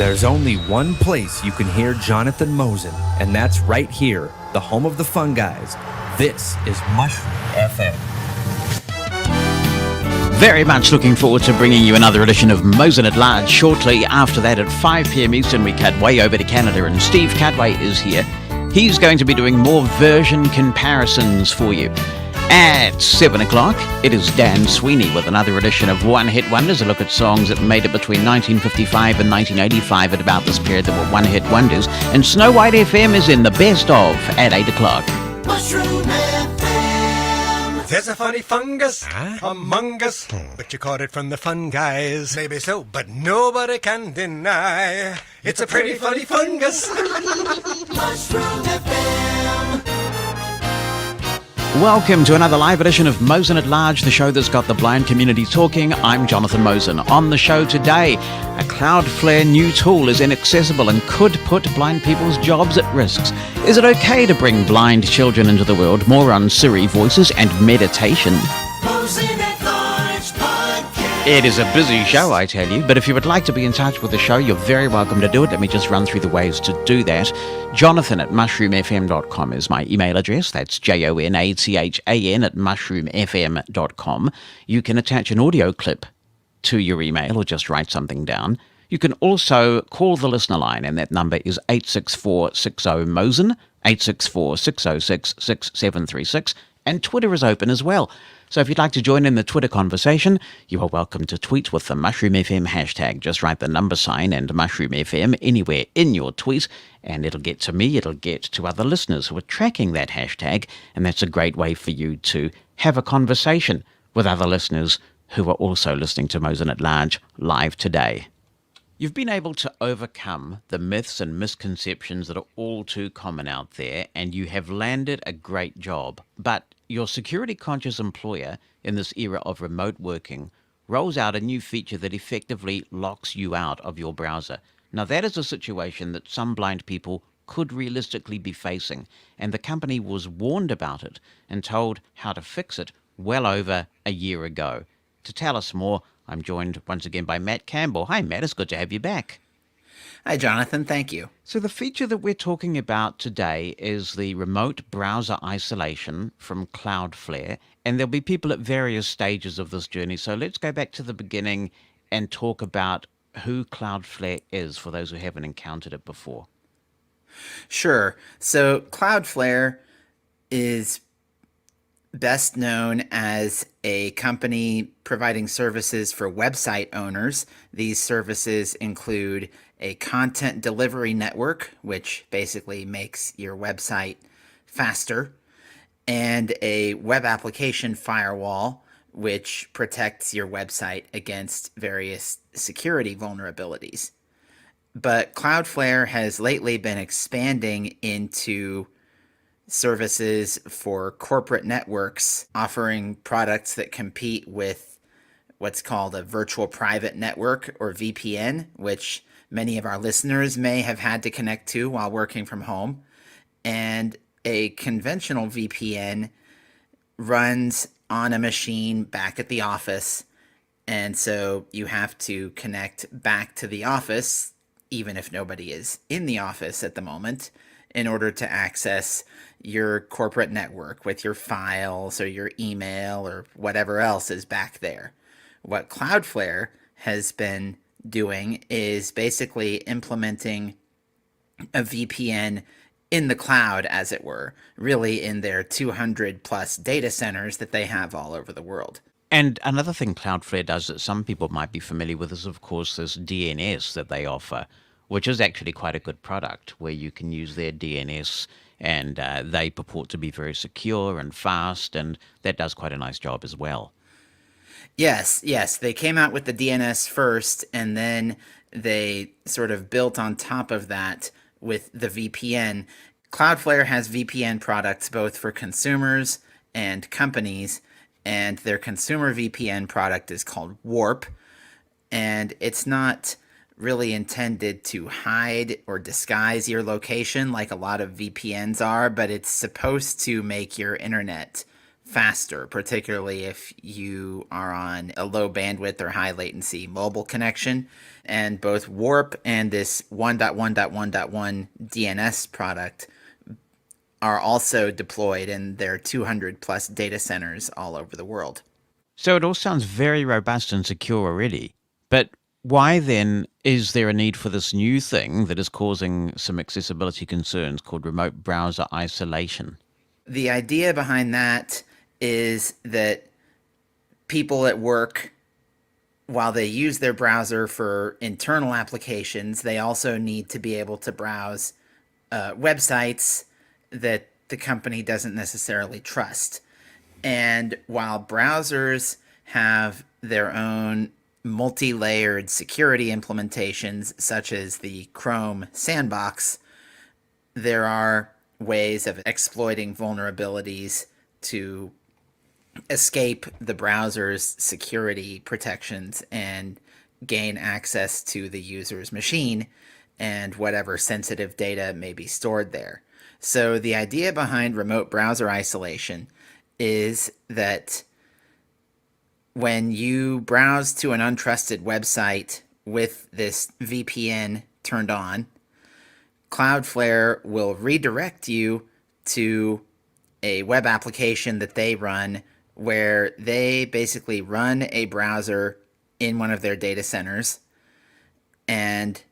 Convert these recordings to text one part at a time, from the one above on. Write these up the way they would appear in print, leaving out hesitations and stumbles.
There's only one place you can hear Jonathan Mosen, and that's right here, the home of the fun guys. This is Mushroom FM. Very much looking forward to bringing you another edition of Mosen At Large. Shortly after that, at 5 p.m. Eastern, we cut way over to Canada, and Steve Cadway is here. He's going to be doing more version comparisons for you. At 7 o'clock, it is Dan Sweeney with another edition of One Hit Wonders, a look at songs that made it between 1955 and 1985 at about this period that were one-hit wonders. And Snow White FM is in the best of at 8 o'clock. Mushroom FM. There's a funny fungus among us, but you caught it from the fun guys. Maybe so, but nobody can deny it's a pretty funny fungus. Mushroom FM. Welcome to another live edition of Mosen At Large, the show that's got the blind community talking. I'm Jonathan Mosen. On the show today, a Cloudflare new tool is inaccessible and could put blind people's jobs at risk. Is it okay to bring blind children into the world? More on Siri voices and meditation. Mosen At Large Podcast. It is a busy show, I tell you, but if you would like to be in touch with the show, you're very welcome to do it. Let me just run through the ways to do that. Jonathan@mushroomfm.com is my email address. That's JONATHAN at mushroomfm.com. You can attach an audio clip to your email or just write something down. You can also call the listener line, and that number is 864-60-MOSEN, 864-606-6736, and Twitter is open as well. So if you'd like to join in the Twitter conversation, you are welcome to tweet with the Mushroom FM hashtag. Just write the number sign and Mushroom FM anywhere in your tweet, and it'll get to me, it'll get to other listeners who are tracking that hashtag, and that's a great way for you to have a conversation with other listeners who are also listening to Mosen At Large live today. You've been able to overcome the myths and misconceptions that are all too common out there, and you have landed a great job. But your security-conscious employer in this era of remote working rolls out a new feature that effectively locks you out of your browser. Now, that is a situation that some blind people could realistically be facing, and the company was warned about it and told how to fix it well over a year ago. To tell us more, I'm joined once again by Matt Campbell. Hi, Matt. It's good to have you back. Hi, Jonathan. Thank you. So the feature that we're talking about today is the remote browser isolation from Cloudflare, and there'll be people at various stages of this journey. So let's go back to the beginning and talk about who Cloudflare is for those who haven't encountered it before. Sure. So Cloudflare is best known as a company providing services for website owners. These services include a content delivery network, which basically makes your website faster, and a web application firewall, which protects your website against various security vulnerabilities. But Cloudflare has lately been expanding into services for corporate networks, offering products that compete with what's called a virtual private network, or VPN, which many of our listeners may have had to connect to while working from home. And a conventional VPN runs on a machine back at the office, and so you have to connect back to the office, even if nobody is in the office at the moment, in order to access your corporate network with your files or your email or whatever else is back there. What Cloudflare has been doing is basically implementing a VPN in the cloud, as it were, really in their 200 plus data centers that they have all over the world. And another thing Cloudflare does that some people might be familiar with is, of course, this DNS that they offer, which is actually quite a good product, where you can use their DNS and they purport to be very secure and fast, and that does quite a nice job as well. Yes. They came out with the DNS first, and then they sort of built on top of that with the VPN. Cloudflare has VPN products both for consumers and companies, and their consumer VPN product is called Warp, and it's not really intended to hide or disguise your location like a lot of VPNs are, but it's supposed to make your internet faster, particularly if you are on a low bandwidth or high latency mobile connection. And both Warp and this 1.1.1.1 DNS product are also deployed in their 200 plus data centers all over the world. So it all sounds very robust and secure already. But why then is there a need for this new thing that is causing some accessibility concerns called remote browser isolation? The idea behind that is that people at work, while they use their browser for internal applications, they also need to be able to browse websites that the company doesn't necessarily trust. And while browsers have their own multi-layered security implementations, such as the Chrome sandbox, there are ways of exploiting vulnerabilities to escape the browser's security protections and gain access to the user's machine and whatever sensitive data may be stored there. So the idea behind remote browser isolation is that when you browse to an untrusted website with this VPN turned on, Cloudflare will redirect you to a web application that they run where they basically run a browser in one of their data centers, and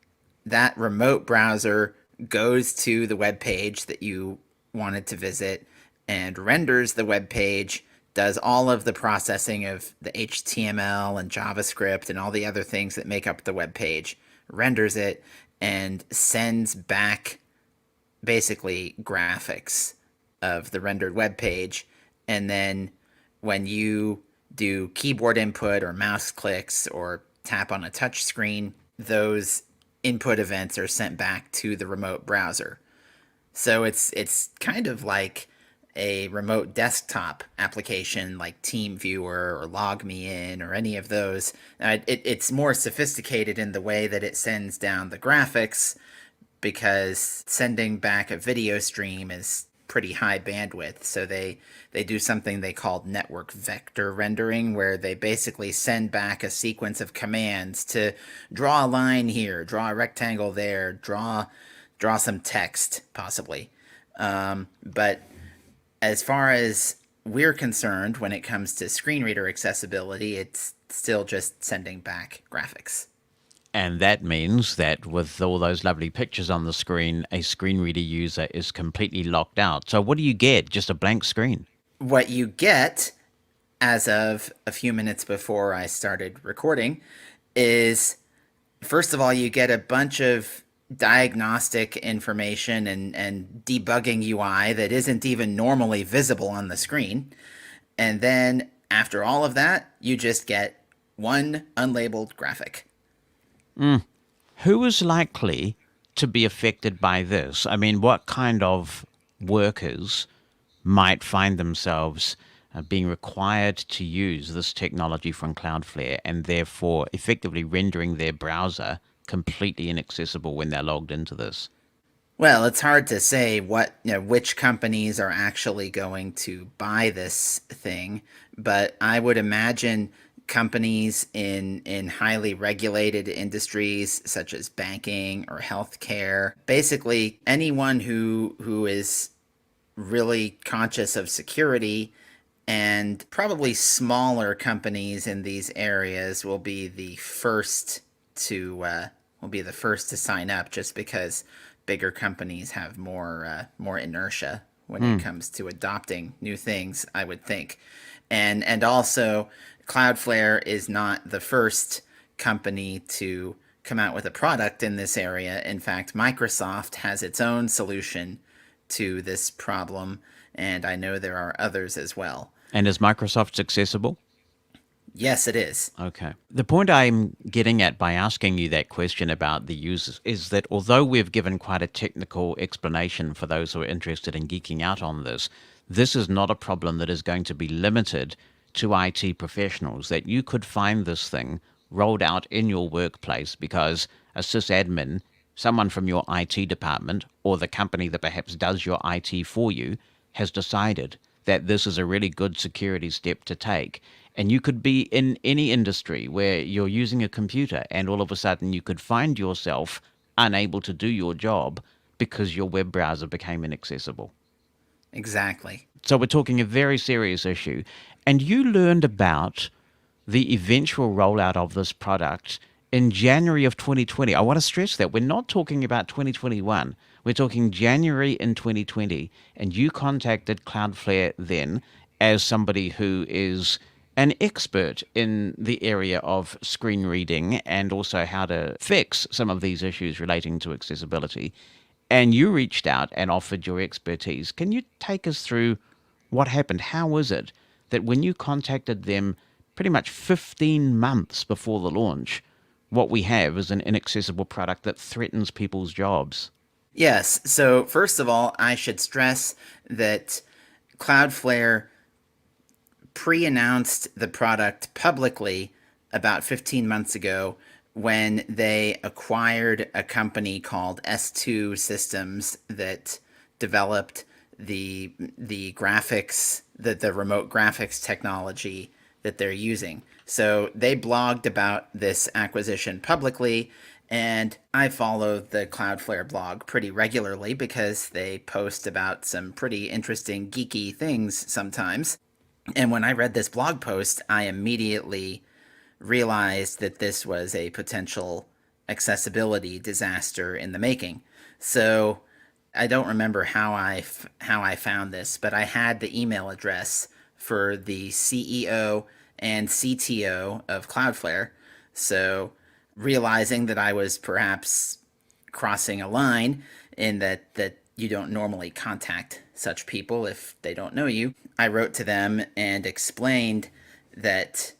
that remote browser goes to the web page that you wanted to visit and renders the web page, does all of the processing of the HTML and JavaScript and all the other things that make up the web page, renders it, and sends back basically graphics of the rendered web page. And then when you do keyboard input or mouse clicks or tap on a touch screen, those input events are sent back to the remote browser. So it's kind of like a remote desktop application like TeamViewer or LogMeIn or any of those. It's more sophisticated in the way that it sends down the graphics, because sending back a video stream is pretty high bandwidth. So they do something they call network vector rendering, where they basically send back a sequence of commands to draw a line here, draw a rectangle there, draw some text possibly. But as far as we're concerned, when it comes to screen reader accessibility, it's still just sending back graphics. And that means that with all those lovely pictures on the screen, a screen reader user is completely locked out. So what do you get? Just a blank screen? What you get, as of a few minutes before I started recording, is, first of all, you get a bunch of diagnostic information and debugging UI that isn't even normally visible on the screen. And then after all of that, you just get one unlabeled graphic. Who is likely to be affected by this? I mean, what kind of workers might find themselves being required to use this technology from Cloudflare and therefore effectively rendering their browser completely inaccessible when they're logged into this? Well, it's hard to say which companies are actually going to buy this thing, but I would imagine companies in highly regulated industries such as banking or healthcare, basically anyone who is really conscious of security, and probably smaller companies in these areas will be the first to sign up, just because bigger companies have more inertia when it comes to adopting new things, I would think. And also, Cloudflare is not the first company to come out with a product in this area. In fact, Microsoft has its own solution to this problem, and I know there are others as well. And is Microsoft accessible? Yes, it is. Okay. The point I'm getting at by asking you that question about the users is that although we've given quite a technical explanation for those who are interested in geeking out on this, this is not a problem that is going to be limited to IT professionals, that you could find this thing rolled out in your workplace because a sysadmin, someone from your IT department, or the company that perhaps does your IT for you, has decided that this is a really good security step to take. And you could be in any industry where you're using a computer and all of a sudden you could find yourself unable to do your job because your web browser became inaccessible. Exactly. So we're talking a very serious issue. And you learned about the eventual rollout of this product in January of 2020. I want to stress that we're not talking about 2021. We're talking January in 2020. And you contacted Cloudflare then as somebody who is an expert in the area of screen reading and also how to fix some of these issues relating to accessibility. And you reached out and offered your expertise. Can you take us through what happened? How was it that when you contacted them pretty much 15 months before the launch, what we have is an inaccessible product that threatens people's jobs? Yes. So, first of all, I should stress that Cloudflare pre-announced the product publicly about 15 months ago when they acquired a company called S2 Systems that developed the graphics, the remote graphics technology that they're using. So they blogged about this acquisition publicly, and I follow the Cloudflare blog pretty regularly because they post about some pretty interesting geeky things sometimes. And when I read this blog post, I immediately realized that this was a potential accessibility disaster in the making. So I don't remember how I found this, but I had the email address for the CEO and CTO of Cloudflare. So realizing that I was perhaps crossing a line in that you don't normally contact such people if they don't know you, I wrote to them and explained that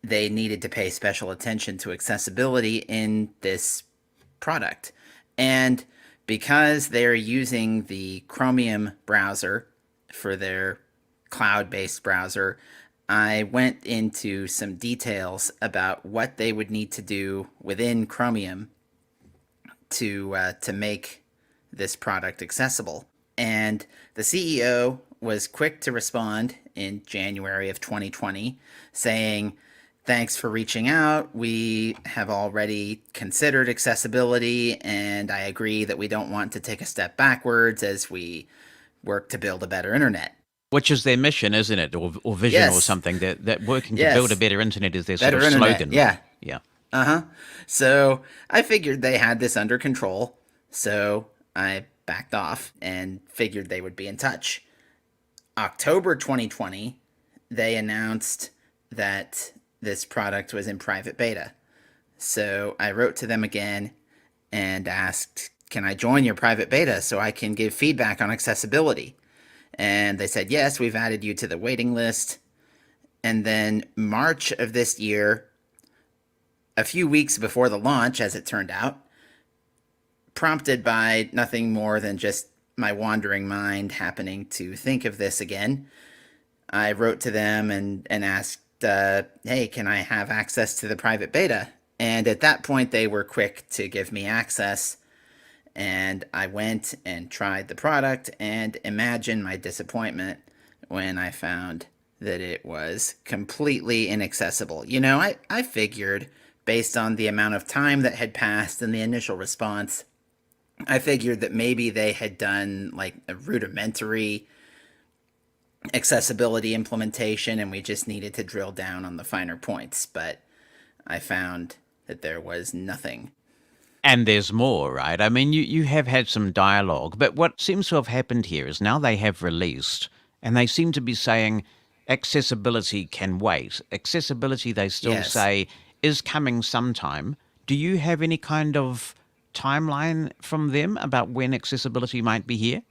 they needed to pay special attention to accessibility in this product. And because they're using the Chromium browser for their cloud-based browser, I went into some details about what they would need to do within Chromium to make this product accessible. And the CEO was quick to respond in January of 2020, saying, "Thanks for reaching out. We have already considered accessibility, and I agree that we don't want to take a step backwards as we work to build a better internet." Which is their mission, isn't it? Or vision or Yes. something. That working to Yes. build a better internet is their Better sort of internet, slogan. yeah. Yeah. So I figured they had this under control, so I backed off and figured they would be in touch. October 2020, they announced that this product was in private beta. So I wrote to them again and asked, "Can I join your private beta so I can give feedback on accessibility?" And they said, "Yes, we've added you to the waiting list." And then March of this year, a few weeks before the launch, as it turned out, prompted by nothing more than just my wandering mind happening to think of this again, I wrote to them and asked, "Hey, can I have access to the private beta?" And at that point, they were quick to give me access. And I went and tried the product, and imagine my disappointment when I found that it was completely inaccessible. You know, I figured, based on the amount of time that had passed and the initial response, I figured that maybe they had done like a rudimentary accessibility implementation and we just needed to drill down on the finer points. But I found that there was nothing. And there's more, right? I mean, you have had some dialogue, but what seems to have happened here is now they have released, and they seem to be saying accessibility can wait. Accessibility, they still Yes. say, is coming sometime. Do you have any kind of timeline from them about when accessibility might be here?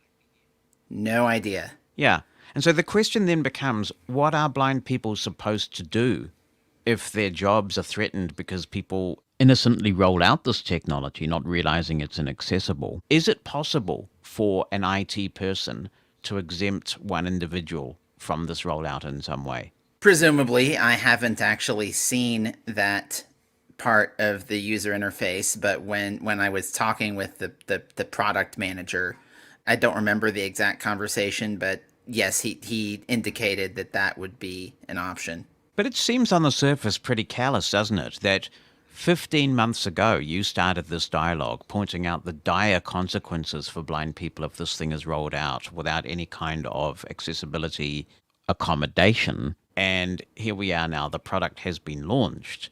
No idea. Yeah. And so the question then becomes, what are blind people supposed to do if their jobs are threatened because people innocently roll out this technology, not realizing it's inaccessible? Is it possible for an IT person to exempt one individual from this rollout in some way? Presumably, I haven't actually seen that part of the user interface, but when I was talking with the product manager, I don't remember the exact conversation, but yes, he indicated that that would be an option. But it seems on the surface pretty callous, doesn't it? That 15 months ago you started this dialogue pointing out the dire consequences for blind people if this thing is rolled out without any kind of accessibility accommodation. And here we are now, the product has been launched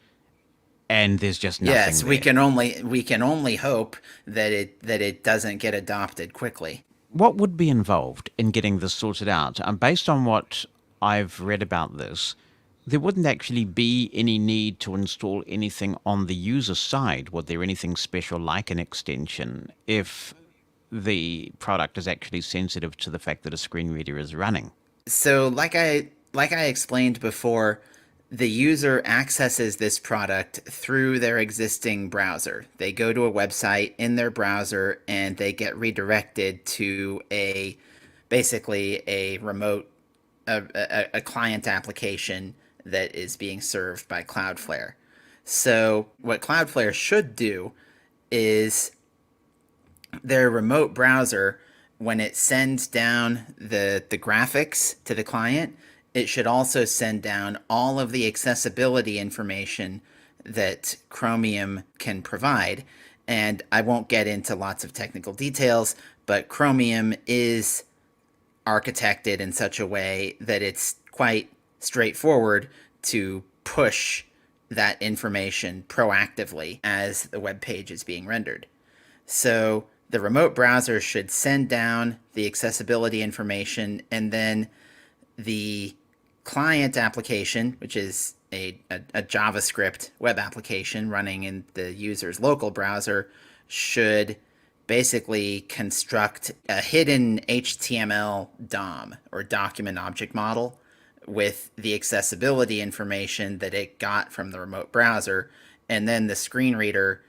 and there's just nothing Yes, there. we can only hope that it doesn't get adopted quickly. What would be involved in getting this sorted out? Based on what I've read about this, there wouldn't actually be any need to install anything on the user side. Would there anything special like an extension if the product is actually sensitive to the fact that a screen reader is running? So like I explained before, the user accesses this product through their existing browser. They go to a website in their browser and they get redirected to basically a remote a client application that is being served by Cloudflare. So what Cloudflare should do is their remote browser, when it sends down the graphics to the client, it should also send down all of the accessibility information that Chromium can provide. And I won't get into lots of technical details, but Chromium is architected in such a way that it's quite straightforward to push that information proactively as the web page is being rendered. So the remote browser should send down the accessibility information, and then the client application, which is a JavaScript web application running in the user's local browser, should basically construct a hidden HTML DOM, or document object model, with the accessibility information that it got from the remote browser, and then the screen reader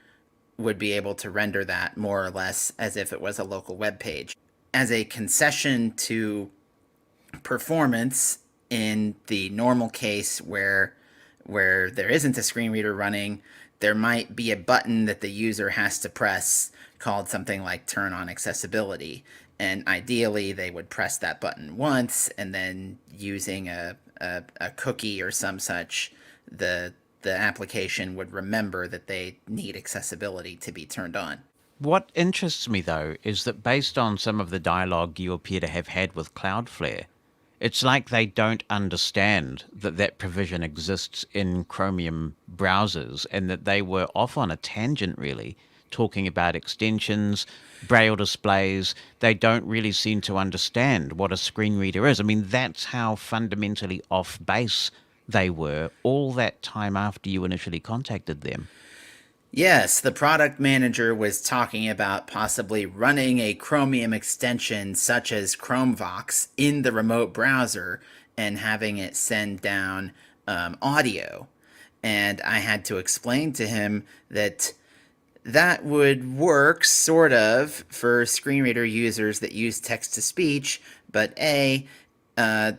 would be able to render that more or less as if it was a local web page. As a concession to performance in the normal case where there isn't a screen reader running, there might be a button that the user has to press called something like turn on accessibility. And ideally, they would press that button once, and then using a cookie or some such, the application would remember that they need accessibility to be turned on. What interests me, though, is that based on some of the dialogue you appear to have had with Cloudflare, it's like they don't understand that that provision exists in Chromium browsers, and that they were off on a tangent, really, talking about extensions, braille displays. They don't really seem to understand what a screen reader is. I mean, that's how fundamentally off base they were all that time after you initially contacted them. Yes, the product manager was talking about possibly running a Chromium extension such as ChromeVox in the remote browser and having it send down audio. And I had to explain to him that that would work sort of for screen reader users that use text to speech, but the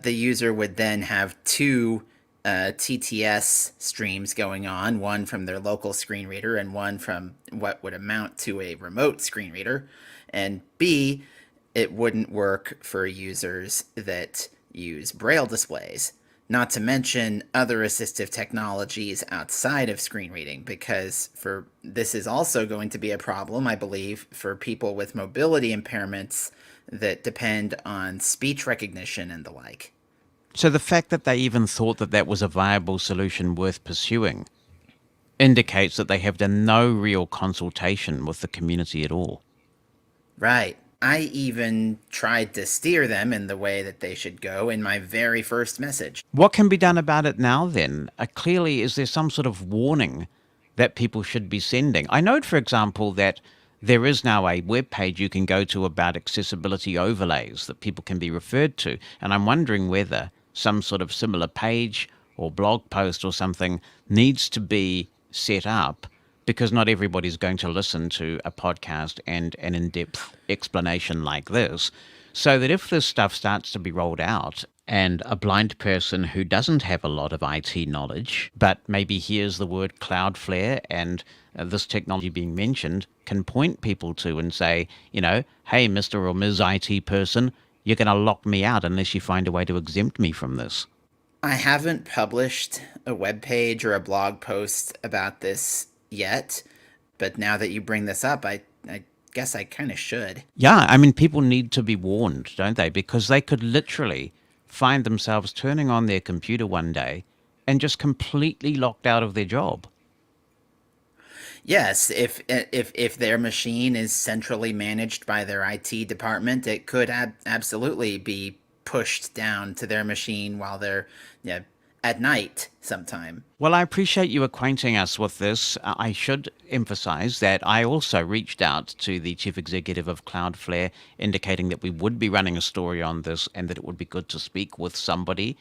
user would then have two TTS streams going on, one from their local screen reader and one from what would amount to a remote screen reader. And B, it wouldn't work for users that use braille displays, not to mention other assistive technologies outside of screen reading, because this is also going to be a problem, I believe, for people with mobility impairments that depend on speech recognition and the like. So the fact that they even thought that that was a viable solution worth pursuing indicates that they have done no real consultation with the community at all. Right. I even tried to steer them in the way that they should go in my very first message. What can be done about it now, then? Clearly, is there some sort of warning that people should be sending? I note, for example, that there is now a web page you can go to about accessibility overlays that people can be referred to, and I'm wondering whether some sort of similar page or blog post or something needs to be set up, because not everybody's going to listen to a podcast and an in-depth explanation like this. So that if this stuff starts to be rolled out and a blind person who doesn't have a lot of IT knowledge, but maybe hears the word Cloudflare and this technology being mentioned, can point people to and say, hey, Mr. or Ms. IT person, you're going to lock me out unless you find a way to exempt me from this. I haven't published a web page or a blog post about this yet, but now that you bring this up, I guess I kind of should. Yeah, I mean, people need to be warned, don't they? Because they could literally find themselves turning on their computer one day and just completely locked out of their job. Yes, if their machine is centrally managed by their IT department, it could absolutely be pushed down to their machine while they're, yeah, at night sometime. Well, I appreciate you acquainting us with this. I should emphasize that I also reached out to the chief executive of Cloudflare, indicating that we would be running a story on this and that it would be good to speak with somebody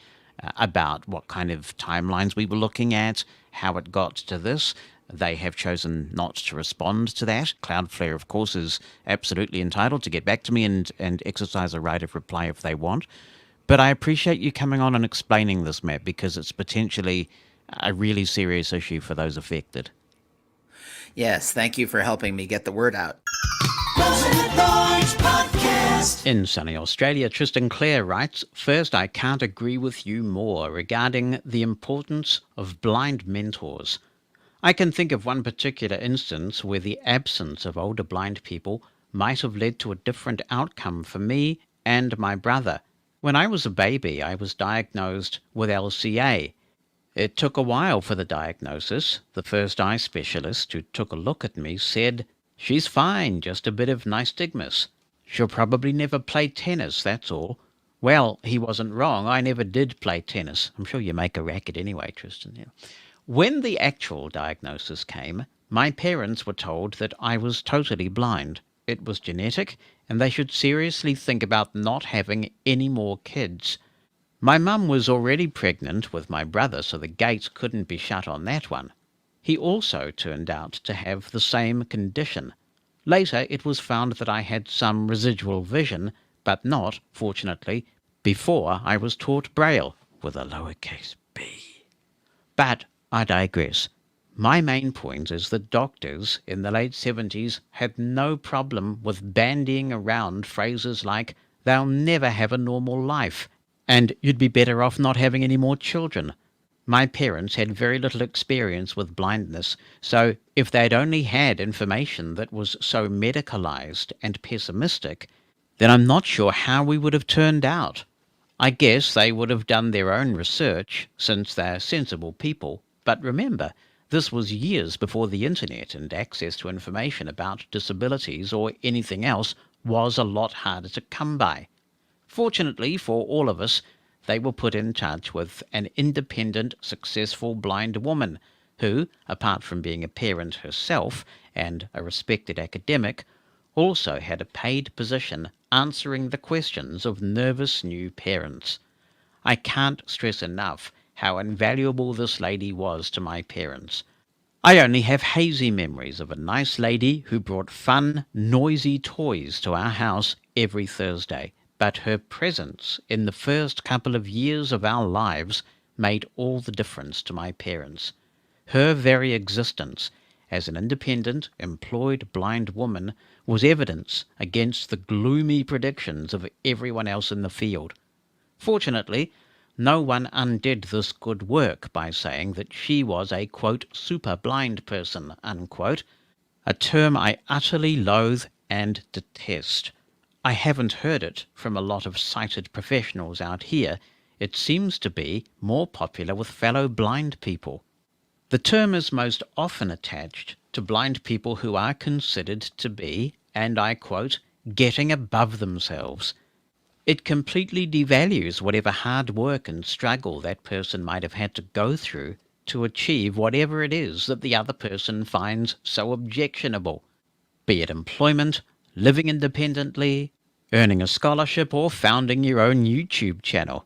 about what kind of timelines we were looking at, how it got to this. They have chosen not to respond to that. Cloudflare, of course, is absolutely entitled to get back to me and exercise a right of reply if they want. But I appreciate you coming on and explaining this, Matt, because it's potentially a really serious issue for those affected. Yes, thank you for helping me get the word out. Mosen At Large Podcast. In sunny Australia, Tristan Clare writes, "First, I can't agree with you more regarding the importance of blind mentors. I can think of one particular instance where the absence of older blind people might have led to a different outcome for me and my brother. When I was a baby, I was diagnosed with LCA. It took a while for the diagnosis. The first eye specialist who took a look at me said, 'She's fine, just a bit of nystagmus. She'll probably never play tennis, that's all.' Well, he wasn't wrong. I never did play tennis. I'm sure you make a racket anyway, Tristan. Yeah. When the actual diagnosis came, my parents were told that I was totally blind. It was genetic, and they should seriously think about not having any more kids. My mum was already pregnant with my brother, so the gate couldn't be shut on that one. He also turned out to have the same condition. Later, it was found that I had some residual vision, but not, fortunately, before I was taught Braille, with a lowercase b. But I digress. My main point is that doctors in the late 70s had no problem with bandying around phrases like, "They'll never have a normal life," and "you'd be better off not having any more children." My parents had very little experience with blindness, so if they'd only had information that was so medicalized and pessimistic, then I'm not sure how we would have turned out. I guess they would have done their own research, since they're sensible people. But remember, this was years before the internet, and access to information about disabilities or anything else was a lot harder to come by. Fortunately for all of us, they were put in touch with an independent, successful blind woman who, apart from being a parent herself and a respected academic, also had a paid position answering the questions of nervous new parents. I can't stress enough how invaluable this lady was to my parents. I only have hazy memories of a nice lady who brought fun, noisy toys to our house every Thursday, but her presence in the first couple of years of our lives made all the difference to my parents. Her very existence as an independent, employed blind woman was evidence against the gloomy predictions of everyone else in the field. Fortunately, no one undid this good work by saying that she was a, quote, super blind person, unquote, a term I utterly loathe and detest. I haven't heard it from a lot of sighted professionals out here. It seems to be more popular with fellow blind people. The term is most often attached to blind people who are considered to be, and I quote, getting above themselves. It completely devalues whatever hard work and struggle that person might have had to go through to achieve whatever it is that the other person finds so objectionable, be it employment, living independently, earning a scholarship, or founding your own YouTube channel.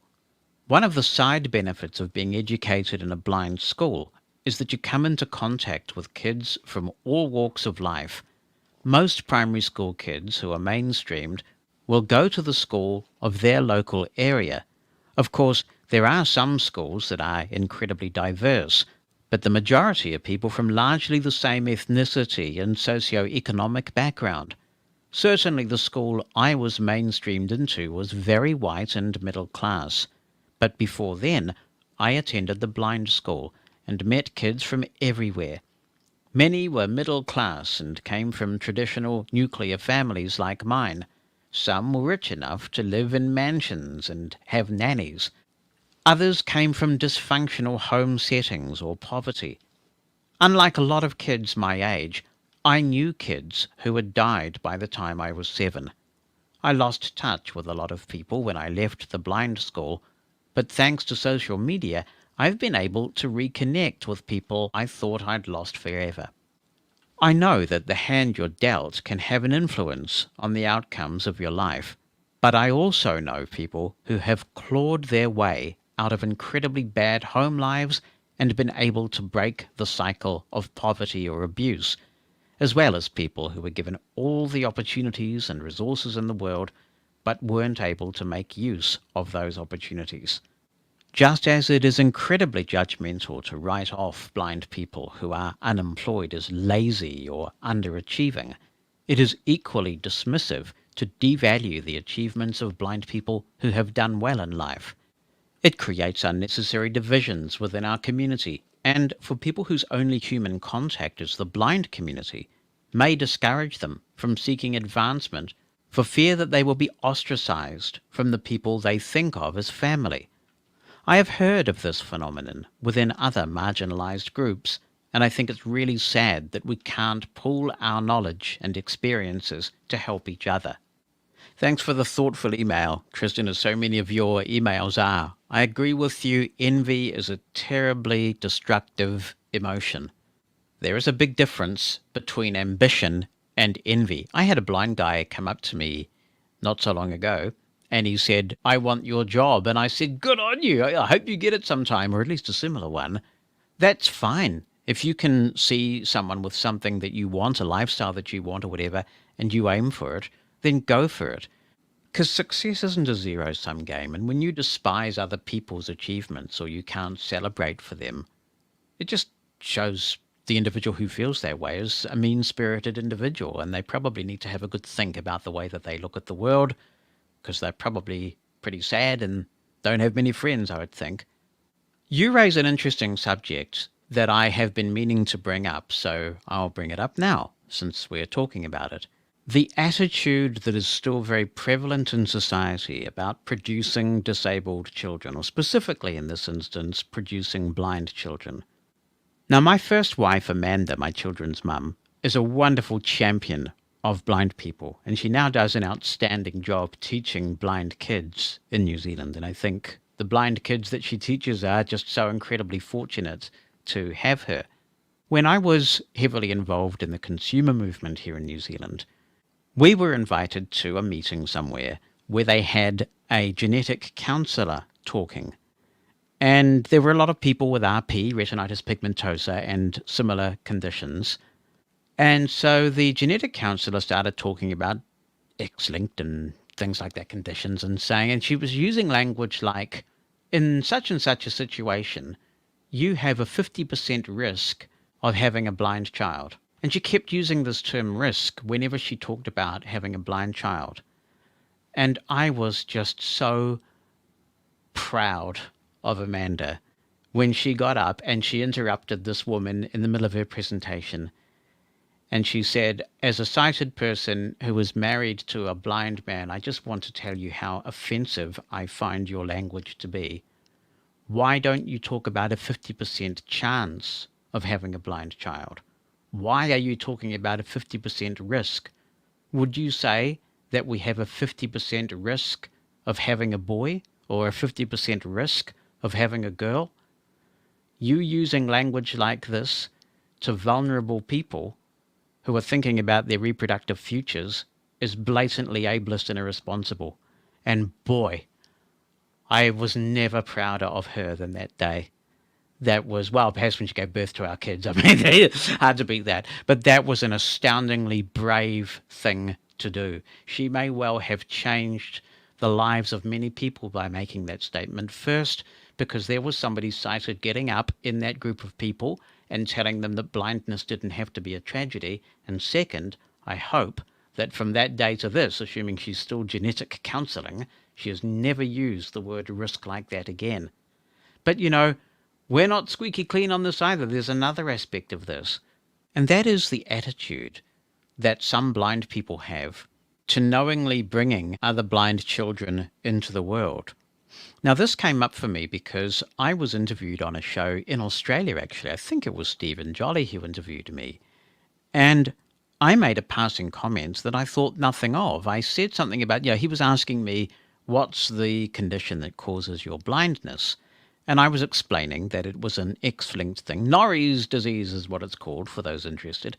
One of the side benefits of being educated in a blind school is that you come into contact with kids from all walks of life. Most primary school kids who are mainstreamed will go to the school of their local area. Of course, there are some schools that are incredibly diverse, but the majority are people from largely the same ethnicity and socio-economic background. Certainly the school I was mainstreamed into was very white and middle class. But before then, I attended the blind school and met kids from everywhere. Many were middle class and came from traditional nuclear families like mine. Some were rich enough to live in mansions and have nannies. Others came from dysfunctional home settings or poverty. Unlike a lot of kids my age, I knew kids who had died by the time I was 7. I lost touch with a lot of people when I left the blind school, but thanks to social media, I've been able to reconnect with people I thought I'd lost forever. I know that the hand you're dealt can have an influence on the outcomes of your life, but I also know people who have clawed their way out of incredibly bad home lives and been able to break the cycle of poverty or abuse, as well as people who were given all the opportunities and resources in the world but weren't able to make use of those opportunities. Just as it is incredibly judgmental to write off blind people who are unemployed as lazy or underachieving, it is equally dismissive to devalue the achievements of blind people who have done well in life. It creates unnecessary divisions within our community, and for people whose only human contact is the blind community, may discourage them from seeking advancement for fear that they will be ostracized from the people they think of as family. I have heard of this phenomenon within other marginalized groups, and I think it's really sad that we can't pool our knowledge and experiences to help each other. Thanks for the thoughtful email, Tristan, as so many of your emails are. I agree with you, envy is a terribly destructive emotion. There is a big difference between ambition and envy. I had a blind guy come up to me not so long ago, and he said, "I want your job." And I said, "Good on you. I hope you get it sometime, or at least a similar one." That's fine. If you can see someone with something that you want, a lifestyle that you want or whatever, and you aim for it, then go for it. Because success isn't a zero-sum game, and when you despise other people's achievements or you can't celebrate for them, it just shows the individual who feels that way is a mean-spirited individual, and they probably need to have a good think about the way that they look at the world, because they're probably pretty sad and don't have many friends, I would think. You raise an interesting subject that I have been meaning to bring up, so I'll bring it up now, since we're talking about it. The attitude that is still very prevalent in society about producing disabled children, or specifically in this instance, producing blind children. Now, my first wife, Amanda, my children's mum, is a wonderful champion of blind people, and she now does an outstanding job teaching blind kids in New Zealand, and I think the blind kids that she teaches are just so incredibly fortunate to have her. When I was heavily involved in the consumer movement here in New Zealand, we were invited to a meeting somewhere where they had a genetic counsellor talking, and there were a lot of people with RP, retinitis pigmentosa, and similar conditions. And so the genetic counsellor started talking about X-linked and things like that, conditions, and saying, and she was using language like, in such and such a situation, you have a 50% risk of having a blind child. And she kept using this term risk whenever she talked about having a blind child. And I was just so proud of Amanda when she got up and she interrupted this woman in the middle of her presentation. And she said, "As a sighted person who is married to a blind man, I just want to tell you how offensive I find your language to be. Why don't you talk about a 50% chance of having a blind child? Why are you talking about a 50% risk? Would you say that we have a 50% risk of having a boy or a 50% risk of having a girl? You using language like this to vulnerable people who are thinking about their reproductive futures is blatantly ableist and irresponsible. And boy, I was never prouder of her than that day. That was, well, perhaps when she gave birth to our kids. I mean, hard to beat that. But that was an astoundingly brave thing to do. She may well have changed the lives of many people by making that statement. First, because there was somebody sighted getting up in that group of people and telling them that blindness didn't have to be a tragedy. And second, I hope that from that day to this, assuming she's still genetic counseling, she has never used the word risk like that again. But, we're not squeaky clean on this either. There's another aspect of this, and that is the attitude that some blind people have to knowingly bringing other blind children into the world. Now, this came up for me because I was interviewed on a show in Australia, actually. I think it was Stephen Jolly who interviewed me. And I made a passing comment that I thought nothing of. I said something about, he was asking me, what's the condition that causes your blindness? And I was explaining that it was an X-linked thing. Norrie's disease is what it's called, for those interested.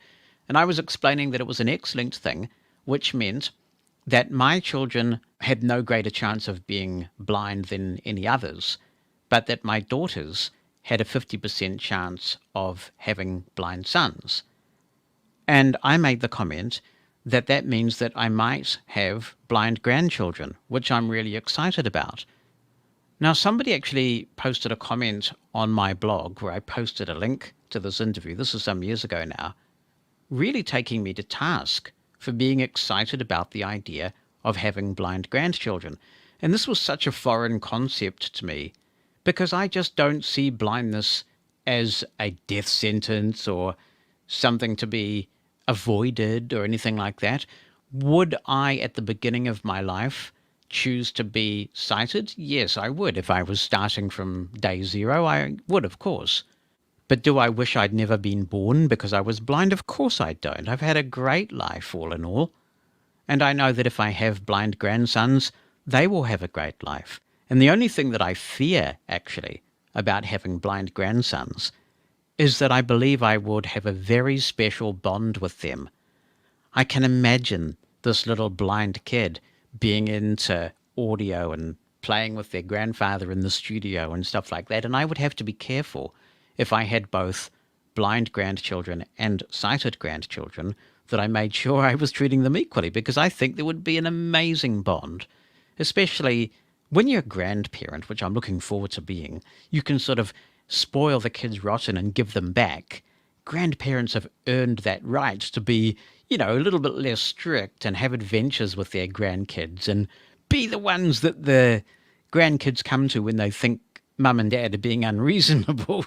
And I was explaining that it was an X-linked thing, which meant that my children had no greater chance of being blind than any others, but that my daughters had a 50% chance of having blind sons. And I made the comment that that means that I might have blind grandchildren, which I'm really excited about. Now, somebody actually posted a comment on my blog where I posted a link to this interview. This is some years ago now, really taking me to task for being excited about the idea of having blind grandchildren. And this was such a foreign concept to me because I just don't see blindness as a death sentence or something to be avoided or anything like that. Would I, at the beginning of my life, choose to be sighted? Yes, I would. If I was starting from day zero, I would, of course. But do I wish I'd never been born because I was blind? Of course I don't. I've had a great life, all in all. And I know that if I have blind grandsons, they will have a great life. And the only thing that I fear, actually, about having blind grandsons is that I believe I would have a very special bond with them. I can imagine this little blind kid being into audio and playing with their grandfather in the studio and stuff like that, and I would have to be careful if I had both blind grandchildren and sighted grandchildren that I made sure I was treating them equally, because I think there would be an amazing bond, especially when you're a grandparent, which I'm looking forward to being. You can sort of spoil the kids rotten and give them back. Grandparents have earned that right to be, a little bit less strict and have adventures with their grandkids and be the ones that the grandkids come to when they think mum and dad are being unreasonable,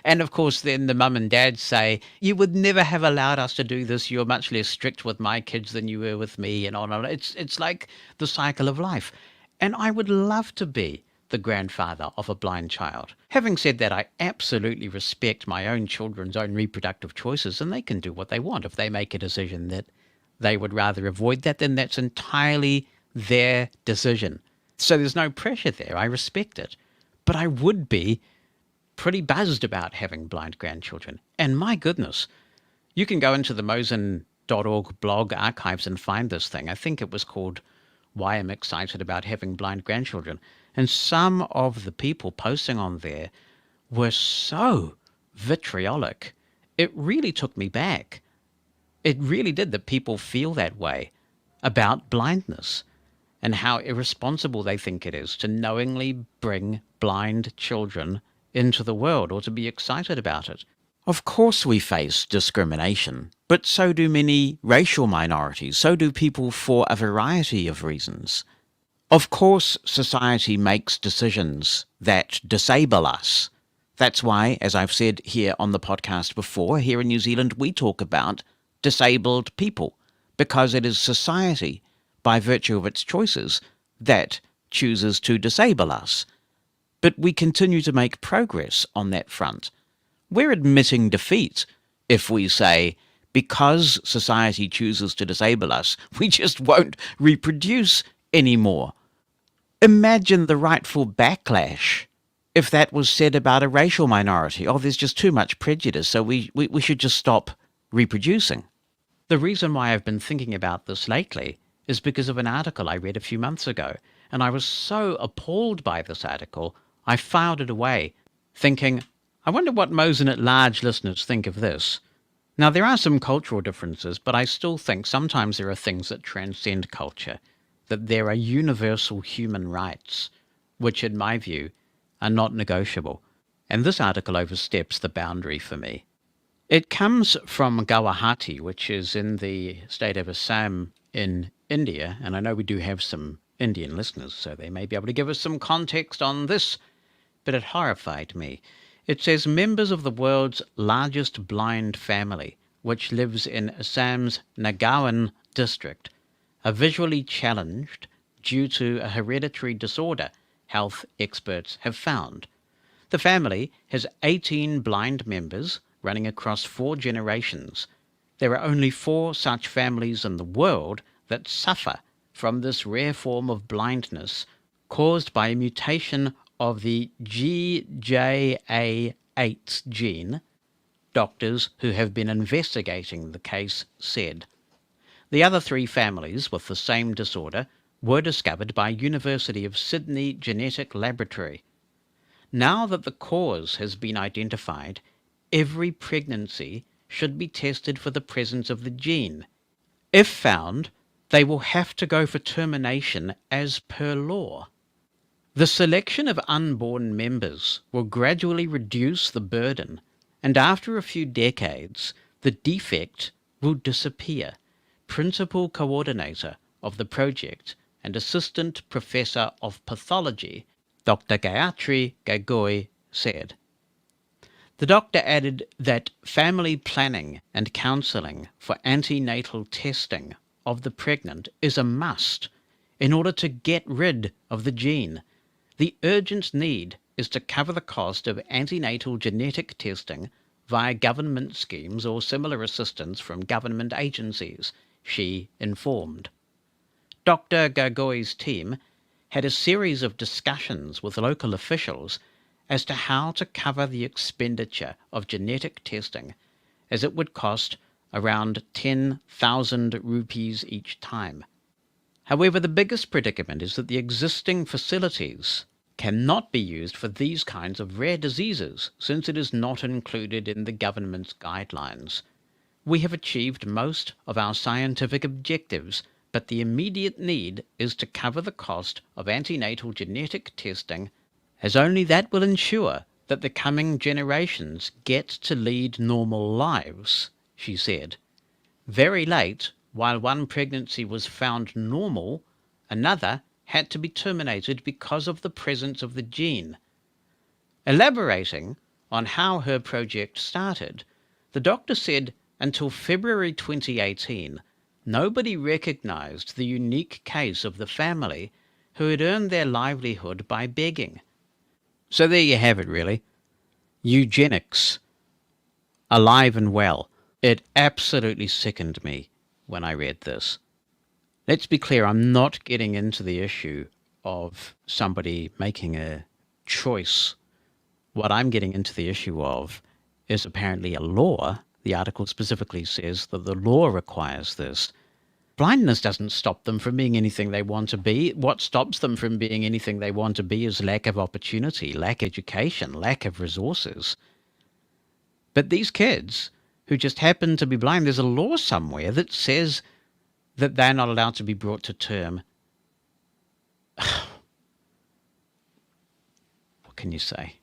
And of course, then the mum and dad say, you would never have allowed us to do this. You're much less strict with my kids than you were with me, and on and on. It's like the cycle of life. And I would love to be the grandfather of a blind child. Having said that, I absolutely respect my own children's own reproductive choices, and they can do what they want. If they make a decision that they would rather avoid that, then that's entirely their decision. So there's no pressure there. I respect it. But I would be pretty buzzed about having blind grandchildren. And my goodness, you can go into the Mosen.org blog archives and find this thing. I think it was called Why I'm Excited About Having Blind Grandchildren. And some of the people posting on there were so vitriolic. It really took me back. It really did, that people feel that way about blindness and how irresponsible they think it is to knowingly bring blind children into the world or to be excited about it. Of course we face discrimination, but so do many racial minorities, so do people for a variety of reasons. Of course society makes decisions that disable us. That's why, as I've said here on the podcast before, here in New Zealand we talk about disabled people, because it is society, by virtue of its choices, that chooses to disable us. But we continue to make progress on that front. We're admitting defeat if we say, because society chooses to disable us, we just won't reproduce anymore. Imagine the rightful backlash if that was said about a racial minority. Oh, there's just too much prejudice, so we should just stop reproducing. The reason why I've been thinking about this lately is because of an article I read a few months ago, and I was so appalled by this article, I filed it away, thinking, I wonder what Mosen At Large listeners think of this. Now, there are some cultural differences, but I still think sometimes there are things that transcend culture, that there are universal human rights, which, in my view, are not negotiable. And this article oversteps the boundary for me. It comes from Guwahati, which is in the state of Assam in India, and I know we do have some Indian listeners, so they may be able to give us some context on this, but it horrified me. It says members of the world's largest blind family, which lives in Assam's Nagaon district, are visually challenged due to a hereditary disorder, health experts have found. The family has 18 blind members running across 4 generations. There are only 4 such families in the world that suffer from this rare form of blindness caused by a mutation of the GJA8 gene, doctors who have been investigating the case said. The other 3 families with the same disorder were discovered by University of Sydney Genetic Laboratory. Now that the cause has been identified, every pregnancy should be tested for the presence of the gene. If found, they will have to go for termination as per law. The selection of unborn members will gradually reduce the burden, and after a few decades, the defect will disappear. Principal coordinator of the project and assistant professor of pathology, Dr. Gayatri Gagoi, said. The doctor added that family planning and counselling for antenatal testing of the pregnant is a must in order to get rid of the gene. The urgent need is to cover the cost of antenatal genetic testing via government schemes or similar assistance from government agencies, she informed. Dr. Gagoi's team had a series of discussions with local officials as to how to cover the expenditure of genetic testing, as it would cost around 10,000 rupees each time. However, the biggest predicament is that the existing facilities cannot be used for these kinds of rare diseases, since it is not included in the government's guidelines. We have achieved most of our scientific objectives, but the immediate need is to cover the cost of antenatal genetic testing, as only that will ensure that the coming generations get to lead normal lives, she said. Very late, while one pregnancy was found normal, another had to be terminated because of the presence of the gene. Elaborating on how her project started, the doctor said until February 2018, nobody recognized the unique case of the family who had earned their livelihood by begging. So there you have it, really. Eugenics, alive and well. It absolutely sickened me when I read this. Let's be clear, I'm not getting into the issue of somebody making a choice. What I'm getting into the issue of is apparently a law. The article specifically says that the law requires this. Blindness doesn't stop them from being anything they want to be. What stops them from being anything they want to be is lack of opportunity, lack of education, lack of resources. But these kids who just happen to be blind, there's a law somewhere that says that they're not allowed to be brought to term. What can you say?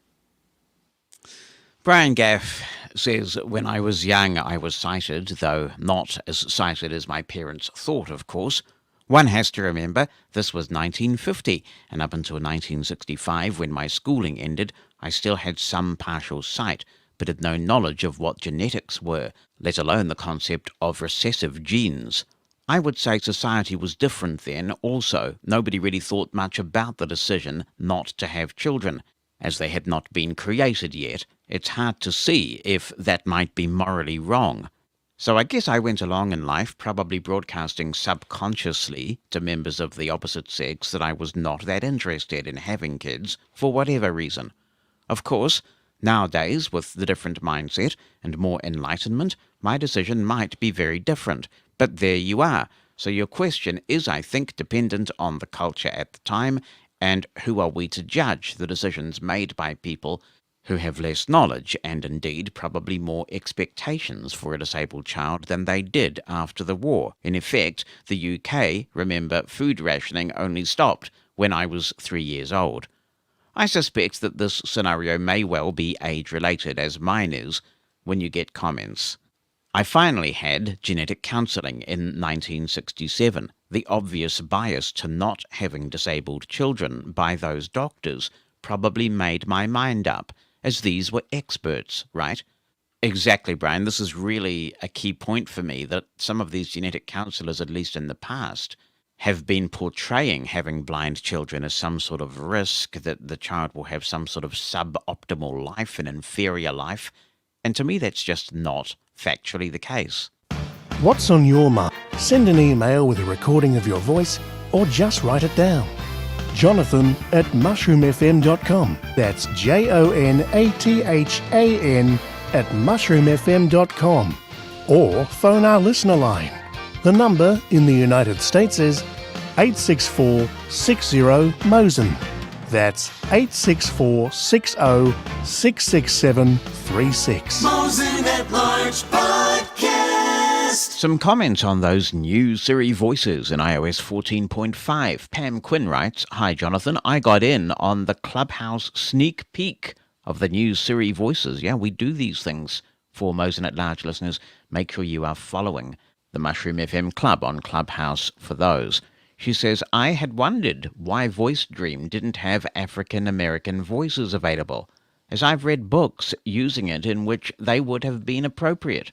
Brian Gaff says, when I was young I was sighted, though not as sighted as my parents thought, of course. One has to remember this was 1950, and up until 1965, when my schooling ended, I still had some partial sight, but had no knowledge of what genetics were, let alone the concept of recessive genes. I would say society was different then also. Nobody really thought much about the decision not to have children, as they had not been created yet. It's hard to see if that might be morally wrong. So I guess I went along in life, probably broadcasting subconsciously to members of the opposite sex that I was not that interested in having kids, for whatever reason. Of course, nowadays, with the different mindset and more enlightenment, my decision might be very different. But there you are. So your question is, I think, dependent on the culture at the time, and who are we to judge the decisions made by people who have less knowledge and indeed probably more expectations for a disabled child than they did after the war. In effect, the UK, remember, food rationing only stopped when I was 3 years old. I suspect that this scenario may well be age-related, as mine is. when you get comments. I finally had genetic counselling in 1967. The obvious bias to not having disabled children by those doctors probably made my mind up, as these were experts, right? Exactly, Brian. This is really a key point for me, that some of these genetic counsellors, at least in the past, have been portraying having blind children as some sort of risk, that the child will have some sort of suboptimal life, an inferior life. And to me, that's just not factually the case. What's on your mind? Send an email with a recording of your voice or just write it down. Jonathan at mushroomfm.com. That's JONATHAN at mushroomfm.com. Or phone our listener line. The number in the United States is 864-60-MOSEN. That's 864-60-66736. Mosen at Large Podcast. Some comments on those new Siri voices in iOS 14.5. Pam Quinn writes, "Hi Jonathan, I got in on the Clubhouse sneak peek of the new Siri voices." Yeah, we do these things for Mosen at Large listeners. Make sure you are following the Mushroom FM Club on Clubhouse for those. She says, "I had wondered why Voice Dream didn't have African American voices available, as I've read books using it in which they would have been appropriate.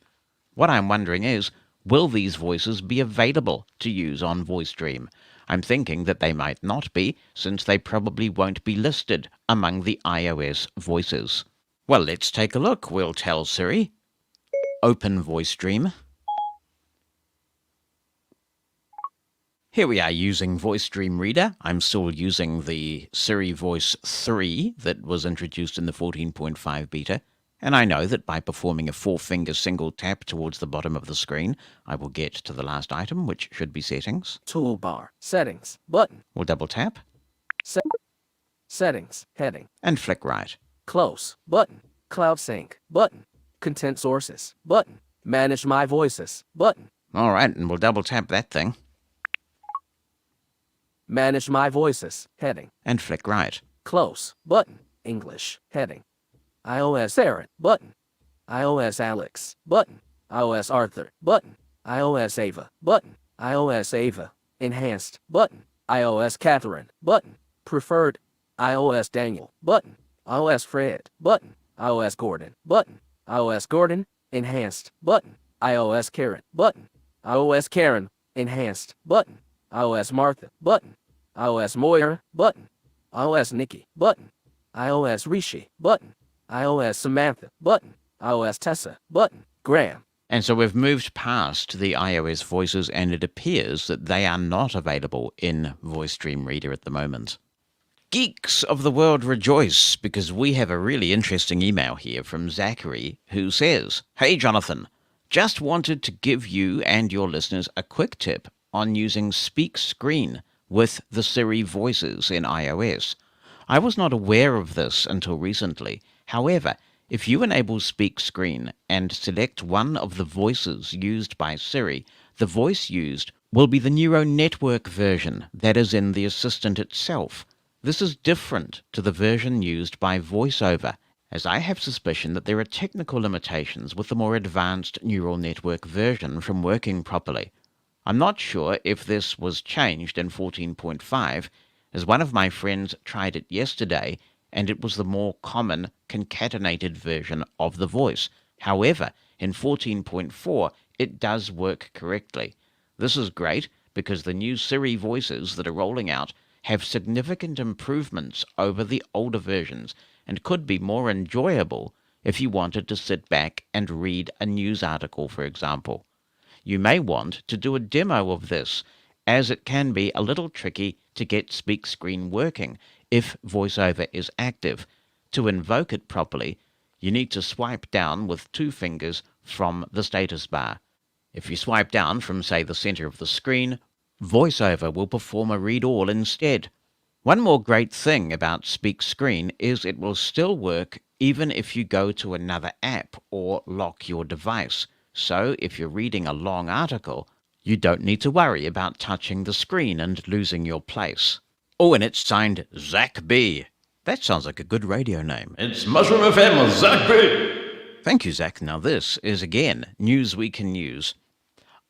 What I'm wondering is, will these voices be available to use on Voice Dream? I'm thinking that they might not be, since they probably won't be listed among the iOS voices." Well, let's take a look. We'll tell Siri. Open Voice Dream. Here we are using Voice Dream Reader. I'm still using the Siri Voice 3 that was introduced in the 14.5 beta. And I know that by performing a 4-finger single tap towards the bottom of the screen, I will get to the last item, which should be Settings. Toolbar. Settings. Button. We'll double tap. Settings. Heading. And flick right. Close. Button. Cloud Sync. Button. Content Sources. Button. Manage My Voices. Button. All right, and we'll double tap that thing. Manage My Voices. Heading. And flick right. Close. Button. English. Heading. iOS Aaron. Button. iOS Alex. Button. iOS Arthur. Button. iOS Ava. Button. iOS Ava. Enhanced. Button. iOS Catherine. Button. Preferred. iOS Daniel. Button. iOS Fred. Button. iOS Gordon. Button. iOS Gordon. Enhanced. Button. iOS Karen. Button. iOS Karen. Enhanced. Button. iOS Martha. Button. iOS Moira. Button. iOS Nikki. Button. iOS Rishi. Button. iOS Samantha. Button. iOS Tessa. Button. Graham. And so we've moved past the iOS voices, and it appears that they are not available in Voice Dream Reader at the moment. Geeks of the world rejoice, because we have a really interesting email here from Zachary, who says, "Hey Jonathan, just wanted to give you and your listeners a quick tip on using Speak Screen with the Siri voices in iOS. I was not aware of this until recently. However, if you enable Speak Screen and select one of the voices used by Siri, the voice used will be the neural network version that is in the assistant itself. This is different to the version used by VoiceOver, as I have suspicion that there are technical limitations with the more advanced neural network version from working properly. I'm not sure if this was changed in 14.5, as one of my friends tried it yesterday, and it was the more common concatenated version of the voice. However, in 14.4, it does work correctly. This is great because the new Siri voices that are rolling out have significant improvements over the older versions and could be more enjoyable if you wanted to sit back and read a news article, for example. You may want to do a demo of this, as it can be a little tricky to get Speak Screen working if VoiceOver is active. To invoke it properly, you need to swipe down with 2 fingers from the status bar. If you swipe down from, say, the center of the screen, VoiceOver will perform a read all instead. One more great thing about Speak Screen is it will still work even if you go to another app or lock your device. So if you're reading a long article, you don't need to worry about touching the screen and losing your place. Oh, and it's signed Zach B. That sounds like a good radio name. It's Mushroom FM, Zach B. Thank you, Zach. Now this is, again, news we can use.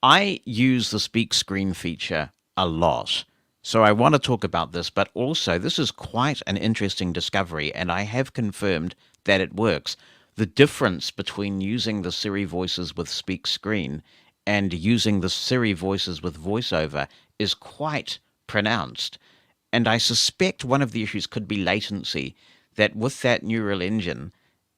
I use the speak screen feature a lot. So I want to talk about this, but also this is quite an interesting discovery, and I have confirmed that it works. The difference between using the Siri voices with speak screen and using the Siri voices with voiceover is quite pronounced. And I suspect one of the issues could be latency, that with that neural engine,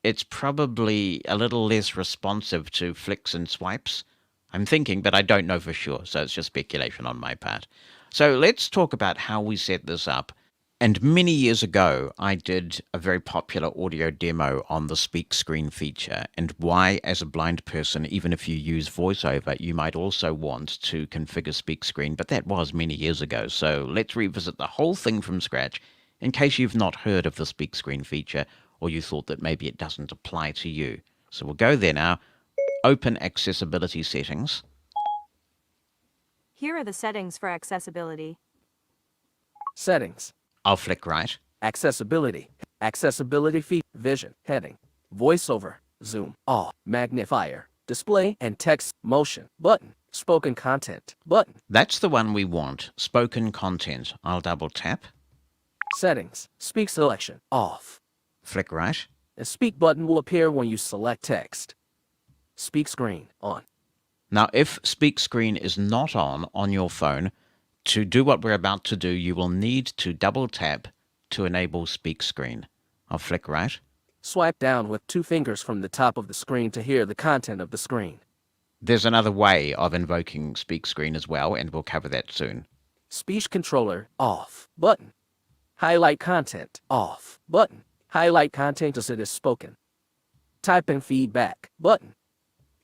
it's probably a little less responsive to flicks and swipes. I'm thinking, but I don't know for sure, so it's just speculation on my part. So let's talk about how we set this up. And many years ago, I did a very popular audio demo on the speak screen feature and why, as a blind person, even if you use VoiceOver, you might also want to configure speak screen, but that was many years ago. So let's revisit the whole thing from scratch in case you've not heard of the speak screen feature or you thought that maybe it doesn't apply to you. So we'll go there now. Open accessibility settings. Here are the settings for accessibility. Settings. I'll flick right. Accessibility. Accessibility feed. Vision. Heading. VoiceOver. Zoom. All. Magnifier. Display and text. Motion. Button. Spoken content. Button. That's the one we want. Spoken content. I'll double tap. Settings. Speak selection. Off. Flick right. A speak button will appear when you select text. Speak screen. On. Now, if speak screen is not on your phone, to do what we're about to do, you will need to double tap to enable speak screen. I'll flick right. Swipe down with 2 fingers from the top of the screen to hear the content of the screen. There's another way of invoking speak screen as well, and we'll cover that soon. Speech controller. Off. Button. Highlight content. Off. Button. Highlight content as it is spoken. Type in feedback. Button.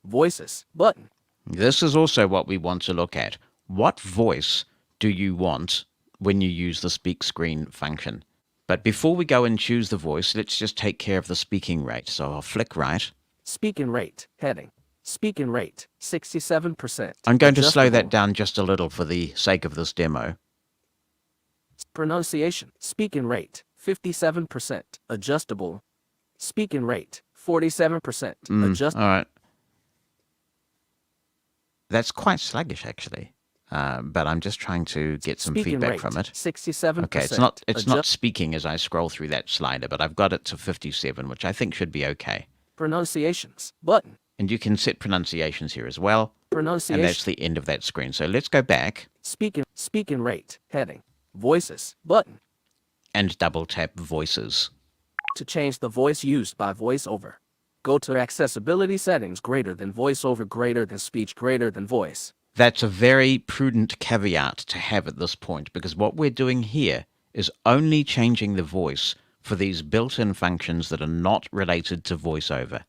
Voices. Button. This is also what we want to look at. What voice do you want when you use the speak screen function? But before we go and choose the voice, let's just take care of the speaking rate. So I'll flick right. Speaking rate. Heading. Speaking rate. 67%. I'm going to slow that Adjustable. down just a little for the sake of this demo. Pronunciation. Speaking rate. 57%. Adjustable. Speaking rate. 47%. Adjustable. All right. That's quite sluggish, actually. But I'm just trying to get some Speaking feedback rate. from it. 67%. Okay, it's not speaking as I scroll through that slider, but I've got it to 57, which I think should be okay. Pronunciations. Button. And you can set pronunciations here as well. Pronunciation. And that's the end of that screen. So let's go back Speaking rate. Heading. Voices. Button. and double tap voices. To change the voice used by VoiceOver, go to Accessibility Settings greater than VoiceOver greater than Speech greater than Voice. That's a very prudent caveat to have at this point, because what we're doing here is only changing the voice for these built-in functions that are not related to VoiceOver,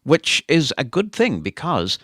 which is a good thing, because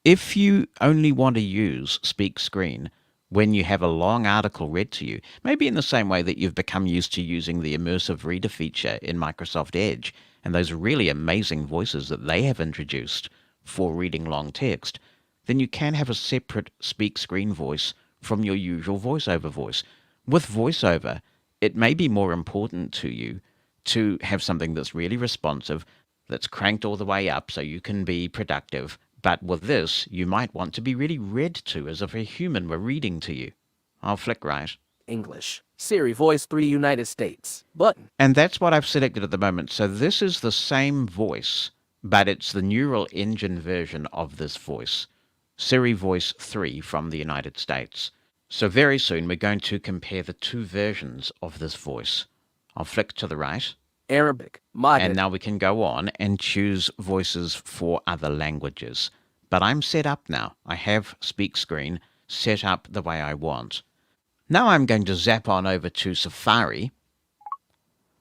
if you only want to use Speak Screen when you have a long article read to you, maybe in the same way that you've become used to using the immersive reader feature in Microsoft Edge and those really amazing voices that they have introduced for reading long text, then you can have a separate Speak Screen voice from your usual VoiceOver voice. With VoiceOver, it may be more important to you to have something that's really responsive, that's cranked all the way up so you can be productive. But with this, you might want to be really read to as if a human were reading to you. I'll flick right. English. Siri Voice 3 United States. Button. And that's what I've selected at the moment. So this is the same voice, but it's the neural engine version of this voice. Siri Voice 3 from the United States. So very soon we're going to compare the two versions of this voice. I'll flick to the right. Arabic. Modern. And now we can go on and choose voices for other languages. But I'm set up now. I have Speak Screen set up the way I want. Now I'm going to zap on over to Safari.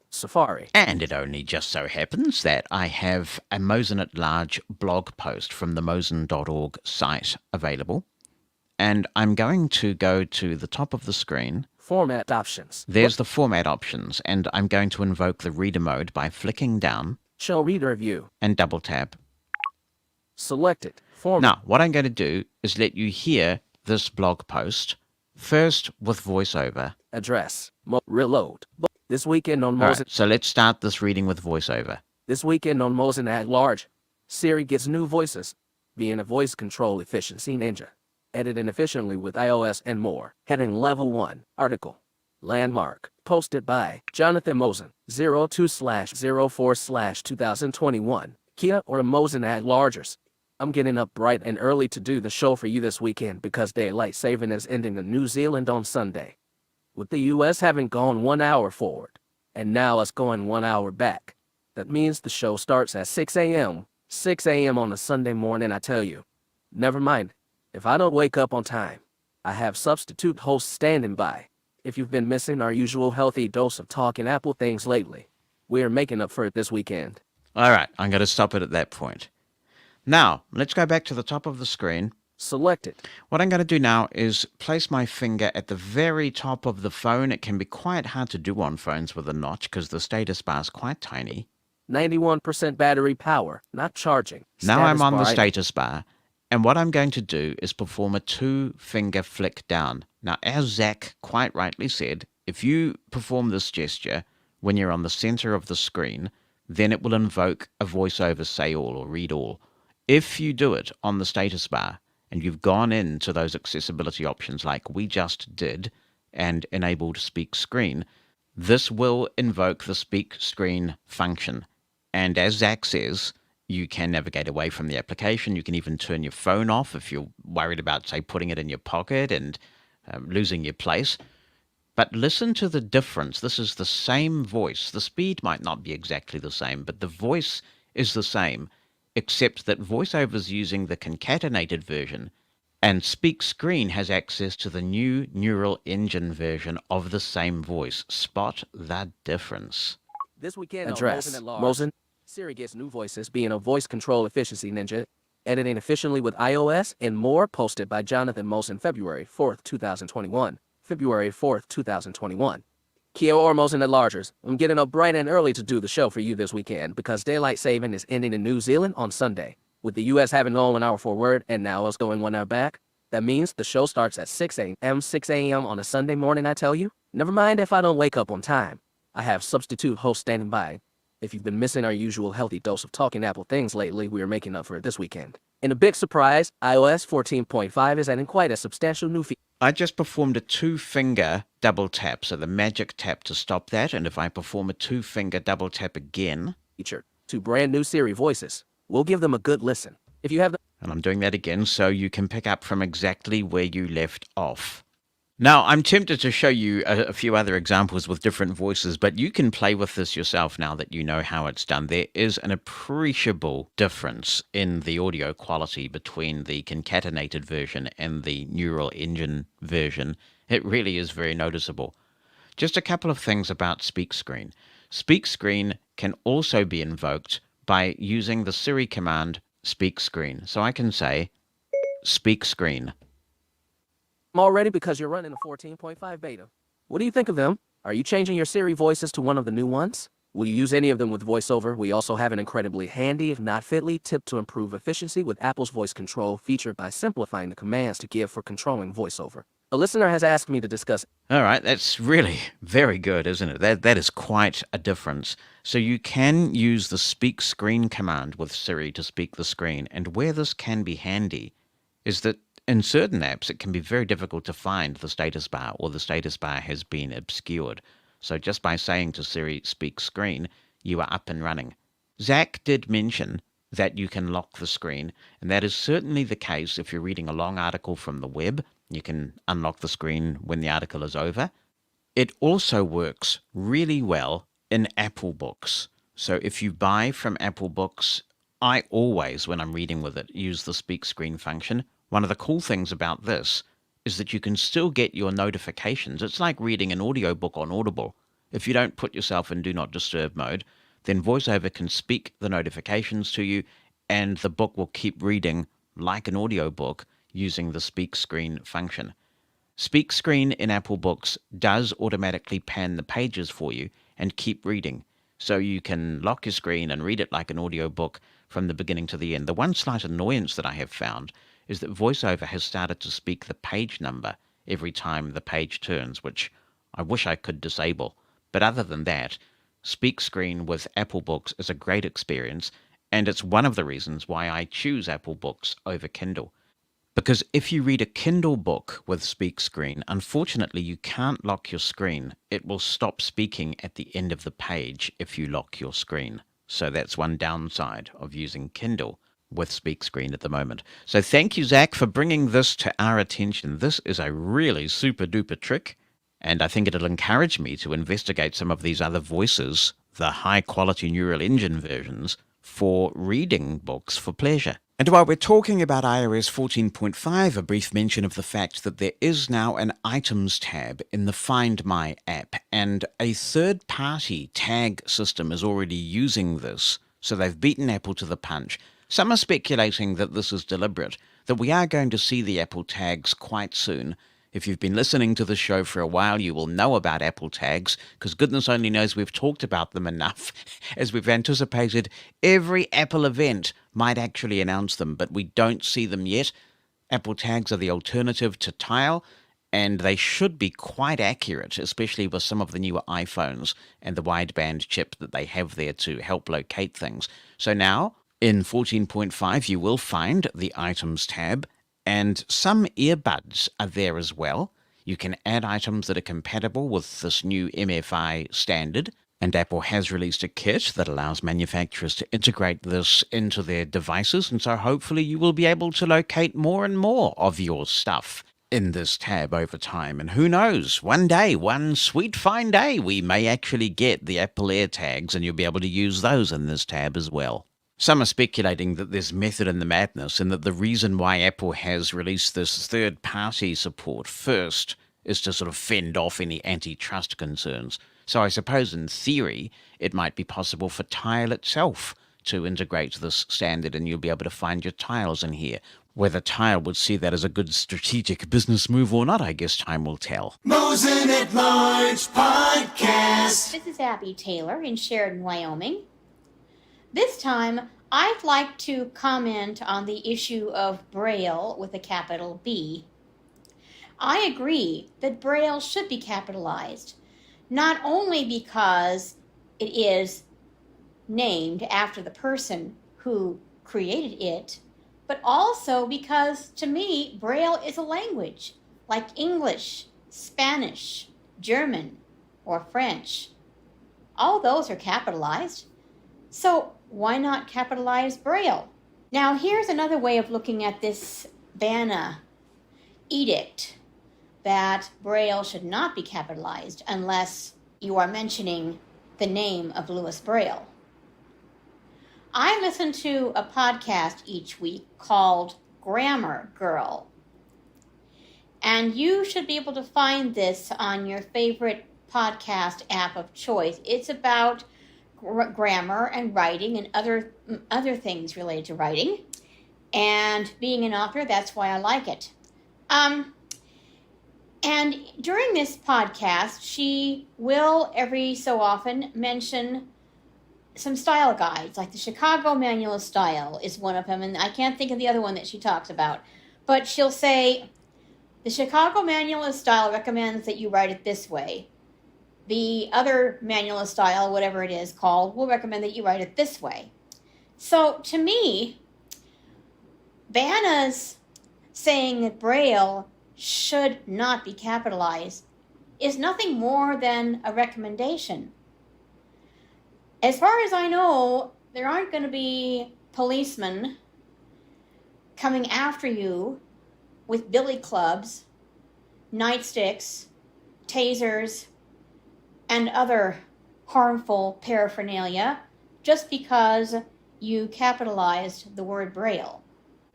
Safari. And it only just so happens that I have a Mosen At Large blog post from the mosen.org site available. And I'm going to go to the top of the screen. Format options. There's the format options, and I'm going to invoke the reader mode by flicking down. Show reader view. And double tap. Selected. Format. Now, what I'm going to do is let you hear this blog post, first with VoiceOver. Address. Reload. This weekend on All Mosen. right, so let's start this reading with VoiceOver. This weekend on Mosen At Large. Siri gets new voices, being a voice control efficiency ninja. Editing efficiently with iOS and more. Heading Level 1. Article. Landmark. Posted by Jonathan Mosen. 02/04/2021. Kia or Mosen At Largers. I'm getting up bright and early to do the show for you this weekend because daylight saving is ending in New Zealand on Sunday. With the US having gone 1 hour forward, and now us going 1 hour back. That means the show starts at 6 a.m. 6 a.m. on a Sunday morning, I tell you. Never mind. If I don't wake up on time, I have substitute hosts standing by. If you've been missing our usual healthy dose of talking Apple things lately, we are making up for it this weekend. All right, I'm going to stop it at that point. Now, let's go back to the top of the screen. Select it. What I'm going to do now is place my finger at the very top of the phone. It can be quite hard to do on phones with a notch because the status bar is quite tiny. 91% battery power, not charging. Now I'm on the bar. status bar, and what I'm going to do is perform a 2-finger flick down. Now, as Zach quite rightly said, if you perform this gesture when you're on the center of the screen, then it will invoke a voiceover say all or read all. If you do it on the status bar, and you've gone into those accessibility options like we just did, and enabled speak screen, this will invoke the speak screen function. And as Zach says, you can navigate away from the application. You can even turn your phone off if you're worried about, say, putting it in your pocket and losing your place. But listen to the difference. This is the same voice. The speed might not be exactly the same, but the voice is the same, except that VoiceOver is using the concatenated version, and Speak Screen has access to the new neural engine version of the same voice. Spot that difference. This weekend Address. Mosen. Siri gets new voices, being a voice control efficiency ninja. Editing efficiently with iOS and more, posted by Jonathan Mosen, February 4th, 2021. February 4th, 2021. Kia or Mosen At Largers. I'm getting up bright and early to do the show for you this weekend because daylight saving is ending in New Zealand on Sunday. With the US having gone 1 hour forward and now us going 1 hour back, that means the show starts at 6 a.m. 6 a.m. on a Sunday morning, I tell you. Never mind if I don't wake up on time. I have substitute hosts standing by. If you've been missing our usual healthy dose of talking Apple things lately, we are making up for it this weekend. In a big surprise, iOS 14.5 is adding quite a substantial new feature. I just performed a 2-finger double tap, so the magic tap to stop that, and if I perform a 2-finger double tap again... to brand new Siri voices. We'll give them a good listen. If you have... And I'm doing that again so you can pick up from exactly where you left off. Now, I'm tempted to show you a few other examples with different voices, but you can play with this yourself now that you know how it's done. There is an appreciable difference in the audio quality between the concatenated version and the neural engine version. It really is very noticeable. Just a couple of things about Speak Screen. Speak Screen can also be invoked by using the Siri command Speak Screen. So I can say, Speak Screen. Already because you're running a 14.5 beta. What do you think of them? Are you changing your Siri voices to one of the new ones? Will you use any of them with VoiceOver? We also have an incredibly handy, if not fitly, tip to improve efficiency with Apple's voice control feature by simplifying the commands to give for controlling VoiceOver. A listener has asked me to discuss. All right, that's really very good, isn't it? That is quite a difference. So you can use the Speak Screen command with Siri to speak the screen, and where this can be handy is that in certain apps, it can be very difficult to find the status bar, or the status bar has been obscured. So just by saying to Siri, Speak Screen, you are up and running. Zach did mention that you can lock the screen, and that is certainly the case if you're reading a long article from the web. You can unlock the screen when the article is over. It also works really well in Apple Books. So if you buy from Apple Books, I always, when I'm reading with it, use the Speak Screen function. One of the cool things about this is that you can still get your notifications. It's like reading an audiobook on Audible. If you don't put yourself in Do Not Disturb mode, then VoiceOver can speak the notifications to you, and the book will keep reading like an audiobook using the Speak Screen function. Speak Screen in Apple Books does automatically pan the pages for you and keep reading, so you can lock your screen and read it like an audiobook from the beginning to the end. The one slight annoyance that I have found is that VoiceOver has started to speak the page number every time the page turns, which I wish I could disable. But other than that, Speak Screen with Apple Books is a great experience, And it's one of the reasons why I choose Apple Books over Kindle. Because if you read a Kindle book with speak screen, unfortunately you can't lock your screen. It will stop speaking at the end of the page if you lock your screen. So that's one downside of using Kindle with speak screen at the moment. So thank you, Zach, for bringing this to our attention. This is a really super duper trick, and I think it'll encourage me to investigate some of these other voices, the high quality neural engine versions, for reading books for pleasure. And while we're talking about iOS 14.5, a brief mention of the fact that there is now an Items tab in the Find My app, and a third-party tag system is already using this, so they've beaten Apple to the punch. Some are speculating that this is deliberate, that we are going to see the Apple tags quite soon. If you've been listening to the show for a while, you will know about Apple tags, because goodness only knows we've talked about them enough, as we've anticipated every Apple event might actually announce them, but we don't see them yet. Apple tags are the alternative to Tile, and they should be quite accurate, especially with some of the newer iPhones and the wideband chip that they have there to help locate things. So now, in 14.5, you will find the Items tab, and some earbuds are there as well. You can add items that are compatible with this new MFI standard, and Apple has released a kit that allows manufacturers to integrate this into their devices, and so hopefully you will be able to locate more and more of your stuff in this tab over time. And who knows, one day, one sweet fine day, we may actually get the Apple AirTags, and you'll be able to use those in this tab as well. Some are speculating that there's method in the madness, and that the reason why Apple has released this third-party support first is to sort of fend off any antitrust concerns. So I suppose in theory, it might be possible for Tile itself to integrate this standard, and you'll be able to find your tiles in here. Whether Tile would see that as a good strategic business move or not, I guess time will tell. Mosen at Large Podcast. This is Abby Taylor in Sheridan, Wyoming. This time, I'd like to comment on the issue of Braille with a capital B. I agree that Braille should be capitalized, not only because it is named after the person who created it, but also because, to me, Braille is a language, like English, Spanish, German, or French. All those are capitalized. So why not capitalize Braille? Now, here's another way of looking at this BANA edict that Braille should not be capitalized unless you are mentioning the name of Louis Braille. I listen to a podcast each week called Grammar Girl, and you should be able to find this on your favorite podcast app of choice. It's about grammar and writing and other things related to writing. And being an author, that's why I like it. And during this podcast, she will every so often mention some style guides, like the Chicago Manual of Style is one of them, and I can't think of the other one that she talks about. But she'll say, the Chicago Manual of Style recommends that you write it this way. The other Manual of Style, whatever it is called, will recommend that you write it this way. So to me, BANA's saying that Braille should not be capitalized is nothing more than a recommendation. As far as I know, there aren't going to be policemen coming after you with billy clubs, nightsticks, tasers, and other harmful paraphernalia just because you capitalized the word Braille.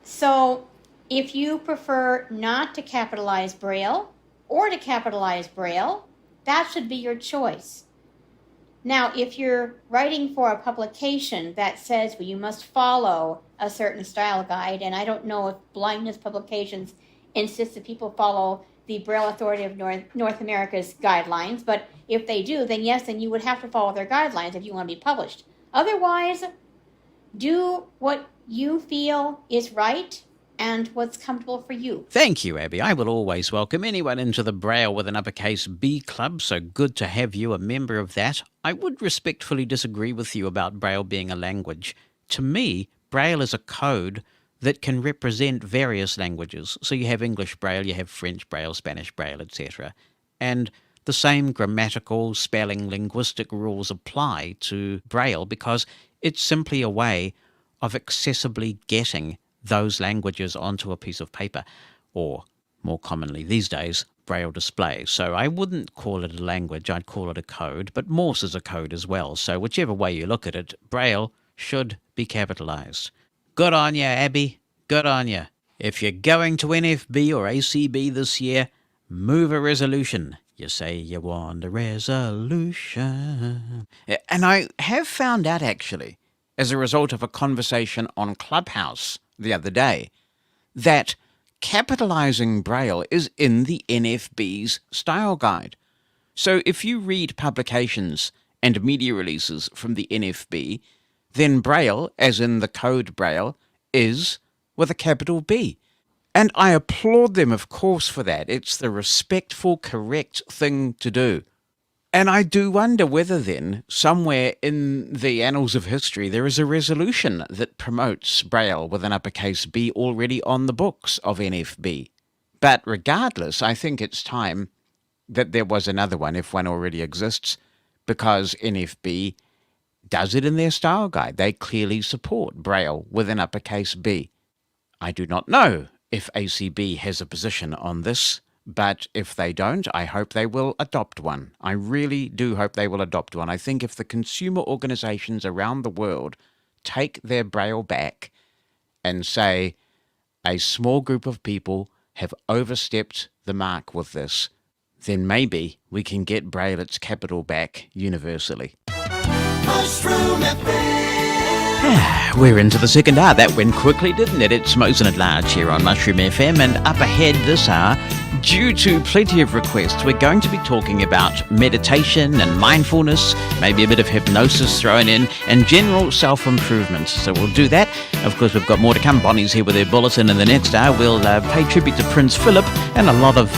So if you prefer not to capitalize Braille or to capitalize Braille, that should be your choice. Now, if you're writing for a publication that says, well, you must follow a certain style guide, and I don't know if blindness publications insist that people follow the Braille Authority of North America's guidelines, but if they do, then yes, then you would have to follow their guidelines if you want to be published. Otherwise, do what you feel is right and what's comfortable for you. Thank you, Abby. I will always welcome anyone into the Braille with an uppercase B club, so good to have you a member of that. I would respectfully disagree with you about Braille being a language. To me, Braille is a code that can represent various languages. So you have English Braille, you have French Braille, Spanish Braille, etc. And the same grammatical, spelling, linguistic rules apply to Braille because it's simply a way of accessibly getting those languages onto a piece of paper, or more commonly these days, Braille display. So I wouldn't call it a language, I'd call it a code, but Morse is a code as well. So whichever way you look at it, Braille should be capitalized. Good on you, Abby. Good on you. If you're going to NFB or ACB this year, move a resolution. You say you want a resolution. And I have found out, actually, as a result of a conversation on Clubhouse the other day, that capitalizing Braille is in the NFB's style guide. So if you read publications and media releases from the NFB, then Braille, as in the code Braille, is with a capital B. And I applaud them, of course, for that. It's the respectful, correct thing to do. And I do wonder whether then, somewhere in the annals of history, there is a resolution that promotes Braille with an uppercase B already on the books of NFB. But regardless, I think it's time that there was another one, if one already exists, because NFB does it in their style guide. They clearly support Braille with an uppercase B. I do not know if ACB has a position on this, but if they don't, I hope they will adopt one. I really do hope they will adopt one. I think if the consumer organizations around the world take their Braille back and say a small group of people have overstepped the mark with this, then maybe we can get Braille its capital back universally. Mushroom FM. We're into the second hour. That went quickly, didn't it? It's Mosen At Large here on Mushroom FM, and up ahead this hour, due to plenty of requests, we're going to be talking about meditation and mindfulness, maybe a bit of hypnosis thrown in, and general self-improvement. So we'll do that. Of course, we've got more to come. Bonnie's here with her bulletin in the next hour. We'll pay tribute to Prince Philip, and a lot of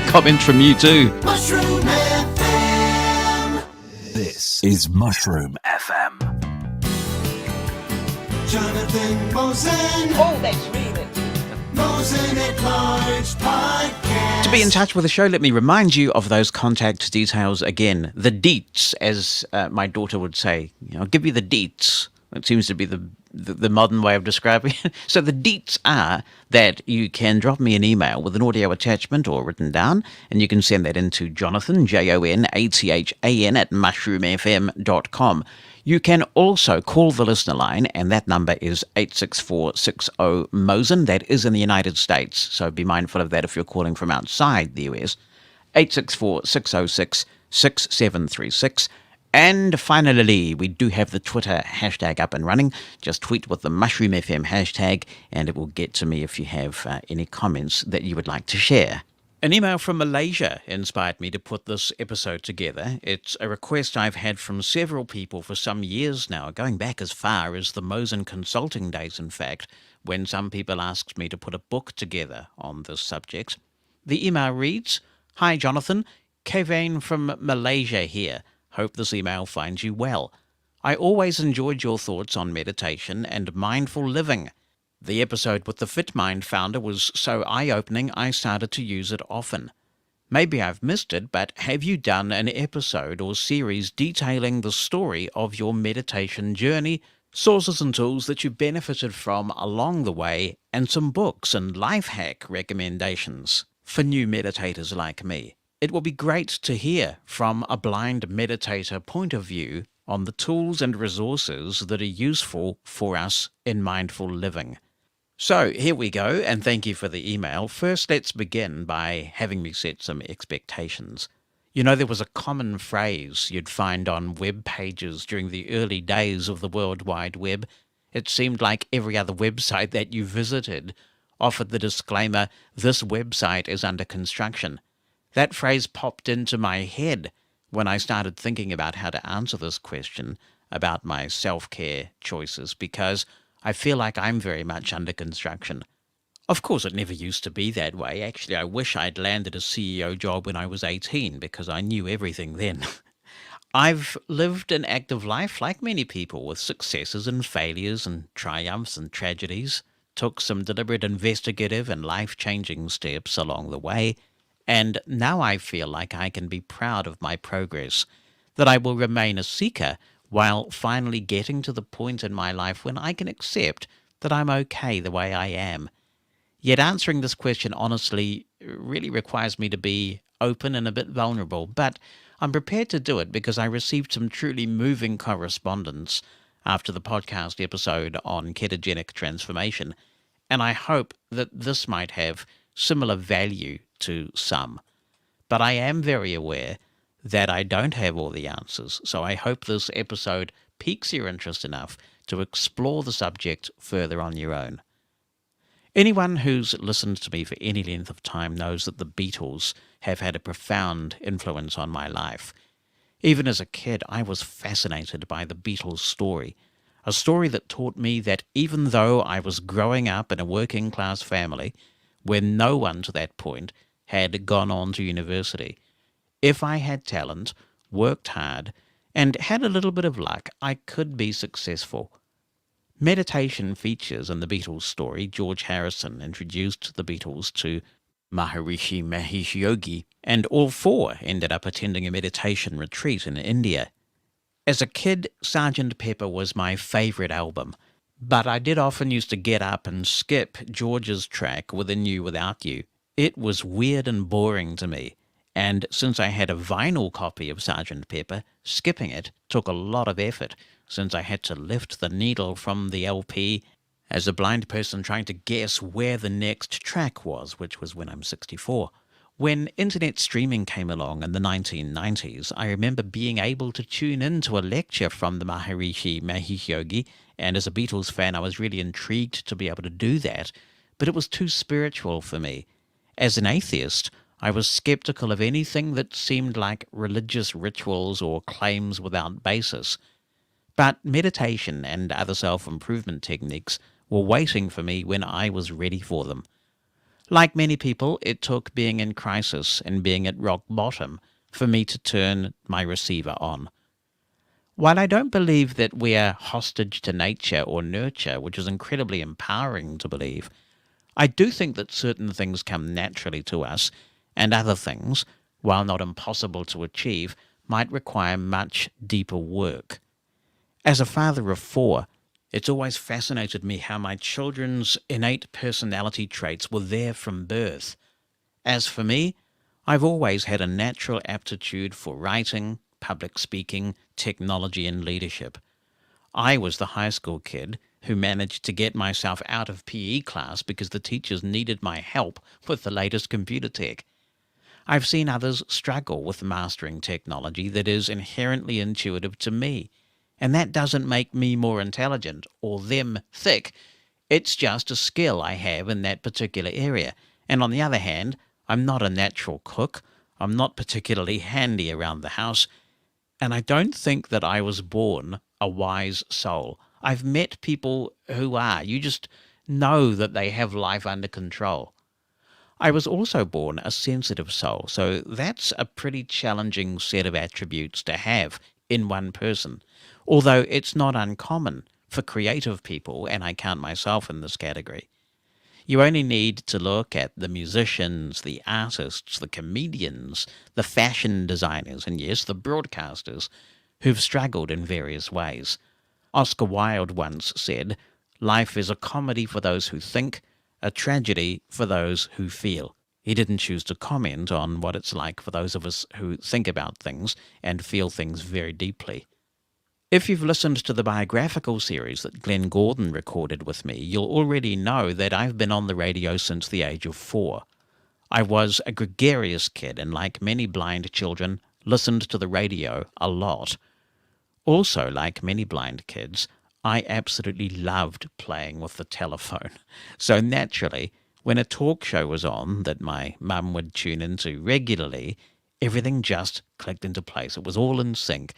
comments from you too. Mushroom FM. This is Mushroom FM. Jonathan Mosen. Oh, that's really Mosen At Large podcast. To be in touch with the show, let me remind you of those contact details again. The deets, as my daughter would say. I'll give you the deets. That seems to be the modern way of describing it. So the deets are that you can drop me an email with an audio attachment or written down, and you can send that into Jonathan, Jonathan, at mushroomfm.com. You can also call the listener line, and that number is 86460-MOSEN. That is in the United States, so be mindful of that if you're calling from outside the US. 864-606-6736. And finally, we do have the Twitter hashtag up and running. Just tweet with the Mushroom FM hashtag, and it will get to me if you have any comments that you would like to share. An email from Malaysia inspired me to put this episode together. It's a request I've had from several people for some years now, going back as far as the Mosen Consulting days, in fact, when some people asked me to put a book together on this subject. The email reads, "Hi Jonathan, Kevin from Malaysia here. Hope this email finds you well. I always enjoyed your thoughts on meditation and mindful living. The episode with the FitMind founder was so eye-opening I started to use it often. Maybe I've missed it, but have you done an episode or series detailing the story of your meditation journey, sources and tools that you benefited from along the way, and some books and life hack recommendations for new meditators like me? It will be great to hear from a blind meditator point of view on the tools and resources that are useful for us in mindful living." So here we go, and thank you for the email. First, let's begin by having me set some expectations. You know, there was a common phrase you'd find on web pages during the early days of the World Wide Web. It seemed like every other website that you visited offered the disclaimer, "This website is under construction." That phrase popped into my head when I started thinking about how to answer this question about my self-care choices, because I feel like I'm very much under construction. Of course, it never used to be that way. Actually, I wish I'd landed a CEO job when I was 18, because I knew everything then. I've lived an active life like many people, with successes and failures and triumphs and tragedies. Took some deliberate investigative and life-changing steps along the way, and now I feel like I can be proud of my progress, that I will remain a seeker while finally getting to the point in my life when I can accept that I'm okay the way I am. Yet answering this question honestly really requires me to be open and a bit vulnerable, but I'm prepared to do it because I received some truly moving correspondence after the podcast episode on ketogenic transformation, and I hope that this might have similar value to some. But I am very aware that I don't have all the answers, so I hope this episode piques your interest enough to explore the subject further on your own. Anyone who's listened to me for any length of time knows that the Beatles have had a profound influence on my life. Even as a kid, I was fascinated by the Beatles' story, a story that taught me that even though I was growing up in a working-class family, where no one to that point had gone on to university, if I had talent, worked hard, and had a little bit of luck, I could be successful. Meditation features in the Beatles' story. George Harrison introduced the Beatles to Maharishi Mahesh Yogi, and all four ended up attending a meditation retreat in India. As a kid, Sgt. Pepper was my favorite album, but I did often used to get up and skip George's track Within You Without You. It was weird and boring to me, and since I had a vinyl copy of Sgt. Pepper, skipping it took a lot of effort, since I had to lift the needle from the LP as a blind person trying to guess where the next track was, which was When I'm 64. When internet streaming came along in the 1990s, I remember being able to tune into a lecture from the Maharishi Mahesh Yogi, and as a Beatles fan I was really intrigued to be able to do that, but it was too spiritual for me. As an atheist, I was skeptical of anything that seemed like religious rituals or claims without basis. But meditation and other self-improvement techniques were waiting for me when I was ready for them. Like many people, it took being in crisis and being at rock bottom for me to turn my receiver on. While I don't believe that we are hostage to nature or nurture, which is incredibly empowering to believe, I do think that certain things come naturally to us, and other things, while not impossible to achieve, might require much deeper work. As a father of four, it's always fascinated me how my children's innate personality traits were there from birth. As for me, I've always had a natural aptitude for writing, public speaking, technology, and leadership. I was the high school kid who managed to get myself out of PE class because the teachers needed my help with the latest computer tech. I've seen others struggle with mastering technology that is inherently intuitive to me, and that doesn't make me more intelligent or them thick. It's just a skill I have in that particular area. And on the other hand, I'm not a natural cook, I'm not particularly handy around the house, and I don't think that I was born a wise soul. I've met people who are. You just know that they have life under control. I was also born a sensitive soul, so that's a pretty challenging set of attributes to have in one person, although it's not uncommon for creative people, and I count myself in this category. You only need to look at the musicians, the artists, the comedians, the fashion designers, and yes, the broadcasters, who've struggled in various ways. Oscar Wilde once said, "Life is a comedy for those who think, a tragedy for those who feel." He didn't choose to comment on what it's like for those of us who think about things and feel things very deeply. If you've listened to the biographical series that Glenn Gordon recorded with me, you'll already know that I've been on the radio since the age of 4. I was a gregarious kid and, like many blind children, listened to the radio a lot. Also, like many blind kids, I absolutely loved playing with the telephone. So naturally, when a talk show was on that my mum would tune into regularly, everything just clicked into place. It was all in sync.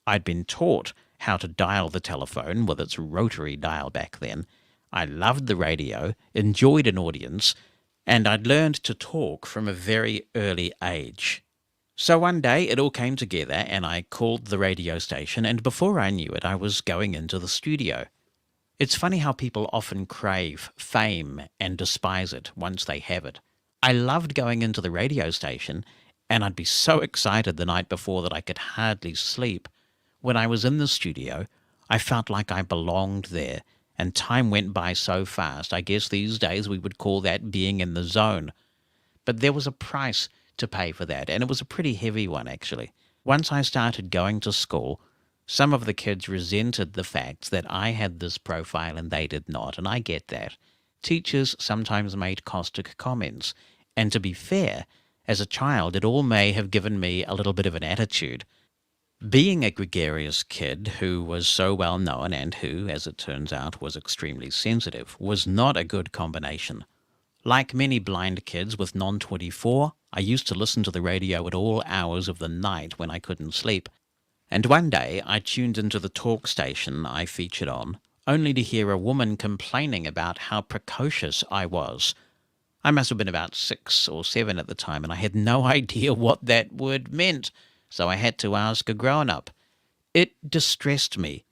I'd been taught how to dial the telephone with its rotary dial back then. I loved the radio, enjoyed an audience, and I'd learned to talk from a very early age. So one day it all came together and I called the radio station, and before I knew it, I was going into the studio. It's funny how people often crave fame and despise it once they have it. I loved going into the radio station, and I'd be so excited the night before that I could hardly sleep. When I was in the studio, I felt like I belonged there, and time went by so fast. I guess these days we would call that being in the zone. But there was a price to pay for that, and it was a pretty heavy one, actually. Once I started going to school, some of the kids resented the fact that I had this profile and they did not, and I get that. Teachers sometimes made caustic comments, and to be fair, as a child, it all may have given me a little bit of an attitude. Being a gregarious kid who was so well known and who, as it turns out, was extremely sensitive, was not a good combination. Like many blind kids with non-24, I used to listen to the radio at all hours of the night when I couldn't sleep. And one day I tuned into the talk station I featured on, only to hear a woman complaining about how precocious I was. I must have been about 6 or 7 at the time, and I had no idea what that word meant, so I had to ask a grown-up. It distressed me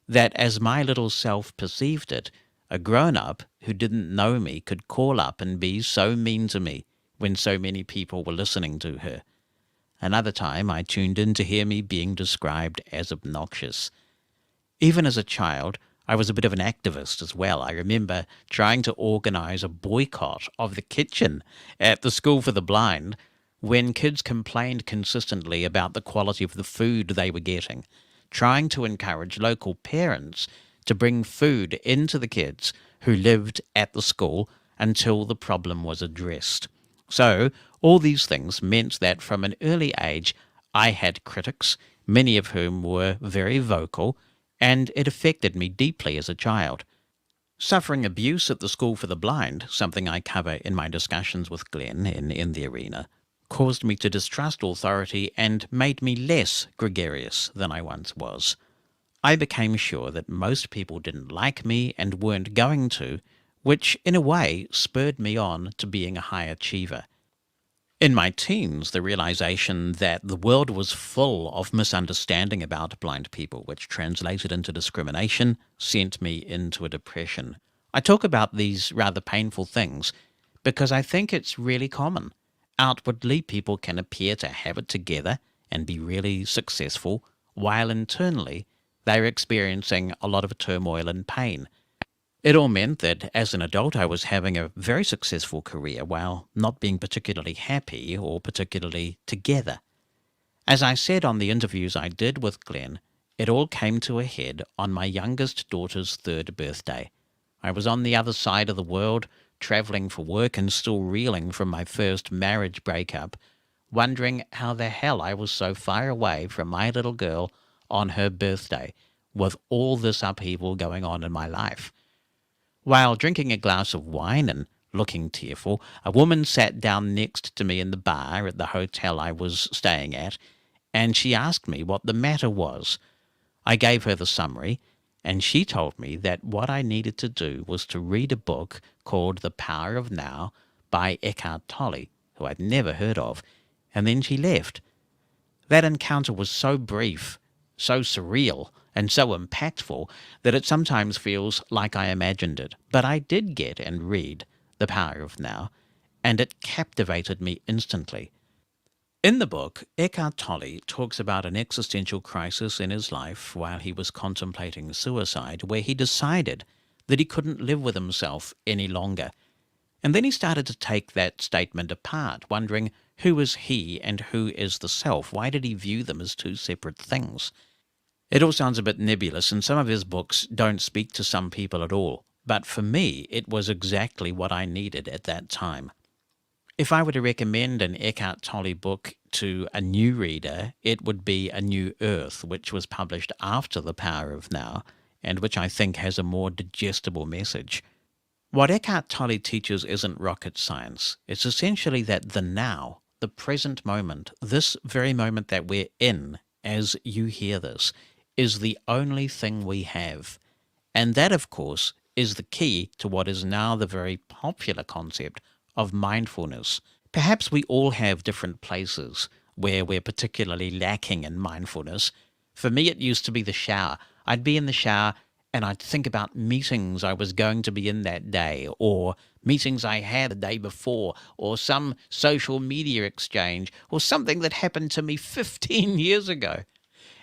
that, as my little self perceived it, a grown-up who didn't know me could call up and be so mean to me when so many people were listening to her. Another time I tuned in to hear me being described as obnoxious. Even as a child, I was a bit of an activist as well. I remember trying to organize a boycott of the kitchen at the School for the Blind when kids complained consistently about the quality of the food they were getting, trying to encourage local parents to bring food into the kids who lived at the school until the problem was addressed. So all these things meant that from an early age I had critics, many of whom were very vocal, and it affected me deeply as a child. Suffering abuse at the School for the Blind, something I cover in my discussions with Glenn in the arena, caused me to distrust authority and made me less gregarious than I once was. I became sure that most people didn't like me and weren't going to, which in a way spurred me on to being a high achiever. In my teens, the realization that the world was full of misunderstanding about blind people, which translated into discrimination, sent me into a depression. I talk about these rather painful things because I think it's really common. Outwardly, people can appear to have it together and be really successful, while internally they're experiencing a lot of turmoil and pain. It all meant that as an adult I was having a very successful career while not being particularly happy or particularly together. As I said on the interviews I did with Glenn, it all came to a head on my youngest daughter's 3rd birthday. I was on the other side of the world, travelling for work and still reeling from my first marriage breakup, wondering how the hell I was so far away from my little girl on her birthday, with all this upheaval going on in my life. While drinking a glass of wine and looking tearful, a woman sat down next to me in the bar at the hotel I was staying at, and she asked me what the matter was. I gave her the summary, and she told me that what I needed to do was to read a book called The Power of Now by Eckhart Tolle, who I'd never heard of, and then she left. That encounter was so brief, so surreal, and so impactful that it sometimes feels like I imagined it. But I did get and read The Power of Now, and it captivated me instantly. In the book, Eckhart Tolle talks about an existential crisis in his life while he was contemplating suicide, where he decided that he couldn't live with himself any longer. And then he started to take that statement apart, wondering who is he and who is the self? Why did he view them as two separate things? It all sounds a bit nebulous, and some of his books don't speak to some people at all. But for me, it was exactly what I needed at that time. If I were to recommend an Eckhart Tolle book to a new reader, it would be A New Earth, which was published after The Power of Now, and which I think has a more digestible message. What Eckhart Tolle teaches isn't rocket science. It's essentially that the now, the present moment, this very moment that we're in, as you hear this, is the only thing we have. And that, of course, is the key to what is now the very popular concept of mindfulness. Perhaps we all have different places where we're particularly lacking in mindfulness. For me, it used to be the shower. I'd be in the shower and I'd think about meetings I was going to be in that day, or meetings I had the day before, or some social media exchange, or something that happened to me 15 years ago.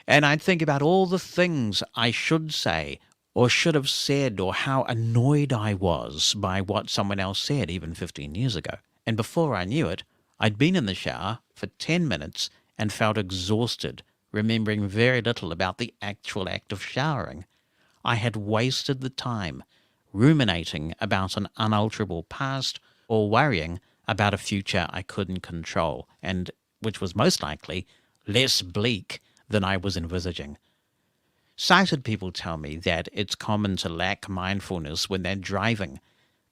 And I'd think about all the things I should say or should have said, or how annoyed I was by what someone else said even 15 years ago. And before I knew it, I'd been in the shower for 10 minutes and felt exhausted, remembering very little about the actual act of showering. I had wasted the time ruminating about an unalterable past or worrying about a future I couldn't control, and which was most likely less bleak than I was envisaging. Sighted people tell me that it's common to lack mindfulness when they're driving.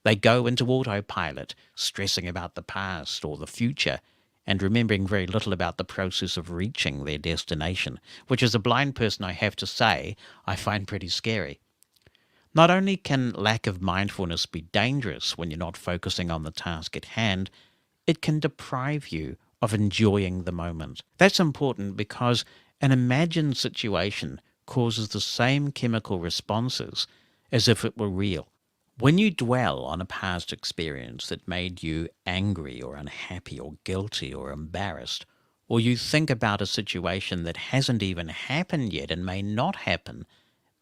They go into autopilot, stressing about the past or the future, and remembering very little about the process of reaching their destination, which as a blind person I have to say I find pretty scary. Not only can lack of mindfulness be dangerous when you're not focusing on the task at hand, it can deprive you of enjoying the moment. That's important because an imagined situation causes the same chemical responses as if it were real. When you dwell on a past experience that made you angry or unhappy or guilty or embarrassed, or you think about a situation that hasn't even happened yet and may not happen,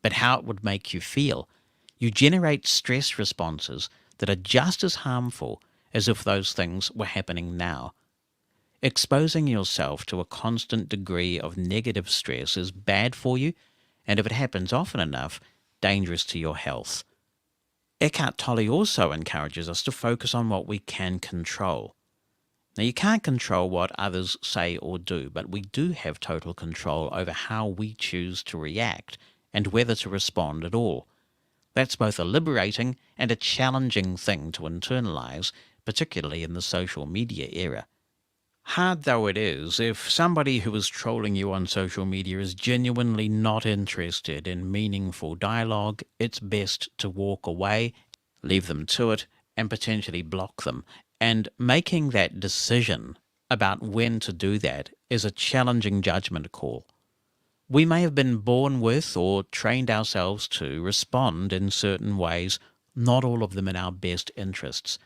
but how it would make you feel, you generate stress responses that are just as harmful as if those things were happening now. Exposing yourself to a constant degree of negative stress is bad for you, and if it happens often enough, dangerous to your health. Eckhart Tolle also encourages us to focus on what we can control. Now, you can't control what others say or do, but we do have total control over how we choose to react and whether to respond at all. That's both a liberating and a challenging thing to internalize, particularly in the social media era. Hard though it is, if somebody who is trolling you on social media is genuinely not interested in meaningful dialogue, it's best to walk away, leave them to it, and potentially block them. And making that decision about when to do that is a challenging judgment call. We may have been born with or trained ourselves to respond in certain ways, not all of them in our best interests.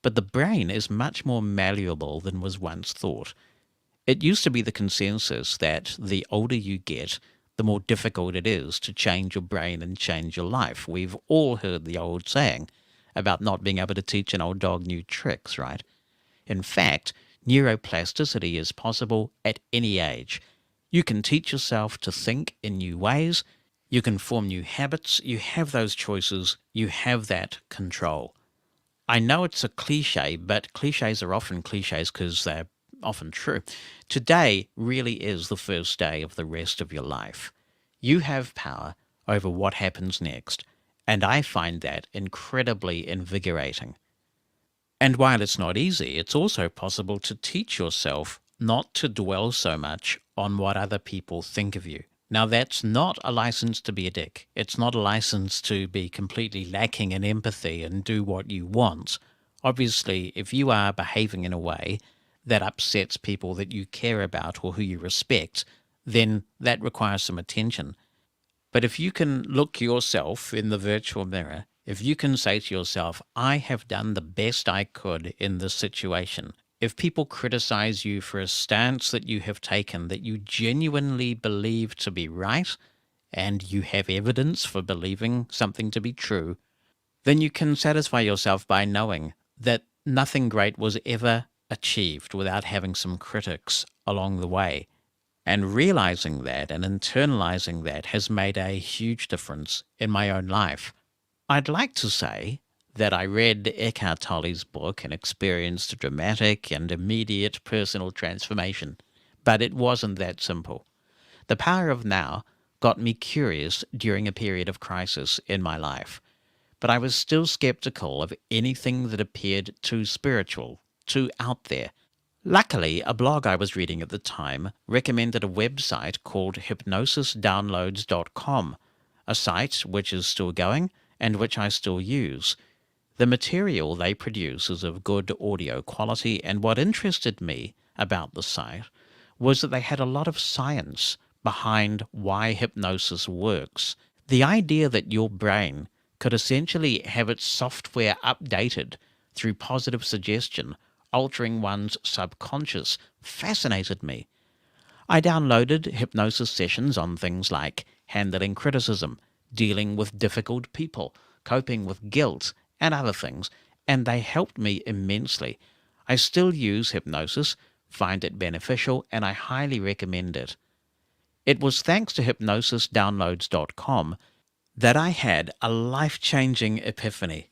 But the brain is much more malleable than was once thought. It used to be the consensus that the older you get, the more difficult it is to change your brain and change your life. We've all heard the old saying about not being able to teach an old dog new tricks, right? In fact, neuroplasticity is possible at any age. You can teach yourself to think in new ways, you can form new habits, you have those choices, you have that control. I know it's a cliche, but cliches are often cliches because they're often true. Today really is the first day of the rest of your life. You have power over what happens next, and I find that incredibly invigorating. And while it's not easy, it's also possible to teach yourself not to dwell so much on what other people think of you. Now, that's not a license to be a dick. It's not a license to be completely lacking in empathy and do what you want. Obviously, if you are behaving in a way that upsets people that you care about or who you respect, then that requires some attention. But if you can look yourself in the virtual mirror, if you can say to yourself, I have done the best I could in this situation, if people criticize you for a stance that you have taken that you genuinely believe to be right, and you have evidence for believing something to be true, then you can satisfy yourself by knowing that nothing great was ever achieved without having some critics along the way. And realizing that and internalizing that has made a huge difference in my own life. I'd like to say that I read Eckhart Tolle's book and experienced a dramatic and immediate personal transformation, but it wasn't that simple. The Power of Now got me curious during a period of crisis in my life, but I was still skeptical of anything that appeared too spiritual, too out there. Luckily, a blog I was reading at the time recommended a website called hypnosisdownloads.com, a site which is still going and which I still use. The material they produce is of good audio quality, and what interested me about the site was that they had a lot of science behind why hypnosis works. The idea that your brain could essentially have its software updated through positive suggestion, altering one's subconscious, fascinated me. I downloaded hypnosis sessions on things like handling criticism, dealing with difficult people, coping with guilt, and other things, and they helped me immensely. I still use hypnosis, find it beneficial, and I highly recommend it. It was thanks to hypnosisdownloads.com that I had a life-changing epiphany.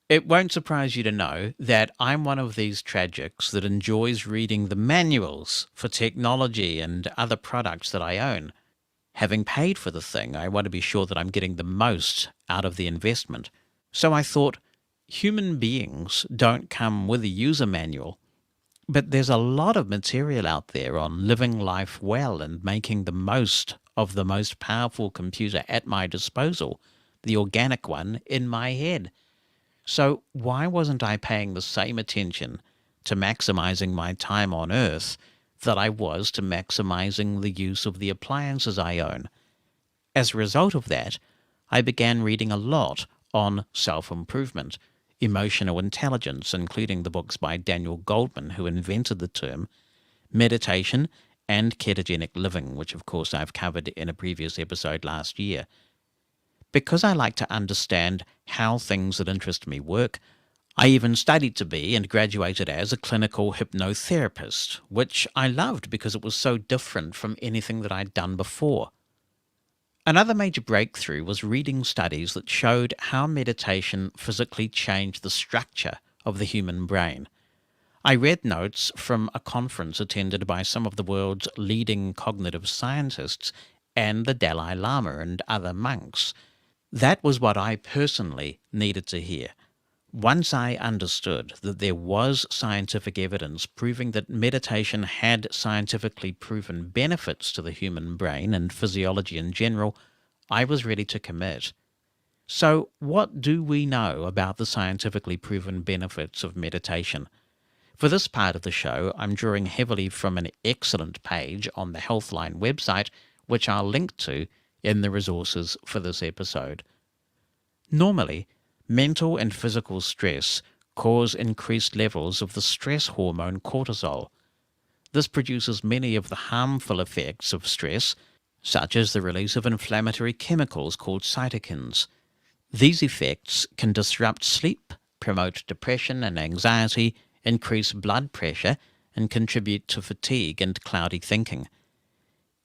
It won't surprise you to know that I'm one of these tragics that enjoys reading the manuals for technology and other products that I own. Having paid for the thing, I want to be sure that I'm getting the most out of the investment. So I thought, human beings don't come with a user manual, but there's a lot of material out there on living life well and making the most of the most powerful computer at my disposal, the organic one in my head. So why wasn't I paying the same attention to maximizing my time on Earth that I was to maximizing the use of the appliances I own? As a result of that, I began reading a lot on self-improvement, emotional intelligence, including the books by Daniel Goldman, who invented the term, meditation, and ketogenic living, which of course I've covered in a previous episode last year. Because I like to understand how things that interest me work, I even studied to be and graduated as a clinical hypnotherapist, which I loved because it was so different from anything that I'd done before. Another major breakthrough was reading studies that showed how meditation physically changed the structure of the human brain. I read notes from a conference attended by some of the world's leading cognitive scientists and the Dalai Lama and other monks. That was what I personally needed to hear. Once I understood that there was scientific evidence proving that meditation had scientifically proven benefits to the human brain and physiology in general, I was ready to commit. So what do we know about the scientifically proven benefits of meditation? For this part of the show, I'm drawing heavily from an excellent page on the Healthline website, which I'll link to in the resources for this episode. Normally, mental and physical stress cause increased levels of the stress hormone cortisol. This produces many of the harmful effects of stress, such as the release of inflammatory chemicals called cytokines. These effects can disrupt sleep, promote depression and anxiety, increase blood pressure, and contribute to fatigue and cloudy thinking.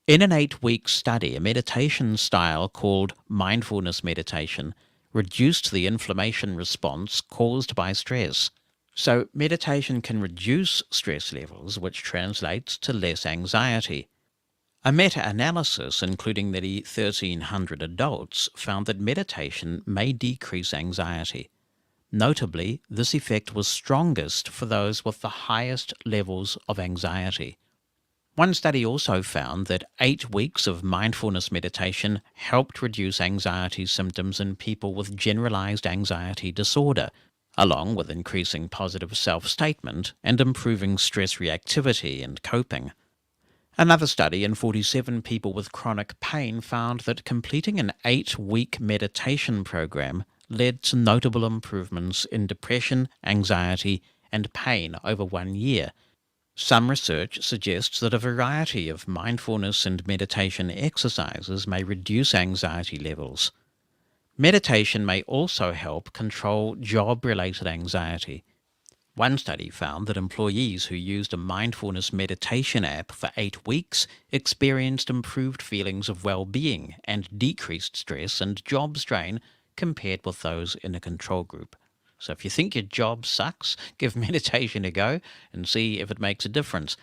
In an 8-week study, a meditation style called mindfulness meditation reduced the inflammation response caused by stress. So meditation can reduce stress levels, which translates to less anxiety. A meta-analysis, including nearly 1,300 adults, found that meditation may decrease anxiety. Notably, this effect was strongest for those with the highest levels of anxiety. One study also found that 8 weeks of mindfulness meditation helped reduce anxiety symptoms in people with generalized anxiety disorder, along with increasing positive self-statement and improving stress reactivity and coping. Another study in 47 people with chronic pain found that completing an 8-week meditation program led to notable improvements in depression, anxiety, and pain over 1 year. Some research suggests that a variety of mindfulness and meditation exercises may reduce anxiety levels. Meditation may also help control job-related anxiety. One study found that employees who used a mindfulness meditation app for 8 weeks experienced improved feelings of well-being and decreased stress and job strain compared with those in a control group. So if you think your job sucks, give meditation a go and see if it makes a difference.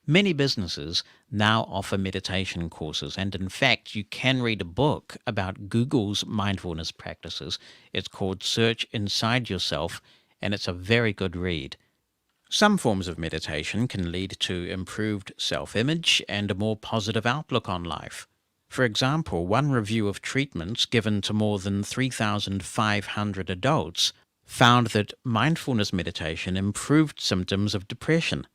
Many businesses now offer meditation courses, and in fact, you can read a book about Google's mindfulness practices. It's called Search Inside Yourself, and it's a very good read. Some forms of meditation can lead to improved self-image and a more positive outlook on life. For example, one review of treatments given to more than 3,500 adults found that mindfulness meditation improved symptoms of depression.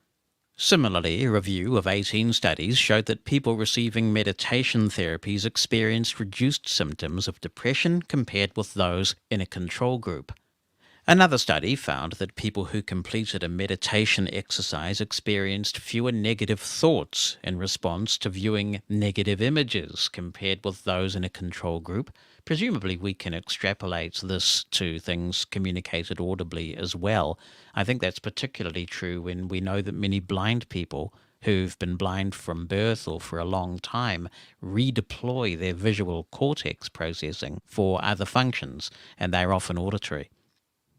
Similarly, a review of 18 studies showed that people receiving meditation therapies experienced reduced symptoms of depression compared with those in a control group. Another study found that people who completed a meditation exercise experienced fewer negative thoughts in response to viewing negative images compared with those in a control group. Presumably we can extrapolate this to things communicated audibly as well. I think that's particularly true when we know that many blind people who've been blind from birth or for a long time redeploy their visual cortex processing for other functions, and they're often auditory.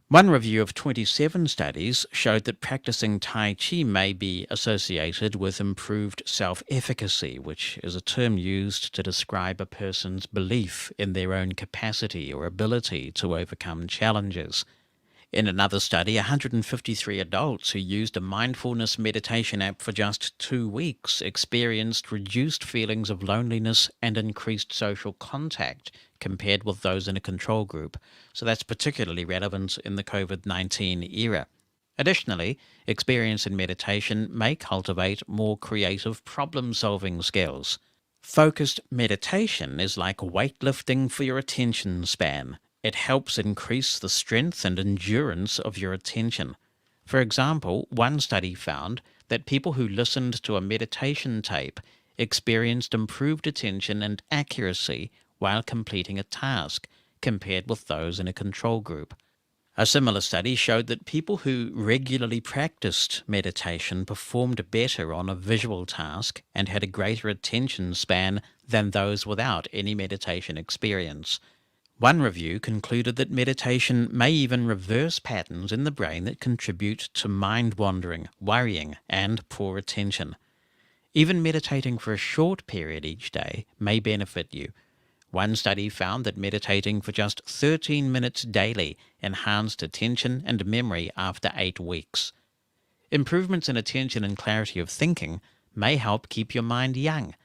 One review of 27 studies showed that practicing Tai Chi may be associated with improved self-efficacy, which is a term used to describe a person's belief in their own capacity or ability to overcome challenges. In another study, 153 adults who used a mindfulness meditation app for just 2 weeks experienced reduced feelings of loneliness and increased social contact compared with those in a control group. So that's particularly relevant in the COVID-19 era. Additionally, experience in meditation may cultivate more creative problem-solving skills. Focused meditation is like weightlifting for your attention span. It helps increase the strength and endurance of your attention. For example, one study found that people who listened to a meditation tape experienced improved attention and accuracy while completing a task, compared with those in a control group. A similar study showed that people who regularly practiced meditation performed better on a visual task and had a greater attention span than those without any meditation experience. One review concluded that meditation may even reverse patterns in the brain that contribute to mind-wandering, worrying, and poor attention. Even meditating for a short period each day may benefit you. One study found that meditating for just 13 minutes daily enhanced attention and memory after 8 weeks. Improvements in attention and clarity of thinking may help keep your mind young.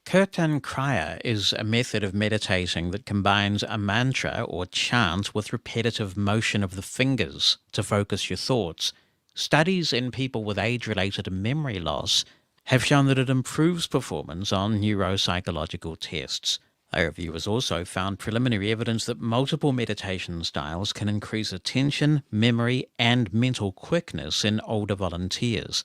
Kirtan Kriya is a method of meditating that combines a mantra or chant with repetitive motion of the fingers to focus your thoughts. Studies in people with age-related memory loss have shown that it improves performance on neuropsychological tests. Our reviewers also found preliminary evidence that multiple meditation styles can increase attention, memory, and mental quickness in older volunteers.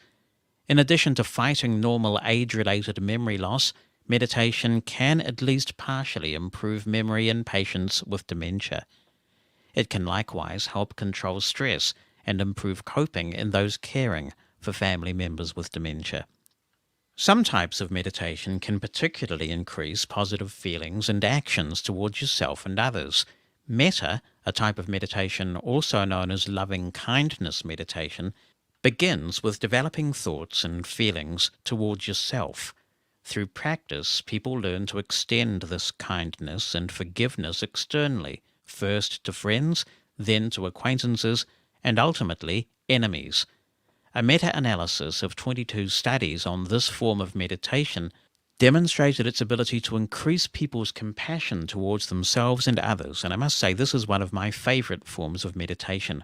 In addition to fighting normal age-related memory loss, meditation can at least partially improve memory in patients with dementia. It can likewise help control stress and improve coping in those caring for family members with dementia. Some types of meditation can particularly increase positive feelings and actions towards yourself and others. Metta, a type of meditation also known as loving kindness meditation, begins with developing thoughts and feelings towards yourself. Through practice, people learn to extend this kindness and forgiveness externally, first to friends, then to acquaintances, and ultimately enemies. A meta-analysis of 22 studies on this form of meditation demonstrated its ability to increase people's compassion towards themselves and others, and I must say this is one of my favorite forms of meditation.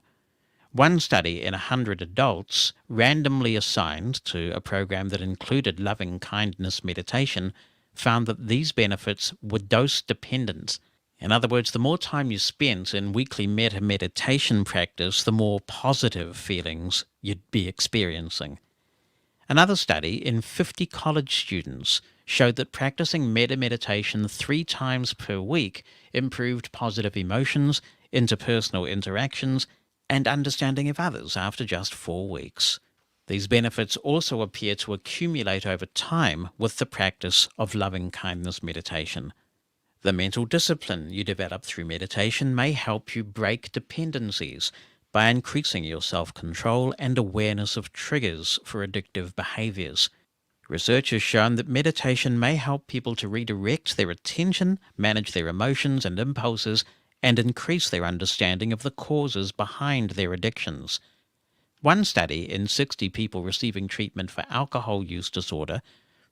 One study in 100 adults, randomly assigned to a program that included loving kindness meditation, found that these benefits were dose-dependent. In other words, the more time you spent in weekly meditation practice, the more positive feelings you'd be experiencing. Another study in 50 college students showed that practicing meditation 3 times per week improved positive emotions, interpersonal interactions, and understanding of others after just 4 weeks. These benefits also appear to accumulate over time with the practice of loving kindness meditation. The mental discipline you develop through meditation may help you break dependencies by increasing your self-control and awareness of triggers for addictive behaviors. Research has shown that meditation may help people to redirect their attention, manage their emotions and impulses, and increase their understanding of the causes behind their addictions. One study in 60 people receiving treatment for alcohol use disorder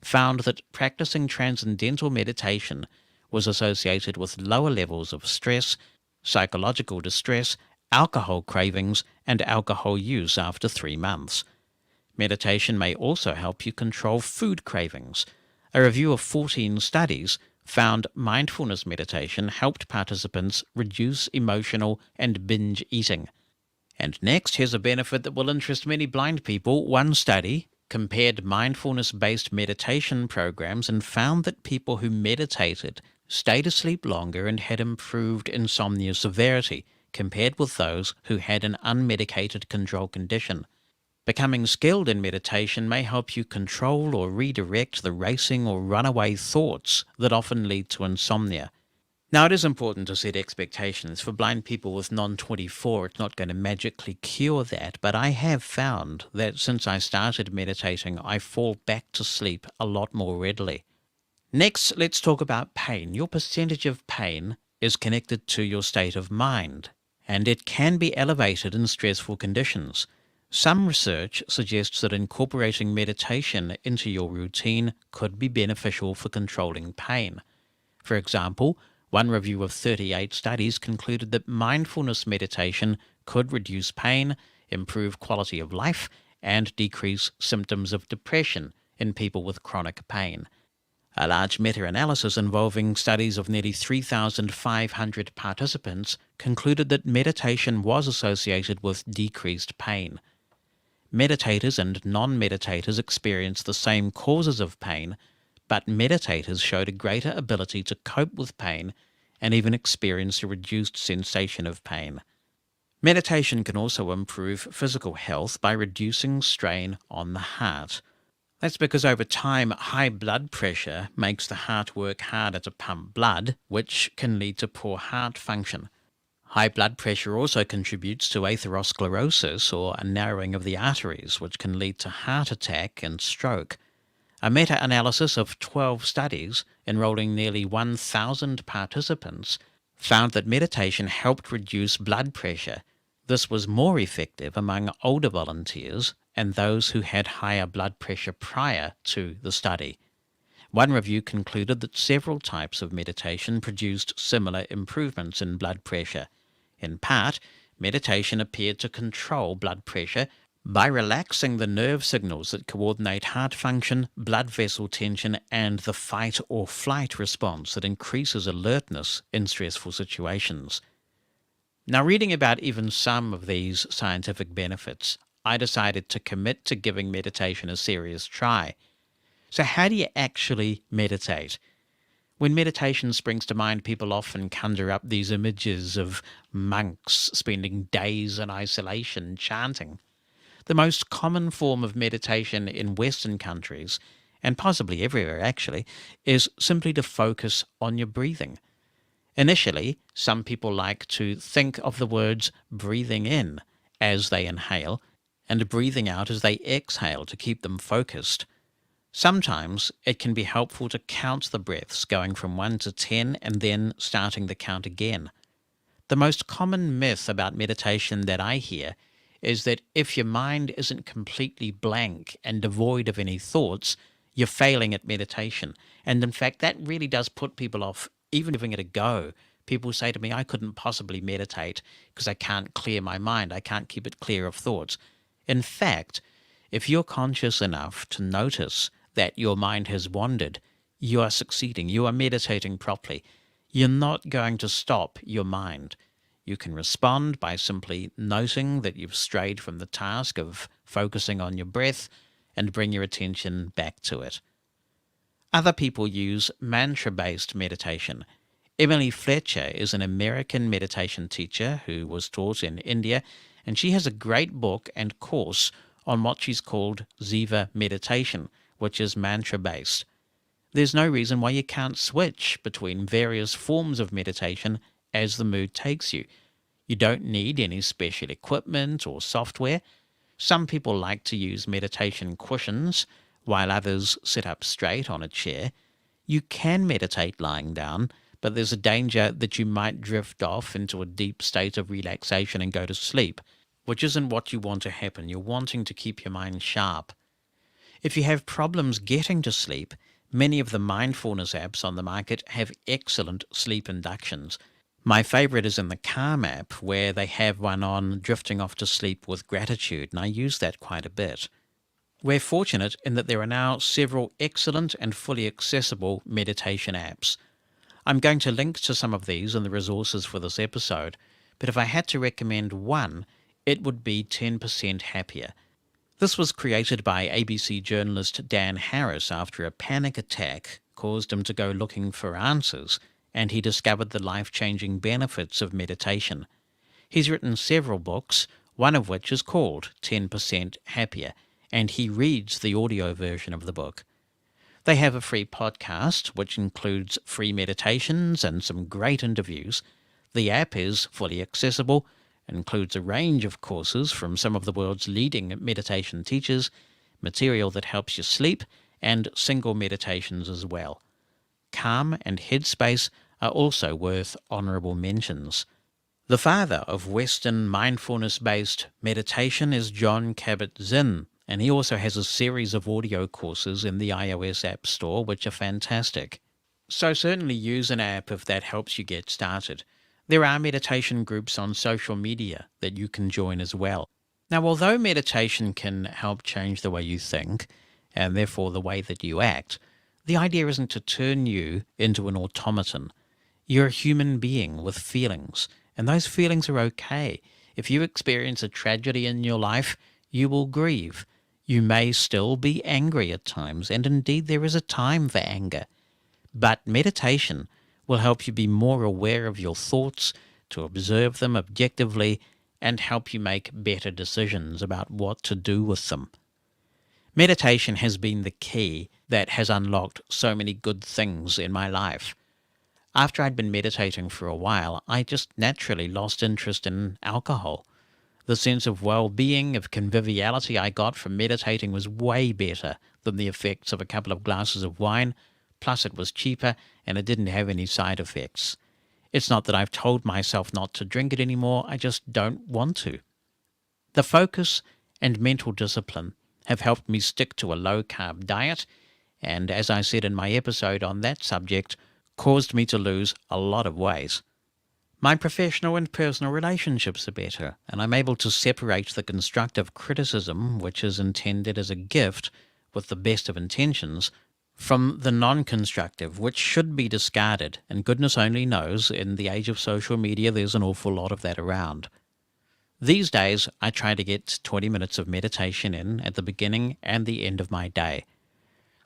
found that practicing transcendental meditation was associated with lower levels of stress, psychological distress, alcohol cravings, and alcohol use after 3 months. Meditation may also help you control food cravings. A review of 14 studies found mindfulness meditation helped participants reduce emotional and binge eating. And next, here's a benefit that will interest many blind people. One study compared mindfulness-based meditation programs and found that people who meditated stayed asleep longer and had improved insomnia severity compared with those who had an unmedicated control condition. Becoming skilled in meditation may help you control or redirect the racing or runaway thoughts that often lead to insomnia. Now, it is important to set expectations. For blind people with non-24, it's not going to magically cure that, but I have found that since I started meditating, I fall back to sleep a lot more readily. Next, let's talk about pain. Your percentage of pain is connected to your state of mind, and it can be elevated in stressful conditions. Some research suggests that incorporating meditation into your routine could be beneficial for controlling pain. For example, one review of 38 studies concluded that mindfulness meditation could reduce pain, improve quality of life, and decrease symptoms of depression in people with chronic pain. A large meta-analysis involving studies of nearly 3,500 participants concluded that meditation was associated with decreased pain. Meditators and non-meditators experienced the same causes of pain, but meditators showed a greater ability to cope with pain and even experience a reduced sensation of pain. Meditation can also improve physical health by reducing strain on the heart. That's because over time, high blood pressure makes the heart work harder to pump blood, which can lead to poor heart function. High blood pressure also contributes to atherosclerosis, or a narrowing of the arteries, which can lead to heart attack and stroke. A meta-analysis of 12 studies enrolling nearly 1,000 participants found that meditation helped reduce blood pressure. This was more effective among older volunteers and those who had higher blood pressure prior to the study. One review concluded that several types of meditation produced similar improvements in blood pressure. In part, meditation appeared to control blood pressure by relaxing the nerve signals that coordinate heart function, blood vessel tension, and the fight or flight response that increases alertness in stressful situations. Now, reading about even some of these scientific benefits, I decided to commit to giving meditation a serious try. So how do you actually meditate? When meditation springs to mind, people often conjure up these images of monks spending days in isolation chanting. The most common form of meditation in Western countries, and possibly everywhere actually, is simply to focus on your breathing. Initially, some people like to think of the words breathing in as they inhale and breathing out as they exhale to keep them focused. Sometimes it can be helpful to count the breaths, going from 1 to 10 and then starting the count again. The most common myth about meditation that I hear is that if your mind isn't completely blank and devoid of any thoughts, you're failing at meditation. And in fact, that really does put people off even giving it a go. People say to me, I couldn't possibly meditate because I can't clear my mind. I can't keep it clear of thoughts. In fact, if you're conscious enough to notice that your mind has wandered, you are succeeding. You are meditating properly. You're not going to stop your mind. You can respond by simply noting that you've strayed from the task of focusing on your breath and bring your attention back to it. Other people use mantra-based meditation. Emily Fletcher is an American meditation teacher who was taught in India, and she has a great book and course on what she's called Ziva meditation, which is mantra-based. There's no reason why you can't switch between various forms of meditation as the mood takes you. You don't need any special equipment or software. Some people like to use meditation cushions, while others sit up straight on a chair. You can meditate lying down, but there's a danger that you might drift off into a deep state of relaxation and go to sleep, which isn't what you want to happen. You're wanting to keep your mind sharp. If you have problems getting to sleep, many of the mindfulness apps on the market have excellent sleep inductions. My favorite is in the Calm app, where they have one on drifting off to sleep with gratitude, and I use that quite a bit. We're fortunate in that there are now several excellent and fully accessible meditation apps. I'm going to link to some of these in the resources for this episode, but if I had to recommend one, it would be 10% Happier. This was created by ABC journalist Dan Harris after a panic attack caused him to go looking for answers, and he discovered the life-changing benefits of meditation. He's written several books, one of which is called 10% Happier, and he reads the audio version of the book. They have a free podcast, which includes free meditations and some great interviews. The app is fully accessible, includes a range of courses from some of the world's leading meditation teachers, material that helps you sleep, and single meditations as well. Calm and Headspace are also worth honourable mentions. The father of Western mindfulness-based meditation is John Kabat-Zinn, and he also has a series of audio courses in the iOS App Store which are fantastic. So certainly use an app if that helps you get started. There are meditation groups on social media that you can join as well. Now, although meditation can help change the way you think, and therefore the way that you act, the idea isn't to turn you into an automaton. You're a human being with feelings, and those feelings are okay. If you experience a tragedy in your life, you will grieve. You may still be angry at times, and indeed there is a time for anger. But meditation will help you be more aware of your thoughts, to observe them objectively, and help you make better decisions about what to do with them. Meditation has been the key that has unlocked so many good things in my life. After I'd been meditating for a while, I just naturally lost interest in alcohol. The sense of well-being, of conviviality I got from meditating was way better than the effects of a couple of glasses of wine, plus it was cheaper and it didn't have any side effects. It's not that I've told myself not to drink it anymore, I just don't want to. The focus and mental discipline have helped me stick to a low-carb diet, and as I said in my episode on that subject, caused me to lose a lot of weight. My professional and personal relationships are better, and I'm able to separate the constructive criticism, which is intended as a gift with the best of intentions, from the non-constructive, which should be discarded, and goodness only knows, in the age of social media, there's an awful lot of that around. These days, I try to get 20 minutes of meditation in at the beginning and the end of my day.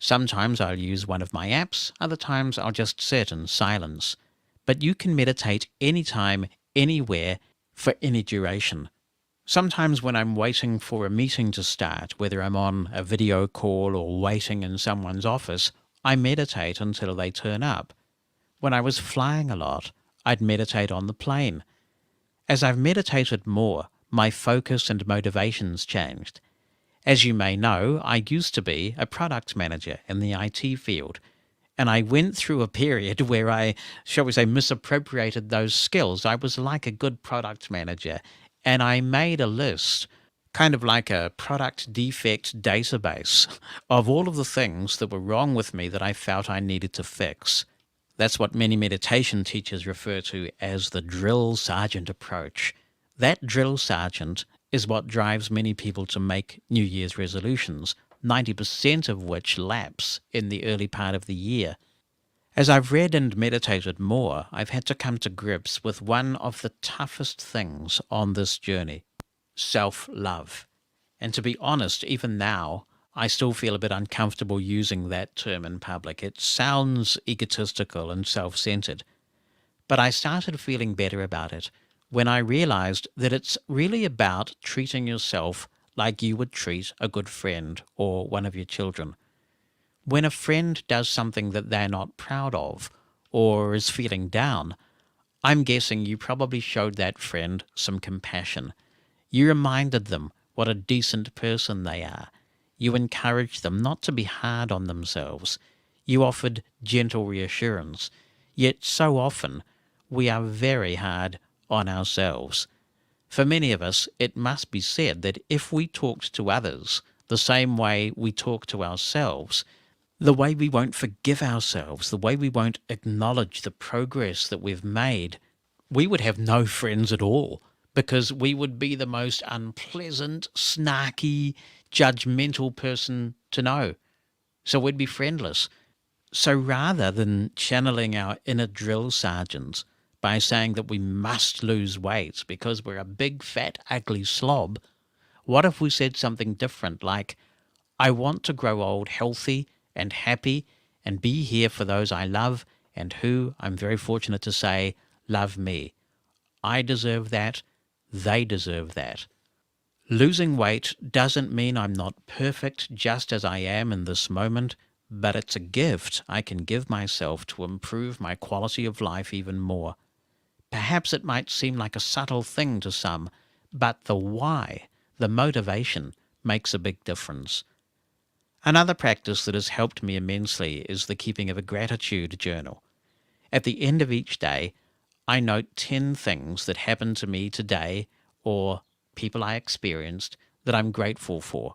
Sometimes I'll use one of my apps, other times I'll just sit in silence. But you can meditate anytime, anywhere, for any duration. Sometimes when I'm waiting for a meeting to start, whether I'm on a video call or waiting in someone's office, I meditate until they turn up. When I was flying a lot, I'd meditate on the plane. As I've meditated more, my focus and motivations changed. As you may know, I used to be a product manager in the IT field, and I went through a period where I, shall we say, misappropriated those skills. I was like a good product manager, and I made a list, kind of like a product defect database, of all of the things that were wrong with me that I felt I needed to fix. That's what many meditation teachers refer to as the drill sergeant approach. That drill sergeant is what drives many people to make New Year's resolutions, 90% of which lapse in the early part of the year. As I've read and meditated more, I've had to come to grips with one of the toughest things on this journey: self-love. And to be honest, even now, I still feel a bit uncomfortable using that term in public. It sounds egotistical and self-centered. But I started feeling better about it when I realized that it's really about treating yourself like you would treat a good friend or one of your children. When a friend does something that they're not proud of or is feeling down, I'm guessing you probably showed that friend some compassion. You reminded them what a decent person they are. You encouraged them not to be hard on themselves. You offered gentle reassurance. Yet so often we are very hard on ourselves. For many of us, it must be said that if we talked to others the same way we talk to ourselves, the way we won't forgive ourselves, the way we won't acknowledge the progress that we've made, we would have no friends at all, because we would be the most unpleasant, snarky, judgmental person to know. So we'd be friendless. So rather than channeling our inner drill sergeants by saying that we must lose weight because we're a big, fat, ugly slob, what if we said something different like, I want to grow old healthy and happy and be here for those I love and who, I'm very fortunate to say, love me. I deserve that. They deserve that. Losing weight doesn't mean I'm not perfect just as I am in this moment, but it's a gift I can give myself to improve my quality of life even more. Perhaps it might seem like a subtle thing to some, but the why, the motivation, makes a big difference. Another practice that has helped me immensely is the keeping of a gratitude journal. At the end of each day, I note 10 things that happened to me today or people I experienced that I'm grateful for.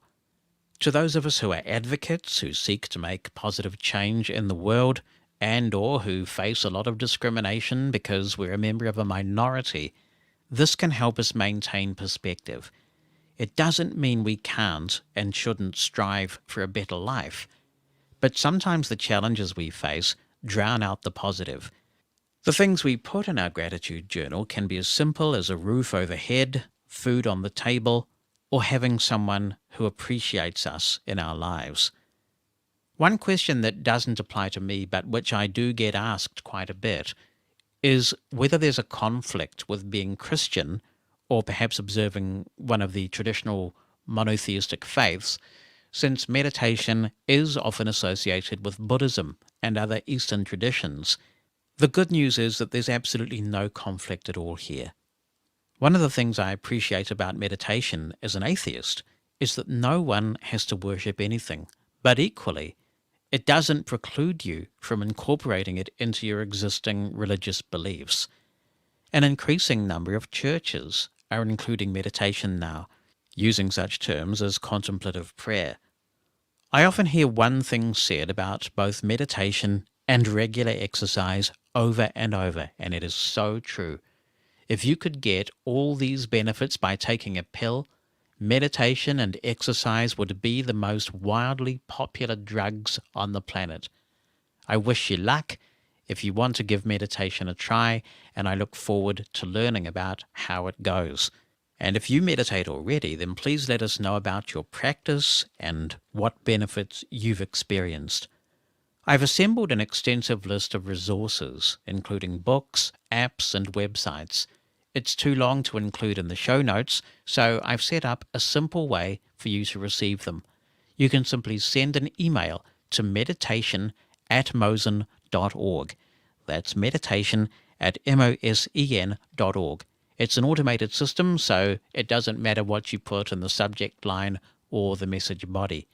To those of us who are advocates, who seek to make positive change in the world, and or who face a lot of discrimination because we're a member of a minority, this can help us maintain perspective. It doesn't mean we can't and shouldn't strive for a better life, but sometimes the challenges we face drown out the positive. The things we put in our gratitude journal can be as simple as a roof overhead, food on the table, or having someone who appreciates us in our lives. One question that doesn't apply to me, but which I do get asked quite a bit, is whether there's a conflict with being Christian or perhaps observing one of the traditional monotheistic faiths, since meditation is often associated with Buddhism and other Eastern traditions. The good news is that there's absolutely no conflict at all here. One of the things I appreciate about meditation as an atheist is that no one has to worship anything, but equally, it doesn't preclude you from incorporating it into your existing religious beliefs. An increasing number of churches are including meditation now, using such terms as contemplative prayer. I often hear one thing said about both meditation and regular exercise over and over, and it is so true. If you could get all these benefits by taking a pill, meditation and exercise would be the most wildly popular drugs on the planet. I wish you luck if you want to give meditation a try, and I look forward to learning about how it goes. And if you meditate already, then please let us know about your practice and what benefits you've experienced. I've assembled an extensive list of resources, including books, apps, and websites. It's too long to include in the show notes, so I've set up a simple way for you to receive them. You can simply send an email to meditation@mosen.org. That's meditation@mosen.org. It's an automated system, so it doesn't matter what you put in the subject line or the message body.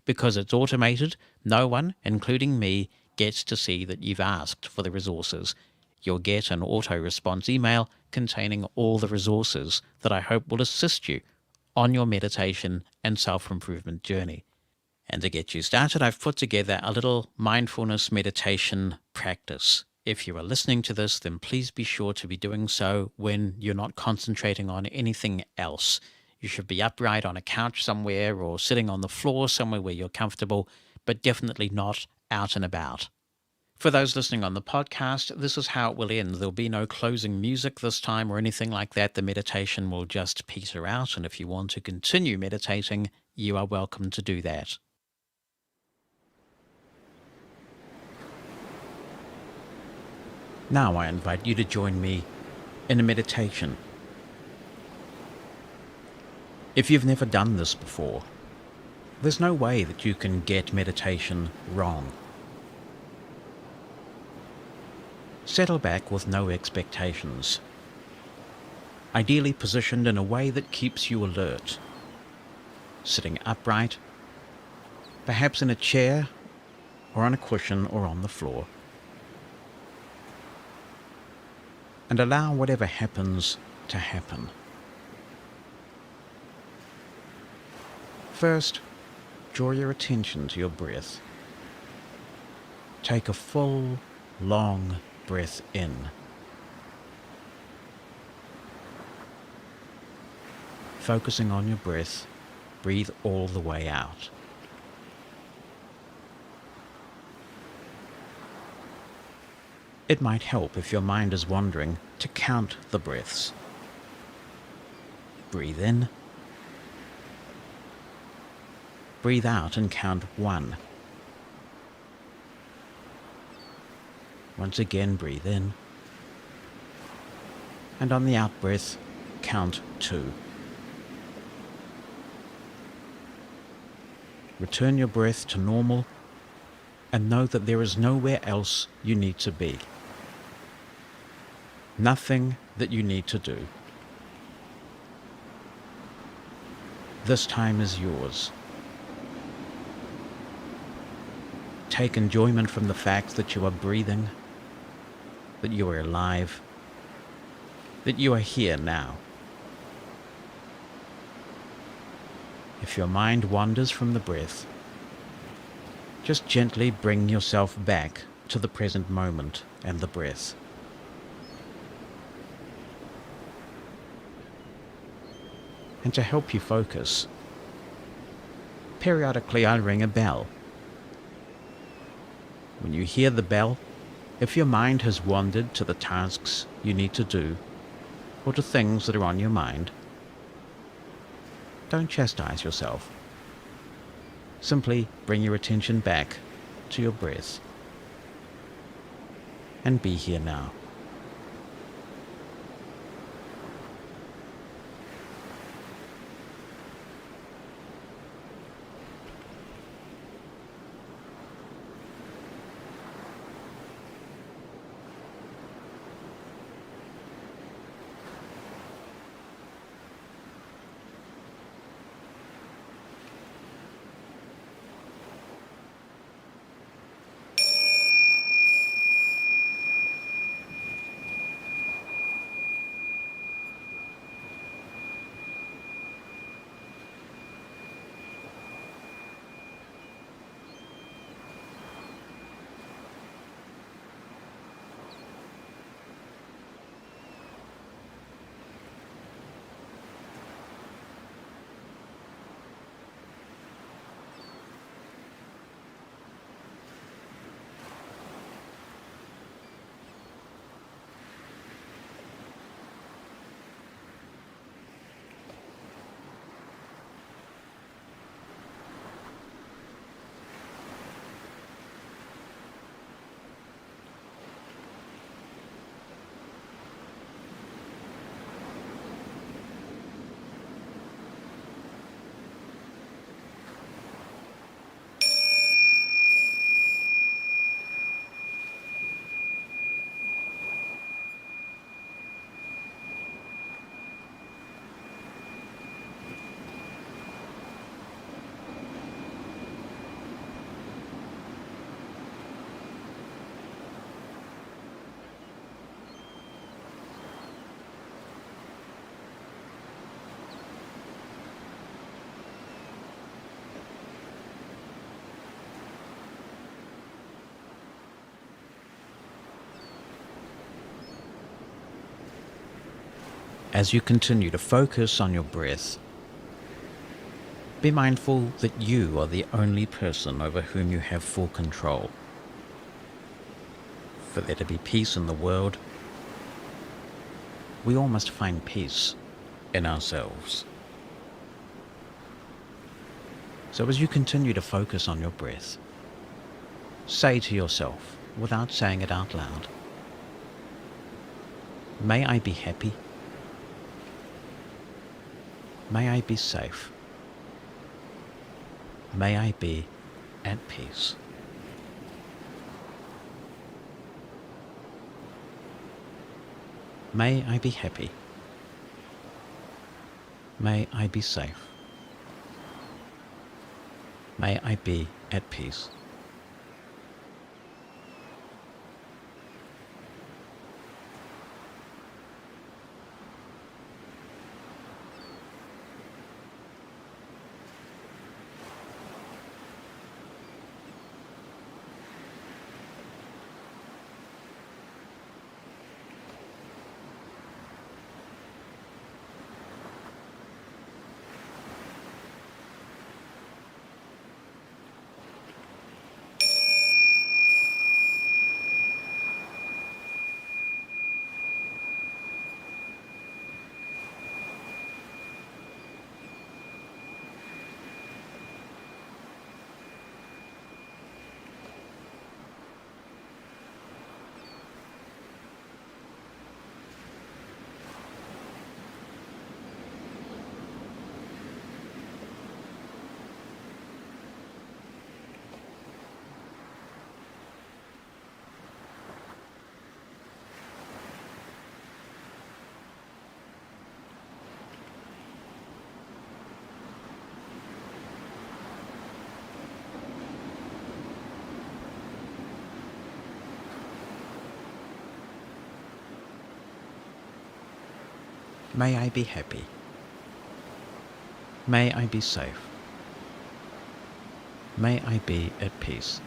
Because it's automated, no one, including me, gets to see that you've asked for the resources. You'll get an auto-response email containing all the resources that I hope will assist you on your meditation and self-improvement journey. And to get you started, I've put together a little mindfulness meditation practice. If you are listening to this, then please be sure to be doing so when you're not concentrating on anything else. You should be upright on a couch somewhere or sitting on the floor somewhere where you're comfortable, but definitely not out and about. For those listening on the podcast, this is how it will end. There'll be no closing music this time or anything like that. The meditation will just peter out, and if you want to continue meditating, you are welcome to do that. Now I invite you to join me in a meditation. If you've never done this before, there's no way that you can get meditation wrong. Settle back with no expectations, ideally positioned in a way that keeps you alert, sitting upright, perhaps in a chair or on a cushion or on the floor, and allow whatever happens to happen. First, draw your attention to your breath. Take a full, long breath in. Focusing on your breath, breathe all the way out. It might help if your mind is wandering to count the breaths. Breathe in. Breathe out and count 1. Once again, breathe in. And on the out breath, count 2. Return your breath to normal and know that there is nowhere else you need to be. Nothing that you need to do. This time is yours. Take enjoyment from the fact that you are breathing, that you are alive, that you are here now. If your mind wanders from the breath, just gently bring yourself back to the present moment and the breath. And to help you focus, periodically I ring a bell. When you hear the bell, if your mind has wandered to the tasks you need to do, or to things that are on your mind, don't chastise yourself. Simply bring your attention back to your breath and be here now. As you continue to focus on your breath, be mindful that you are the only person over whom you have full control. For there to be peace in the world, we all must find peace in ourselves. So as you continue to focus on your breath, say to yourself, without saying it out loud, may I be happy. May I be safe. May I be at peace. May I be happy. May I be safe. May I be at peace. May I be happy. May I be safe. May I be at peace.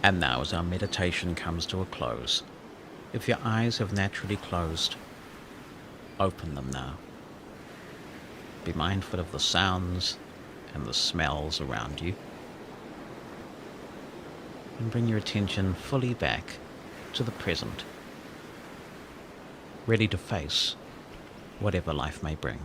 And now, as our meditation comes to a close, if your eyes have naturally closed, open them now. Be mindful of the sounds and the smells around you, and bring your attention fully back to the present, ready to face whatever life may bring.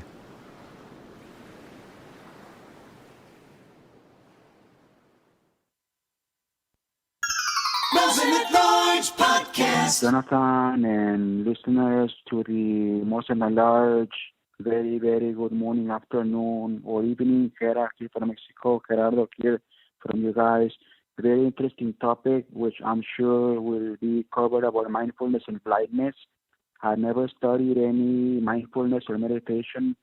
Mosen At Large podcast. Jonathan and listeners to the Mosen At Large, very, very good morning, afternoon, or evening. Gerard here from Mexico, Gerardo here from you guys. Very interesting topic, which I'm sure will be covered about mindfulness and blindness. I never studied any mindfulness or meditation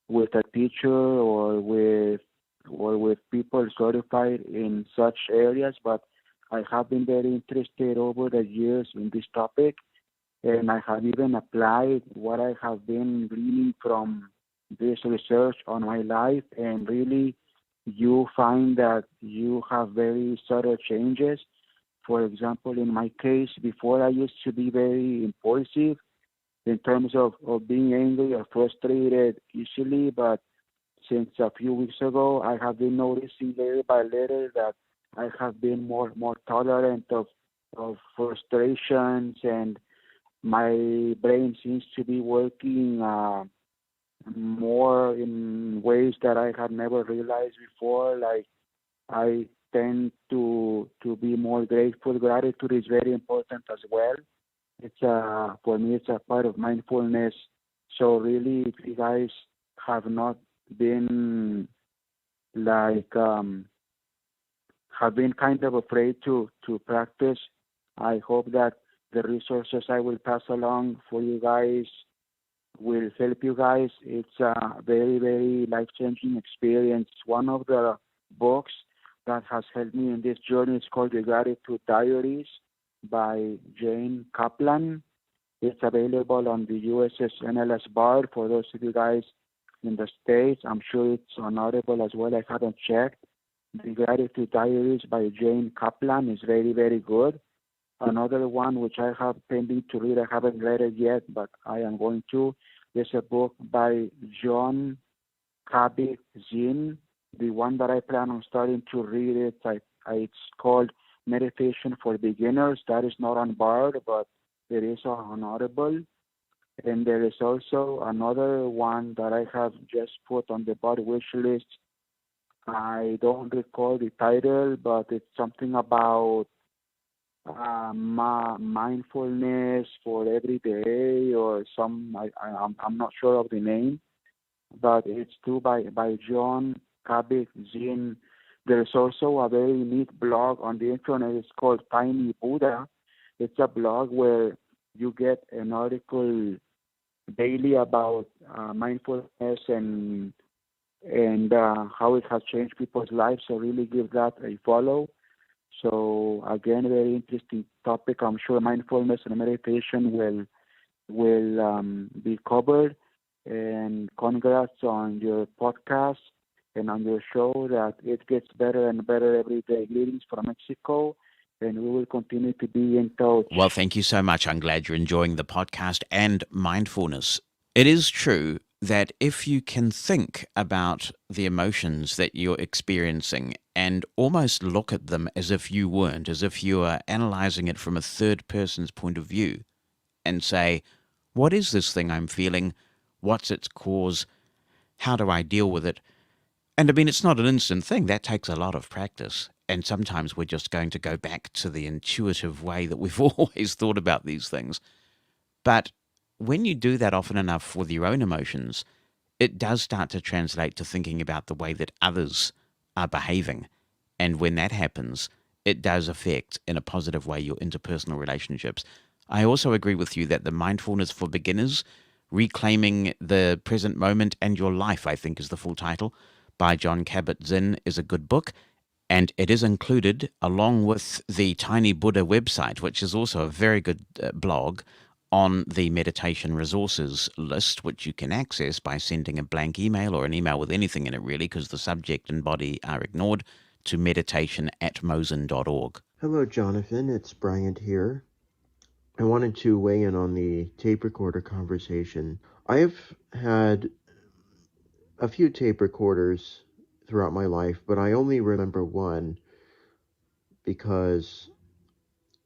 with a teacher or with people certified in such areas, but I have been very interested over the years in this topic, and I have even applied what I have been gleaning from this research on my life, and really you find that you have very subtle changes. For example, in my case, before I used to be very impulsive in terms of being angry or frustrated easily, but since a few weeks ago, I have been noticing little by little that I have been more tolerant of frustrations, and my brain seems to be working more in ways that I had never realized before. Like, I tend to be more grateful. Gratitude is very important as well. It's for me, it's a part of mindfulness. So really, if you guys have not been like have been kind of afraid to practice, I hope that the resources I will pass along for you guys will help you guys. It's a very, very life-changing experience. One of the books that has helped me in this journey is called The Gratitude Diaries by Jane Kaplan. It's available on the USS NLS Bar for those of you guys in the States. I'm sure it's on Audible as well. I haven't checked. The Gratitude Diaries by Jane Kaplan is very, very good. Another one which I have pending to read, I haven't read it yet, but I am going to. There's a book by John Kabat-Zinn. The one that I plan on starting to read it's called Meditation for Beginners. That is not on Bard, but it is on Audible. And there is also another one that I have just put on the Bard wish list. I don't recall the title, but it's something about mindfulness for every day or some. I'm not sure of the name, but it's too by John Kabat-Zinn. There's also a very neat blog on the internet. It's called Tiny Buddha. It's a blog where you get an article daily about mindfulness and how it has changed people's lives. So really give that a follow. So again, very interesting topic. I'm sure mindfulness and meditation will be covered. And congrats on your podcast and on your show, that it gets better and better every day. Greetings from Mexico, and we will continue to be in touch. Well, thank you so much. I'm glad you're enjoying the podcast and mindfulness. It is true that if you can think about the emotions that you're experiencing and almost look at them as if you weren't, as if you are analyzing it from a third person's point of view, and say, what is this thing I'm feeling? What's its cause? How do I deal with it? And I mean, it's not an instant thing. That takes a lot of practice. And sometimes we're just going to go back to the intuitive way that we've always thought about these things. But when you do that often enough with your own emotions, it does start to translate to thinking about the way that others are behaving. And when that happens, it does affect in a positive way your interpersonal relationships. I also agree with you that the Mindfulness for Beginners, Reclaiming the Present Moment and Your Life, I think is the full title, by John Kabat-Zinn, is a good book. And it is included along with the Tiny Buddha website, which is also a very good blog, on the meditation resources list, which you can access by sending a blank email or an email with anything in it, really, because the subject and body are ignored, to meditation@mosen.org. Hello, Jonathan. It's Bryant here. I wanted to weigh in on the tape recorder conversation. I've had a few tape recorders throughout my life, but I only remember one because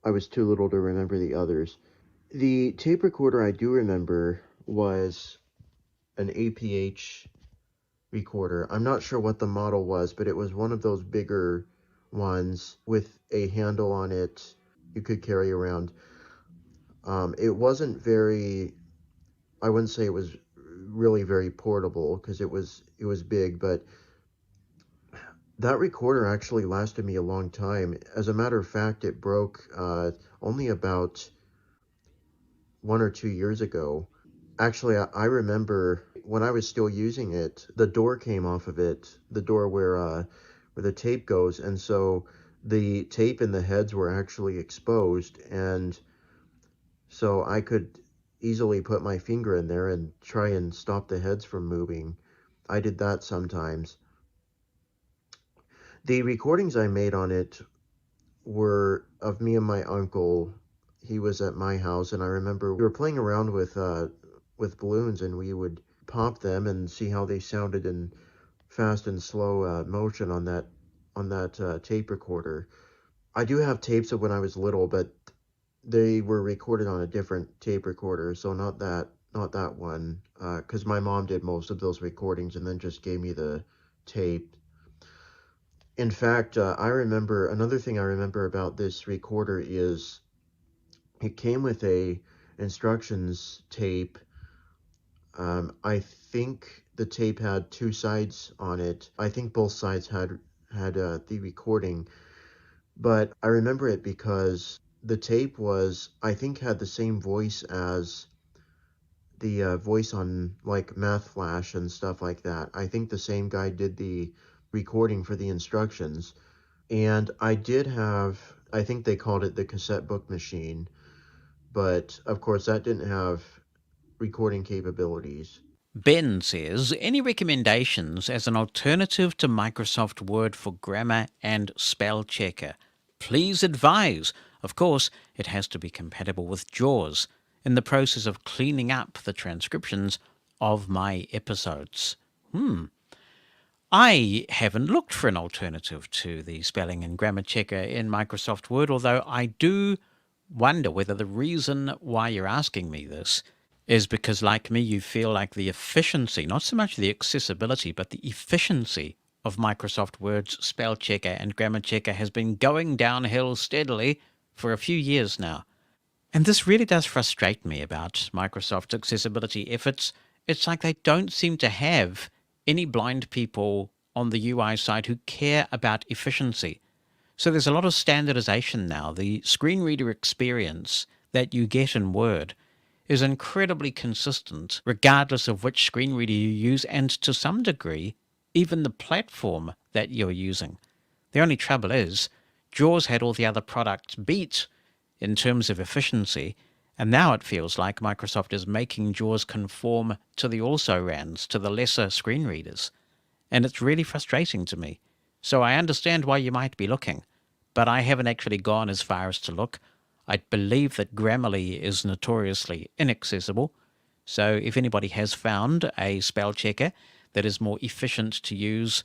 I was too little to remember the others. The tape recorder I do remember was an APH recorder. I'm not sure what the model was, but it was one of those bigger ones with a handle on it you could carry around. It wasn't very, I wouldn't say it was really very portable because it was big, but that recorder actually lasted me a long time. As a matter of fact, it broke only about 1 or 2 years ago. Actually, I remember when I was still using it, the door came off of it, the door where the tape goes, and so the tape and the heads were actually exposed, and so I could easily put my finger in there and try and stop the heads from moving. I did that sometimes. The recordings I made on it were of me and my uncle. He was at my house, and I remember we were playing around with balloons, and we would pop them and see how they sounded in fast and slow motion on that tape recorder. I do have tapes of when I was little, but they were recorded on a different tape recorder, so not that one, because my mom did most of those recordings and then just gave me the tape. In fact, I remember, another thing I remember about this recorder is it came with a instructions tape. I think the tape had 2 sides on it. I think both sides had the recording, but I remember it because the tape I think had the same voice as the voice on like Math Flash and stuff like that. I think the same guy did the recording for the instructions. And I did have, I think they called it the cassette book machine, but of course that didn't have recording capabilities. Ben says, any recommendations as an alternative to Microsoft Word for grammar and spell checker? Please advise. Of course, it has to be compatible with JAWS in the process of cleaning up the transcriptions of my episodes. I haven't looked for an alternative to the spelling and grammar checker in Microsoft Word, although I do wonder whether the reason why you're asking me this is because, like me, you feel like the efficiency, not so much the accessibility, but the efficiency of Microsoft Word's spell checker and grammar checker has been going downhill steadily for a few years now. And this really does frustrate me about Microsoft's accessibility efforts. It's like they don't seem to have any blind people on the UI side who care about efficiency. So there's a lot of standardization now. The screen reader experience that you get in Word is incredibly consistent regardless of which screen reader you use, and to some degree, even the platform that you're using. The only trouble is, JAWS had all the other products beat in terms of efficiency, and now it feels like Microsoft is making JAWS conform to the also-rans, to the lesser screen readers. And it's really frustrating to me. So I understand why you might be looking, but I haven't actually gone as far as to look. I believe that Grammarly is notoriously inaccessible, so if anybody has found a spell checker that is more efficient to use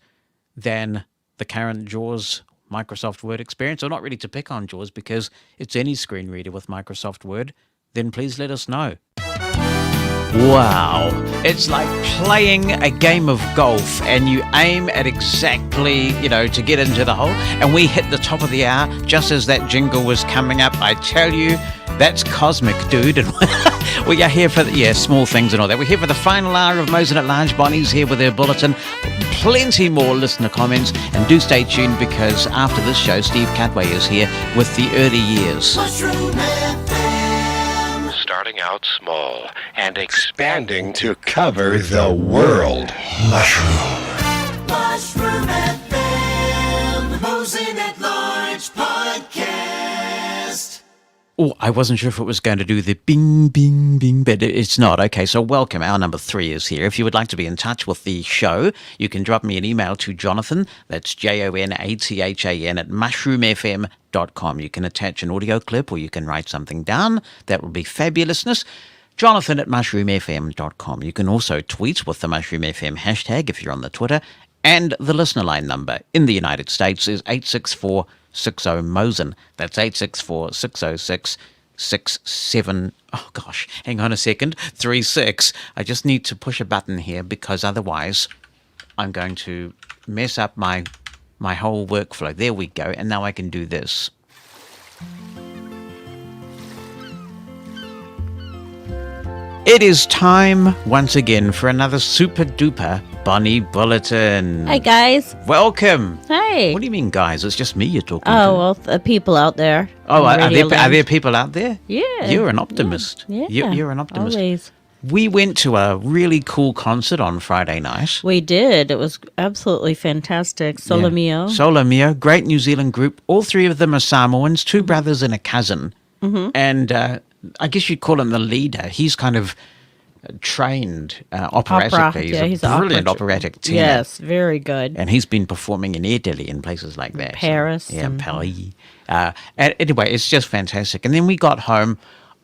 than the current JAWS Microsoft Word experience, or not really to pick on JAWS because it's any screen reader with Microsoft Word, then please let us know. Wow, it's like playing a game of golf and you aim at exactly, to get into the hole, and we hit the top of the hour just as that jingle was coming up. I tell you, that's cosmic, dude. And We are here for, small things and all that. We're here for the final hour of Mosen at Large. Bonnie's here with her bulletin. Plenty more listener comments. And do stay tuned because after this show, Steve Cadway is here with the early years. Mushroom FM. Starting out small and expanding to cover the world. Mushroom. Mushroom FM. Mosen at Large podcast. Oh, I wasn't sure if it was going to do the bing, bing, bing, but it's not. Okay, so welcome. Our number 3 is here. If you would like to be in touch with the show, you can drop me an email to Jonathan, that's Jonathan at mushroomfm.com. You can attach an audio clip or you can write something down. That would be fabulousness. Jonathan at mushroomfm.com. You can also tweet with the Mushroom FM hashtag if you're on the Twitter. And the listener line number in the United States is 864-60-MOSEN. That's 864-606-67... Oh, gosh, hang on a second. 36. I just need to push a button here because otherwise I'm going to mess up my whole workflow. There we go. And now I can do this. It is time once again for another super duper Bonnie Bulletin. Hi, guys. Welcome. Hi. What do you mean, guys? It's just me you're talking to. Oh, well, the people out there. Oh, on are Radio there Land. people out there? Yeah. You're an optimist. Yeah. You're an optimist. Always. We went to a really cool concert on Friday night. We did. It was absolutely fantastic. Solo Mio. Solo Mio, great New Zealand group. All 3 of them are Samoans, 2 brothers and a cousin. Mm-hmm. And I guess you'd call him the leader. He's kind of trained operatically. Opera. He's a brilliant operatic tenor. Yes, very good. And he's been performing in Italy and places like that. Paris. So, yeah, Paris. And anyway, it's just fantastic. And then we got home.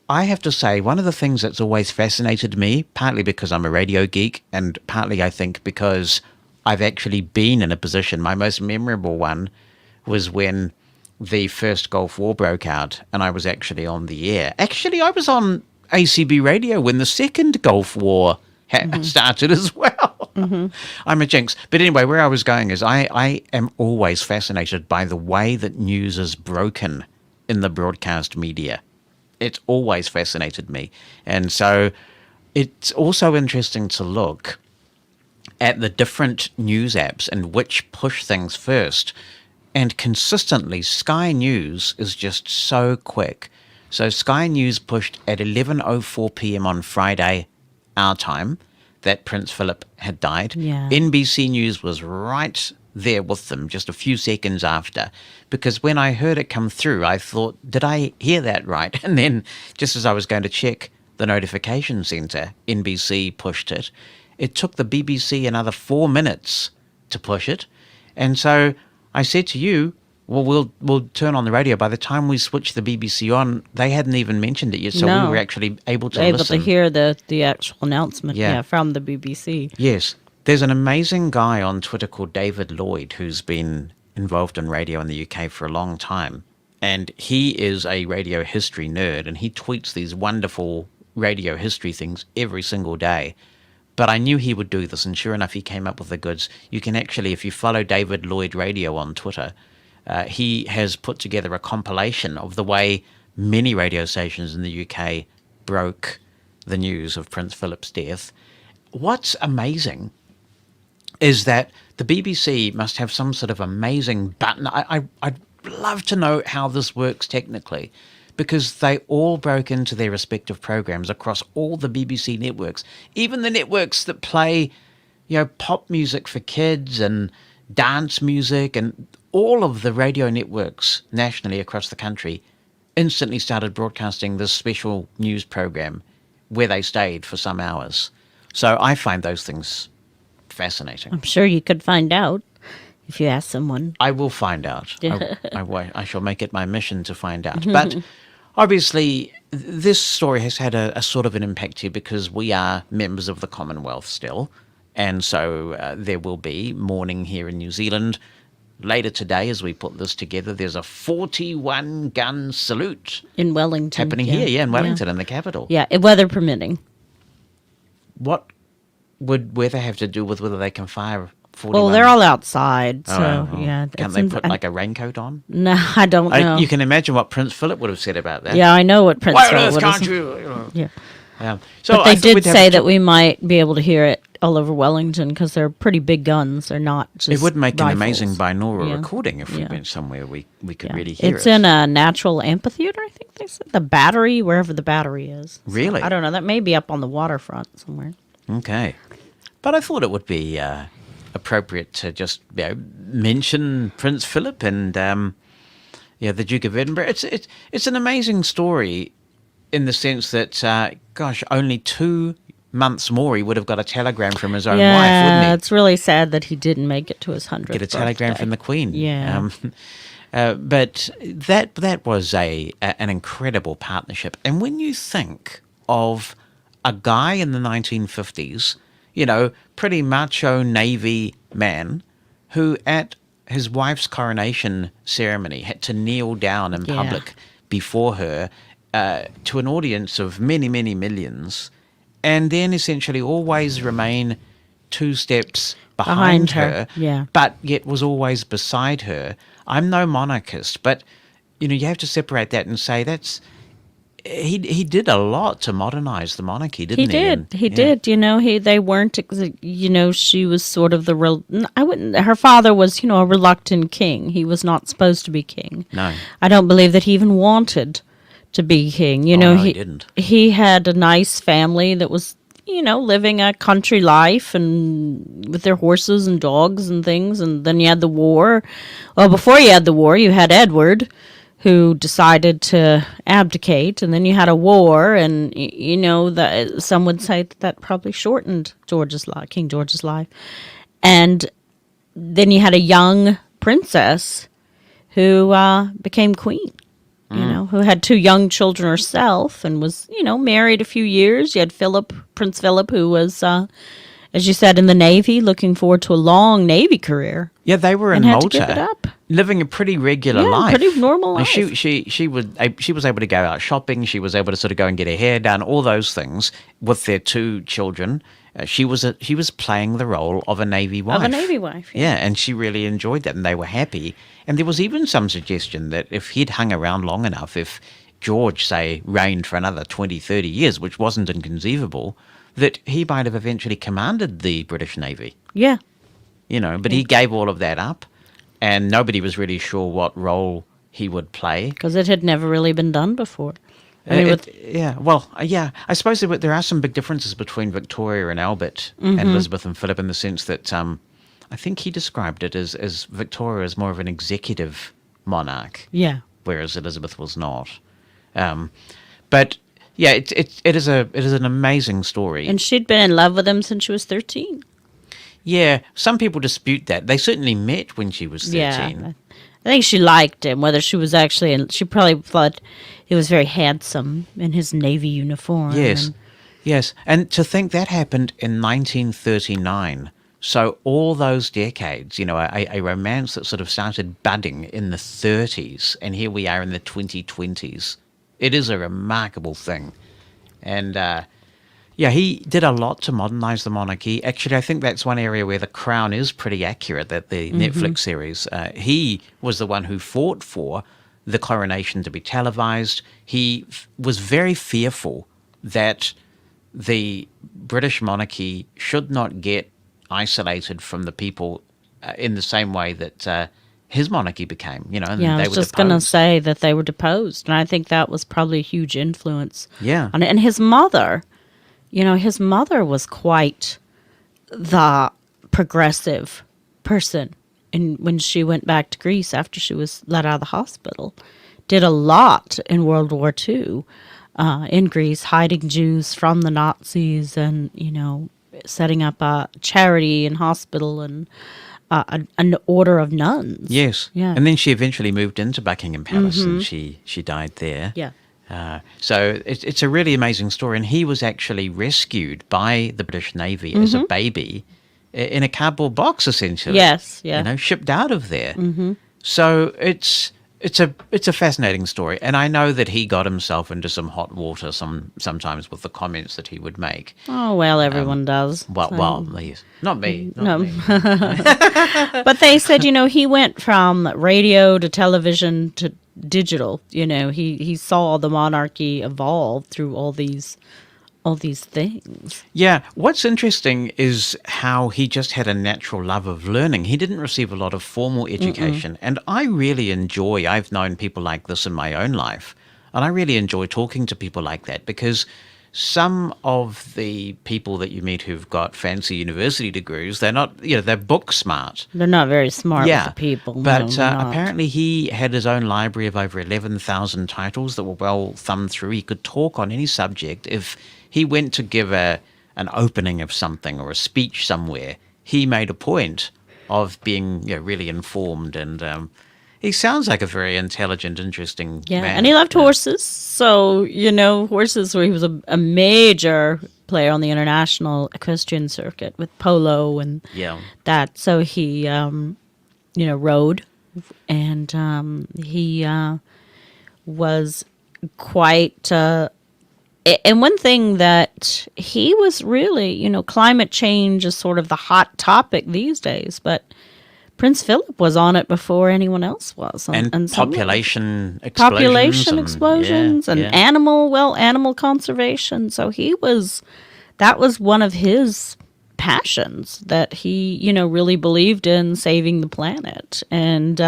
I have to say, one of the things that's always fascinated me, partly because I'm a radio geek, and partly I think because I've actually been in a position, my most memorable one was when the first Gulf War broke out and I was actually on the air. Actually, I was on ACB radio when the second Gulf War started as well. Mm-hmm. I'm a jinx. But anyway, where I was going is I am always fascinated by the way that news is broken in the broadcast media. It's always fascinated me. And so it's also interesting to look at the different news apps and which push things first. And consistently, Sky News is just so quick. So Sky News pushed at 11:04 p.m. on Friday, our time, that Prince Philip had died. Yeah. NBC News was right there with them just a few seconds after. Because when I heard it come through, I thought, did I hear that right? And then just as I was going to check the notification center, NBC pushed it. It took the BBC another 4 minutes to push it. And so I said to you, well, we'll turn on the radio. By the time we switched the BBC on, they hadn't even mentioned it yet, so we were actually able to listen. To hear the actual announcement from the BBC. Yes. There's an amazing guy on Twitter called David Lloyd who's been involved in radio in the UK for a long time. And he is a radio history nerd, and he tweets these wonderful radio history things every single day. But I knew he would do this, and sure enough, he came up with the goods. You can actually, if you follow David Lloyd Radio on Twitter, he has put together a compilation of the way many radio stations in the UK broke the news of Prince Philip's death. What's amazing is that the BBC must have some sort of amazing button. I'd love to know how this works technically, because they all broke into their respective programs across all the BBC networks, even the networks that play, pop music for kids and dance music, and all of the radio networks nationally across the country instantly started broadcasting this special news program where they stayed for some hours. So I find those things fascinating. I'm sure you could find out if you ask someone. I will find out. I shall make it my mission to find out. But obviously, this story has had a sort of an impact here because we are members of the Commonwealth still. And so there will be mourning here in New Zealand. Later today, as we put this together, there's a 41-gun salute. In Wellington. Happening here, in Wellington, in the capital. Yeah, weather permitting. What would weather have to do with whether they can fire 41? Well, they're all outside, so yeah. Can't they put like a raincoat on? No, I don't know. You can imagine what Prince Philip would have said about that. Yeah, I know what Prince Philip would have said. Why on earth can't you? Yeah. So but I they thought we'd did have say a that we might be able to hear it all over Wellington because they're pretty big guns. They're not just It would make rifles. an amazing binaural Yeah. recording if we Yeah. went somewhere we could Yeah. really hear It's it. in a natural amphitheater, I think they said. The Battery, wherever the Battery is. So, Really? I don't know. That may be up on the waterfront somewhere. Okay. But I thought it would be appropriate to just mention Prince Philip and the Duke of Edinburgh. It's an amazing story in the sense that, only 2 months more he would have got a telegram from his own wife, wouldn't he? It's really sad that he didn't make it to his 100th Get a telegram birthday. from the Queen. Yeah. But that was an incredible partnership. And when you think of a guy in the 1950s, pretty macho Navy man who at his wife's coronation ceremony had to kneel down in public before her to an audience of many, many millions, and then essentially always remain 2 steps behind her, but yet was always beside her. I'm no monarchist, but you have to separate that and say he did a lot to modernize the monarchy, didn't he? He did. They weren't. She was sort of her father was, a reluctant king. He was not supposed to be king. No, I don't believe that he even wanted to be king. He didn't. He had a nice family that was, living a country life and with their horses and dogs and things. And then you had the war. Well, before you had the war, you had Edward, who decided to abdicate, and then you had a war, and that some would say that probably shortened King George's life. And then you had a young princess who became queen. Who had 2 young children herself and was, married a few years. You had Prince Philip, who was, as you said, in the Navy, looking forward to a long Navy career. Yeah, they were in and Malta, had to give it up. living a pretty regular life. Pretty normal life. She was able to go out shopping. She was able to sort of go and get her hair done, all those things with their 2 children. She was playing the role of a Navy wife. Of a Navy wife. Yeah, and she really enjoyed that, and they were happy. And there was even some suggestion that if he'd hung around long enough, if George, say, reigned for another 20, 30 years, which wasn't inconceivable, that he might have eventually commanded the British Navy. Yeah. But he gave all of that up, and nobody was really sure what role he would play. Because it had never really been done before. I suppose there are some big differences between Victoria and Albert and Elizabeth and Philip in the sense that I think he described it as Victoria as more of an executive monarch, whereas Elizabeth was not. But yeah, it is an amazing story. And she'd been in love with him since she was 13. Yeah, some people dispute that. They certainly met when she was 13. Yeah, I think she liked him, whether she was actually... she probably thought he was very handsome in his Navy uniform. Yes. And to think that happened in 1939. So all those decades, a romance that sort of started budding in the 30s, and here we are in the 2020s. It is a remarkable thing. And... he did a lot to modernize the monarchy. Actually, I think that's one area where The Crown is pretty accurate, that the Netflix series. He was the one who fought for the coronation to be televised. He was very fearful that the British monarchy should not get isolated from the people in the same way that his monarchy became, and I was just going to say that they were deposed, and I think that was probably a huge influence. Yeah. And his mother... his mother was quite the progressive person when she went back to Greece after she was let out of the hospital. Did a lot in World War II in Greece, hiding Jews from the Nazis and, setting up a charity and hospital and an order of nuns. Yes. Yeah. And then she eventually moved into Buckingham Palace and she died there. Yeah. So it's a really amazing story, and he was actually rescued by the British Navy as a baby in a cardboard box, essentially. Yes, yeah. Shipped out of there. So it's a fascinating story, and I know that he got himself into some hot water sometimes with the comments that he would make. Oh well, everyone does. Well, yes. Not me. No. Me. But they said, he went from radio to television to digital. He saw the monarchy evolve through all these all these things. Yeah, what's interesting is how he just had a natural love of learning. He didn't receive a lot of formal education, and I've known people like this in my own life, and I really enjoy talking to people like that because some of the people that you meet who've got fancy university degrees, they're not, they're book smart. They're not very smart with the people. But no, they're not. apparently he had his own library of over 11,000 titles that were well thumbed through. He could talk on any subject. If he went to give an opening of something or a speech somewhere, he made a point of being really informed, and he sounds like a very intelligent, interesting man. And he loved horses. So, horses, where he was a major player on the international equestrian circuit with polo and that. So he, rode, and he was quite... and one thing that he was really, climate change is sort of the hot topic these days, but Prince Philip was on it before anyone else was. And population explosions. Population explosions and animal conservation. So that was one of his passions, that he, really believed in saving the planet. And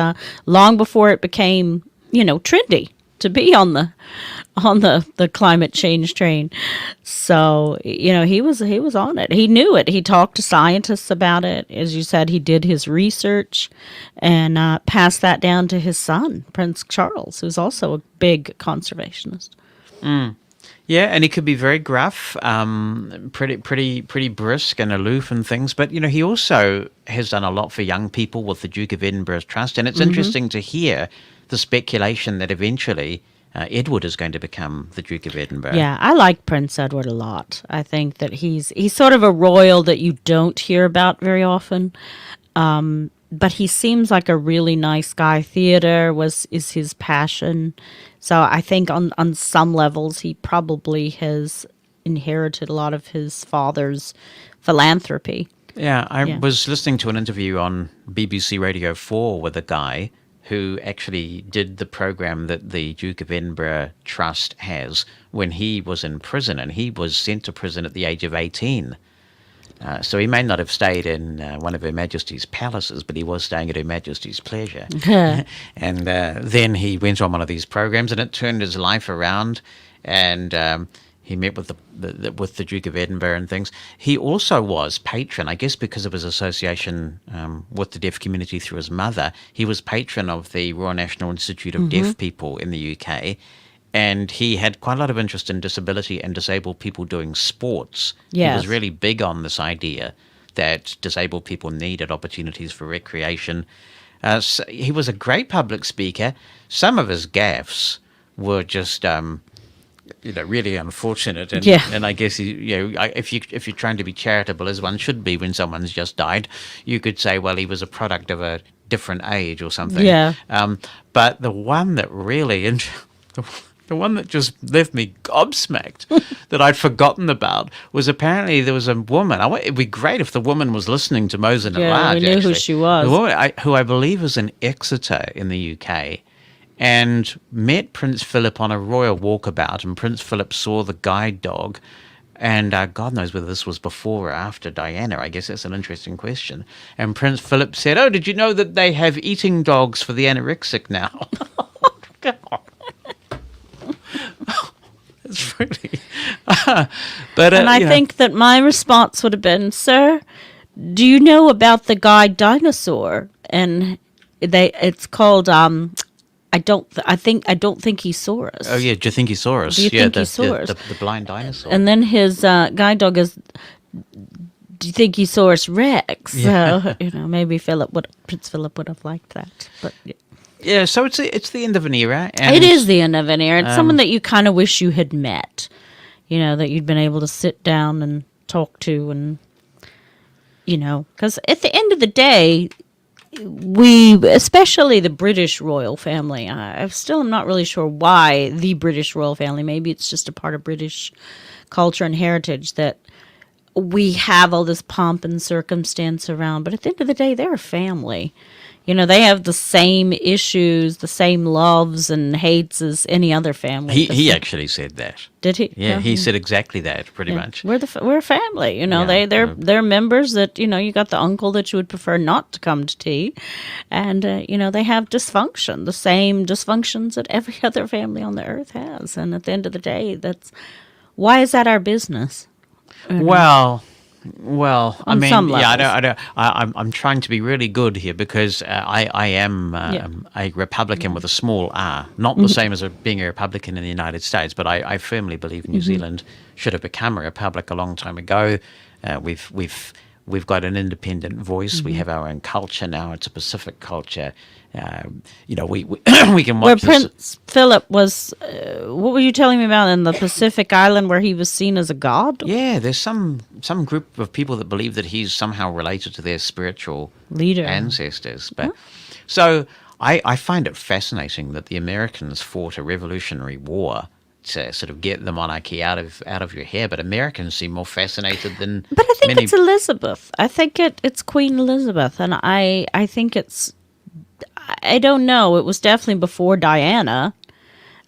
long before it became, trendy to be on the climate change train. So, he was on it. He knew it. He talked to scientists about it. As you said, he did his research and passed that down to his son, Prince Charles, who's also a big conservationist. Yeah, and he could be very gruff, pretty brisk and aloof and things. But, he also has done a lot for young people with the Duke of Edinburgh Trust. And it's interesting to hear the speculation that eventually Edward is going to become the Duke of Edinburgh. Yeah, I like Prince Edward a lot. I think that he's sort of a royal that you don't hear about very often. But he seems like a really nice guy. Theater is his passion. So I think on some levels he probably has inherited a lot of his father's philanthropy. Yeah, I was listening to an interview on BBC Radio 4 with a guy who actually did the program that the Duke of Edinburgh Trust has when he was in prison, and he was sent to prison at the age of 18. So he may not have stayed in one of Her Majesty's palaces, but he was staying at Her Majesty's pleasure. And then he went on one of these programs, and it turned his life around, and he met with the Duke of Edinburgh and things. He also was patron, I guess because of his association with the deaf community through his mother. He was patron of the Royal National Institute of Deaf People in the UK. And he had quite a lot of interest in disability and disabled people doing sports. Yes. He was really big on this idea that disabled people needed opportunities for recreation. So he was a great public speaker. Some of his gaffes were just... really unfortunate, and I guess if you're trying to be charitable, as one should be when someone's just died, you could say, well, he was a product of a different age or something. Yeah. But the one that really, the one that just left me gobsmacked that I'd forgotten about was apparently there was a woman. It'd be great if the woman was listening to Mosen At Large. We knew who she was. The woman who I believe is in Exeter in the UK. And met Prince Philip on a royal walkabout, and Prince Philip saw the guide dog, and God knows whether this was before or after Diana. I guess that's an interesting question. And Prince Philip said, "Oh, did you know that they have eating dogs for the anorexic now?" It's really... but and I think that my response would have been, "Sir, do you know about the guide dinosaur?" And it's called I don't think he saw us. Oh yeah, do you think he saw us? Do you think he saw us? The blind dinosaur. And then his guide dog is, do you think he saw us Rex? Yeah. So maybe Prince Philip would have liked that. But yeah, so it's the end of an era. And, it is the end of an era. It's someone that you kind of wish you had met. That you'd been able to sit down and talk to, and because at the end of the day, especially the British royal family, I still am not really sure why the British royal family, maybe it's just a part of British culture and heritage that we have all this pomp and circumstance around, but at the end of the day, they're a family. You know, they have the same issues, the same loves and hates as any other family. He actually said that. Did he? Yeah, Oh, he said exactly that, pretty much. We're a family. You know, Yeah, they're members that, you know, you got the uncle that you would prefer not to come to tea, and you know, they have dysfunction, the same dysfunctions that every other family on the earth has. And at the end of the day, why is that our business? You know? Well, I On mean, some yeah, levels. I'm trying to be really good here because I am a Republican with a small r, not the same as being a Republican in the United States, but I firmly believe New Zealand should have become a republic a long time ago. We've got an independent voice. We have our own culture now. It's a Pacific culture. You know, we we can watch Where this. Prince Philip was, what were you telling me about in the Pacific Island where he was seen as a god? Yeah, there's some group of people that believe that he's somehow related to their spiritual Leader. ancestors. But so I find it fascinating that the Americans fought a revolutionary war to sort of get the monarchy out of your hair, but Americans seem more fascinated than. But I think many. it's Elizabeth. I think it's Queen Elizabeth, and I think it's. I don't know. It was definitely before Diana.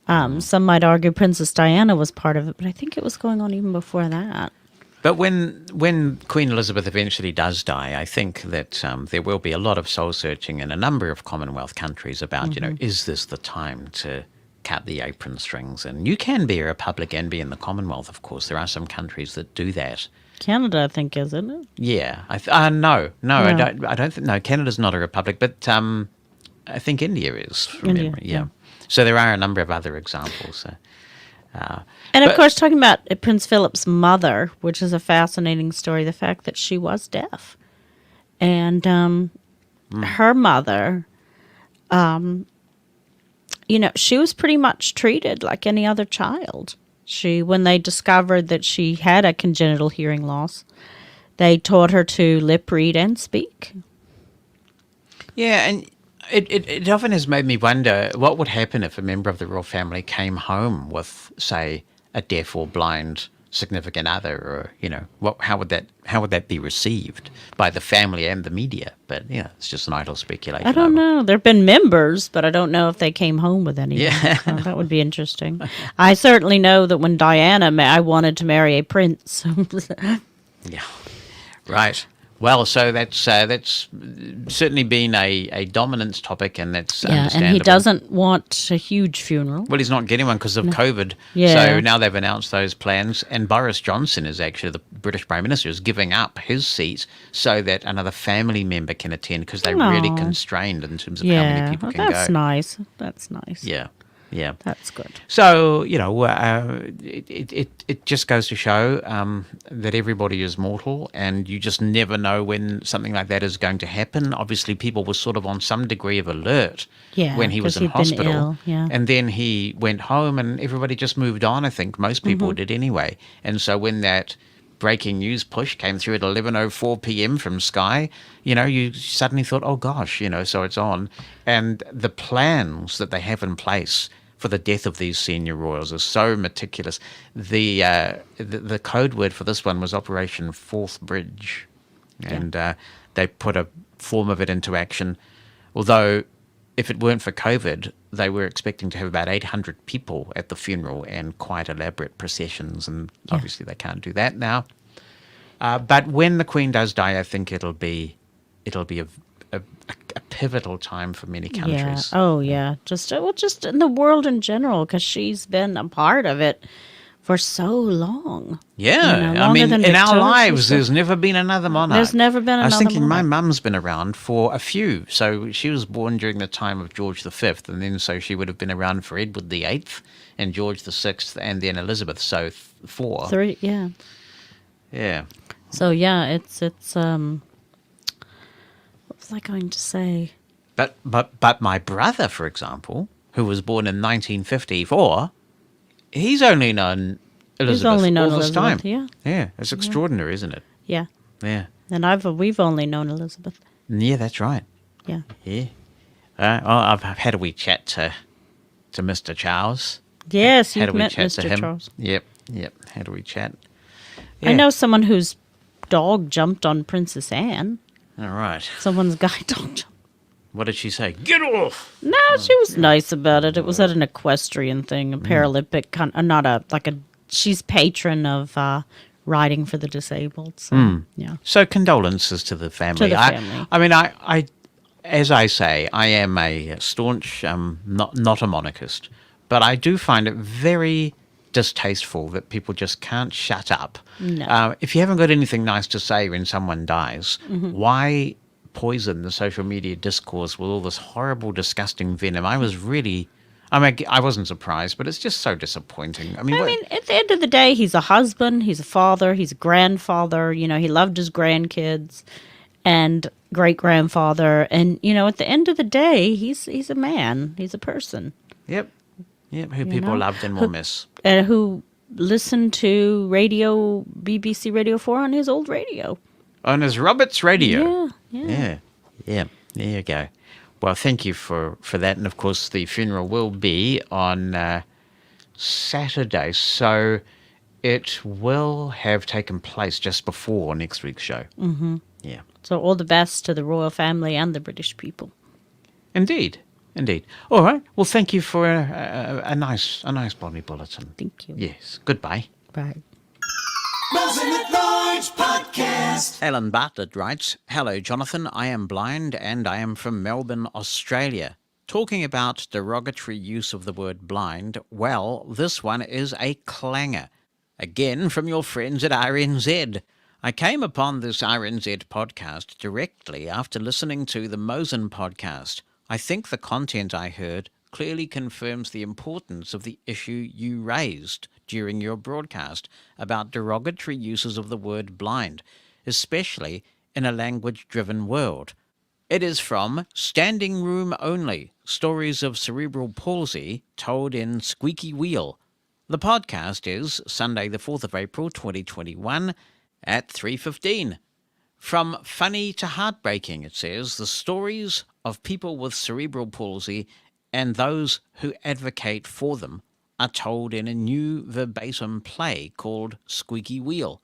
Some might argue Princess Diana was part of it, but I think it was going on even before that. But when Queen Elizabeth eventually does die, I think that there will be a lot of soul searching in a number of Commonwealth countries about, you know, is this the time to cut the apron strings? And you can be a republic and be in the Commonwealth, of course. There are some countries that do that. Canada, I think, isn't it? Yeah, no, I don't think. No, Canada's not a republic, but I think India is from India, memory. yeah. So there are a number of other examples. And of course, talking about Prince Philip's mother, which is a fascinating story, the fact that she was deaf. And her mother, you know, she was pretty much treated like any other child. When they discovered that she had a congenital hearing loss, they taught her to lip read and speak. Yeah, and it often has made me wonder what would happen if a member of the royal family came home with, say, a deaf or blind significant other, or, you know, how would that be received by the family and the media? But yeah, it's just an idle speculation. I don't know. There have been members, but I don't know if they came home with anything. Yeah. So that would be interesting. I certainly know that when Diana, I wanted to marry a prince. Yeah, right. Well, so that's certainly been a dominant topic, and that's understandable. And he doesn't want a huge funeral. Well, he's not getting one because of COVID. Yeah. So now they've announced those plans, and Boris Johnson is actually, the British Prime Minister, is giving up his seat so that another family member can attend, because they're really constrained in terms of how many people can go. That's nice. That's nice. Yeah. Yeah, that's good. So, you know, it just goes to show that everybody is mortal, and you just never know when something like that is going to happen. Obviously, people were sort of on some degree of alert when he was in hospital, ill, yeah. And then he went home, and everybody just moved on. I think most people did anyway. And so when that breaking news push came through at 11:04 p.m. from Sky, you know, you suddenly thought, oh gosh, you know, so it's on. And the plans that they have in place for the death of these senior royals are so meticulous. The code word for this one was Operation Fourth Bridge, and they put a form of it into action. Although, if it weren't for COVID, they were expecting to have about 800 people at the funeral and quite elaborate processions, and obviously they can't do that now. But when the Queen does die, I think it'll be a pivotal time for many countries. Yeah. Oh, yeah. Just in the world in general, because she's been a part of it for so long. Yeah. You know, I mean, than in our Victoria, lives, there's never been another monarch. There's never been another I was thinking my monarch. mum's been around for a few. So she was born during the time of George V, and then so she would have been around for Edward VIII and George VI and then Elizabeth. So four. Three, yeah. Yeah. So, yeah, it's what was I going to say? But my brother, for example, who was born in 1954, he's only known Elizabeth only known all this Elizabeth, time. Yeah, it's extraordinary, isn't it? Yeah. Yeah. And we've only known Elizabeth. Yeah, that's right. Yeah. Yeah. I've had a wee chat to Mr. Charles. Yes, Had you've a wee met chat to Mr. him. Charles. Yep. Had a wee chat. I know someone whose dog jumped on Princess Anne. All right. Someone's guide dog jumped. What did she say? Get off! No, she was nice about it. It was at an equestrian thing, a Paralympic not a she's patron of riding for the disabled. So yeah. So condolences to the family. To the family. I mean, I, as I say, I am a staunch, not a monarchist, but I do find it very distasteful that people just can't shut up. No. If you haven't got anything nice to say when someone dies, why poison the social media discourse with all this horrible, disgusting venom? I wasn't surprised, but it's just so disappointing. I mean, at the end of the day, he's a husband, he's a father, he's a grandfather. You know, he loved his grandkids and great grandfather, and at the end of the day, he's a man, he's a person. Yep, who people loved and will miss. And who listened to BBC Radio 4 on his old radio. On his Roberts radio. Yeah. There you go. Well, thank you for that. And, of course, the funeral will be on Saturday. So it will have taken place just before next week's show. Mm-hmm. Yeah. So all the best to the royal family and the British people. Indeed. All right. Well, thank you for a nice Bonnie Bulletin. Thank you. Yes. Goodbye. Bye. Mosen At Large Podcast. Alan Bartlett writes, "Hello, Jonathan. I am blind and I am from Melbourne, Australia. Talking about derogatory use of the word blind, well, this one is a clanger. Again, from your friends at RNZ. I came upon this RNZ podcast directly after listening to the Mosen podcast. I think the content I heard clearly confirms the importance of the issue you raised during your broadcast about derogatory uses of the word blind, especially in a language-driven world. It is from Standing Room Only, Stories of Cerebral Palsy Told in Squeaky Wheel. The podcast is Sunday the 4th of April 2021 at 3:15. From funny to heartbreaking, it says, the stories of people with cerebral palsy and those who advocate for them are told in a new verbatim play called Squeaky Wheel.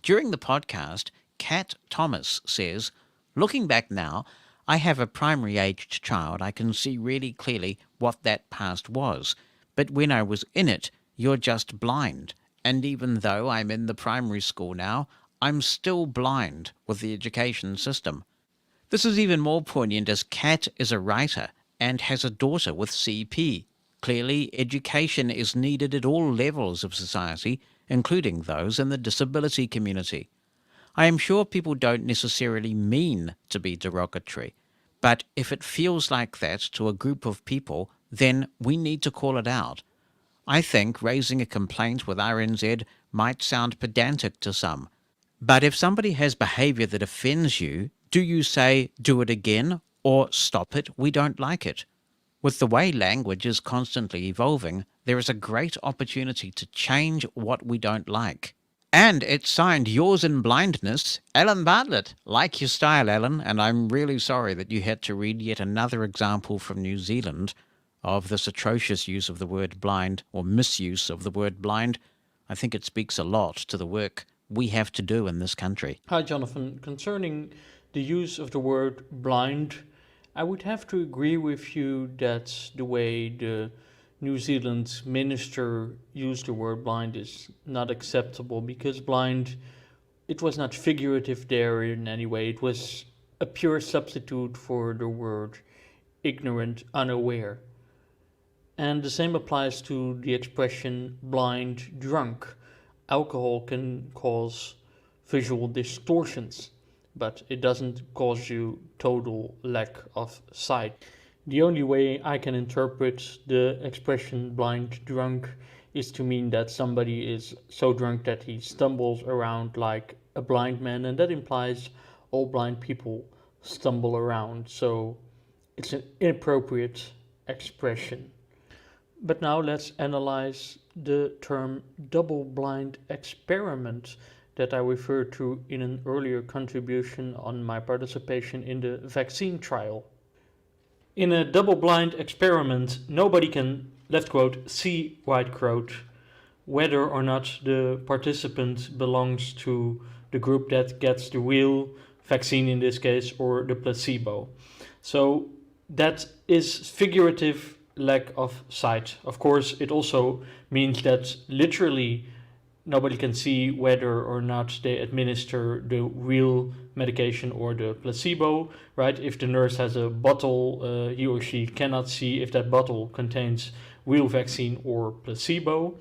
During the podcast, Kat Thomas says, looking back now, I have a primary-aged child. I can see really clearly what that past was. But when I was in it, you're just blind. And even though I'm in the primary school now, I'm still blind with the education system. This is even more poignant as Kat is a writer and has a daughter with CP. Clearly, education is needed at all levels of society, including those in the disability community. I am sure people don't necessarily mean to be derogatory, but if it feels like that to a group of people, then we need to call it out. I think raising a complaint with RNZ might sound pedantic to some, but if somebody has behaviour that offends you, do you say, do it again, or stop it, we don't like it? With the way language is constantly evolving, there is a great opportunity to change what we don't like. And it's signed Yours in Blindness, Alan Bartlett. Like your style, Alan, and I'm really sorry that you had to read yet another example from New Zealand of this atrocious use of the word blind, or misuse of the word blind. I think it speaks a lot to the work we have to do in this country. Hi, Jonathan. Concerning the use of the word blind, I would have to agree with you that the way the New Zealand minister used the word blind is not acceptable, because blind, it was not figurative there in any way. It was a pure substitute for the word ignorant, unaware. And the same applies to the expression blind drunk. Alcohol can cause visual distortions, but it doesn't cause you total lack of sight. The only way I can interpret the expression blind drunk is to mean that somebody is so drunk that he stumbles around like a blind man, and that implies all blind people stumble around, so it's an inappropriate expression. But now let's analyze the term double-blind experiment that I referred to in an earlier contribution on my participation in the vaccine trial. In a double-blind experiment, nobody can, left quote, see, right quote, whether or not the participant belongs to the group that gets the real vaccine in this case, or the placebo. So that is figurative lack of sight. Of course, it also means that literally nobody can see whether or not they administer the real medication or the placebo, right? If the nurse has a bottle, he or she cannot see if that bottle contains real vaccine or placebo.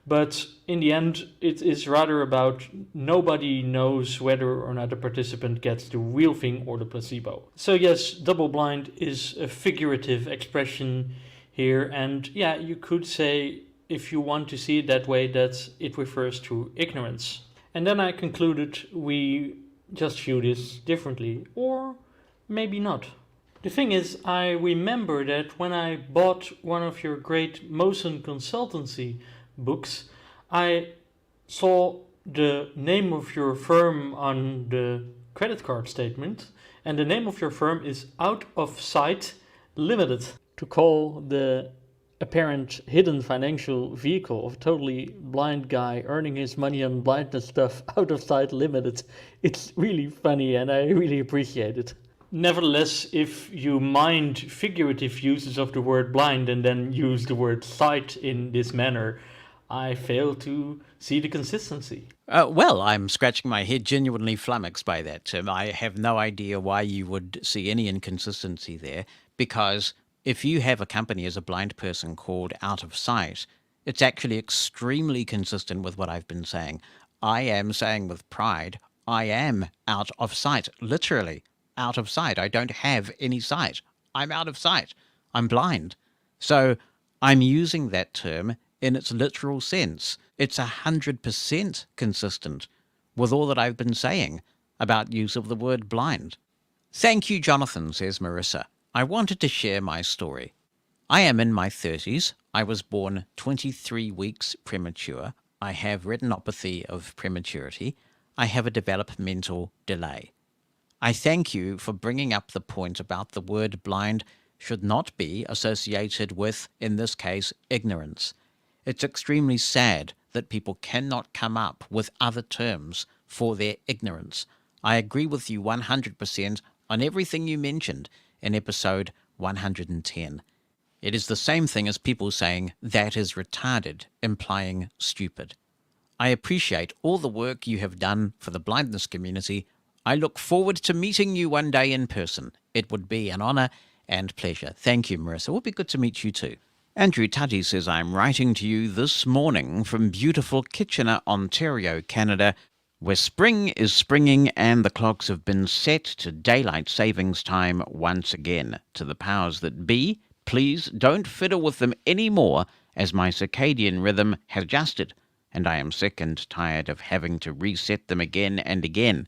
But in the end, it is rather about nobody knows whether or not the participant gets the real thing or the placebo. So yes, double blind is a figurative expression here. And yeah, you could say, if you want to see it that way, that it refers to ignorance. And then I concluded we just view this differently, or maybe not. The thing is, I remember that when I bought one of your great Mosen consultancy books, I saw the name of your firm on the credit card statement, and the name of your firm is Out of Sight Limited. To call the apparent hidden financial vehicle of a totally blind guy earning his money on blindness stuff Out of Sight Limited, it's really funny and I really appreciate it. Nevertheless, if you mind figurative uses of the word blind and then use the word sight in this manner, I fail to see the consistency. Well, I'm scratching my head, genuinely flummoxed by that, Tim. I have no idea why you would see any inconsistency there, because if you have a company as a blind person called Out of Sight, it's actually extremely consistent with what I've been saying. I am saying with pride, I am out of sight, literally out of sight. I don't have any sight. I'm out of sight. I'm blind. So I'm using that term in its literal sense. It's 100% consistent with all that I've been saying about use of the word blind. Thank you, Jonathan, says Marissa. I wanted to share my story. I am in my 30s. I was born 23 weeks premature. I have retinopathy of prematurity. I have a developmental delay. I thank you for bringing up the point about the word blind should not be associated with, in this case, ignorance. It's extremely sad that people cannot come up with other terms for their ignorance. I agree with you 100% on everything you mentioned in episode 110. It is the same thing as people saying that is retarded, implying stupid. I appreciate all the work you have done for the blindness community. I look forward to meeting you one day in person. It would be an honor and pleasure. Thank you, Marissa. It would be good to meet you too. Andrew Tuddy says, I'm writing to you this morning from beautiful Kitchener, Ontario, Canada, where spring is springing and the clocks have been set to daylight savings time once again. To the powers that be, please don't fiddle with them anymore, as my circadian rhythm has adjusted, and I am sick and tired of having to reset them again and again.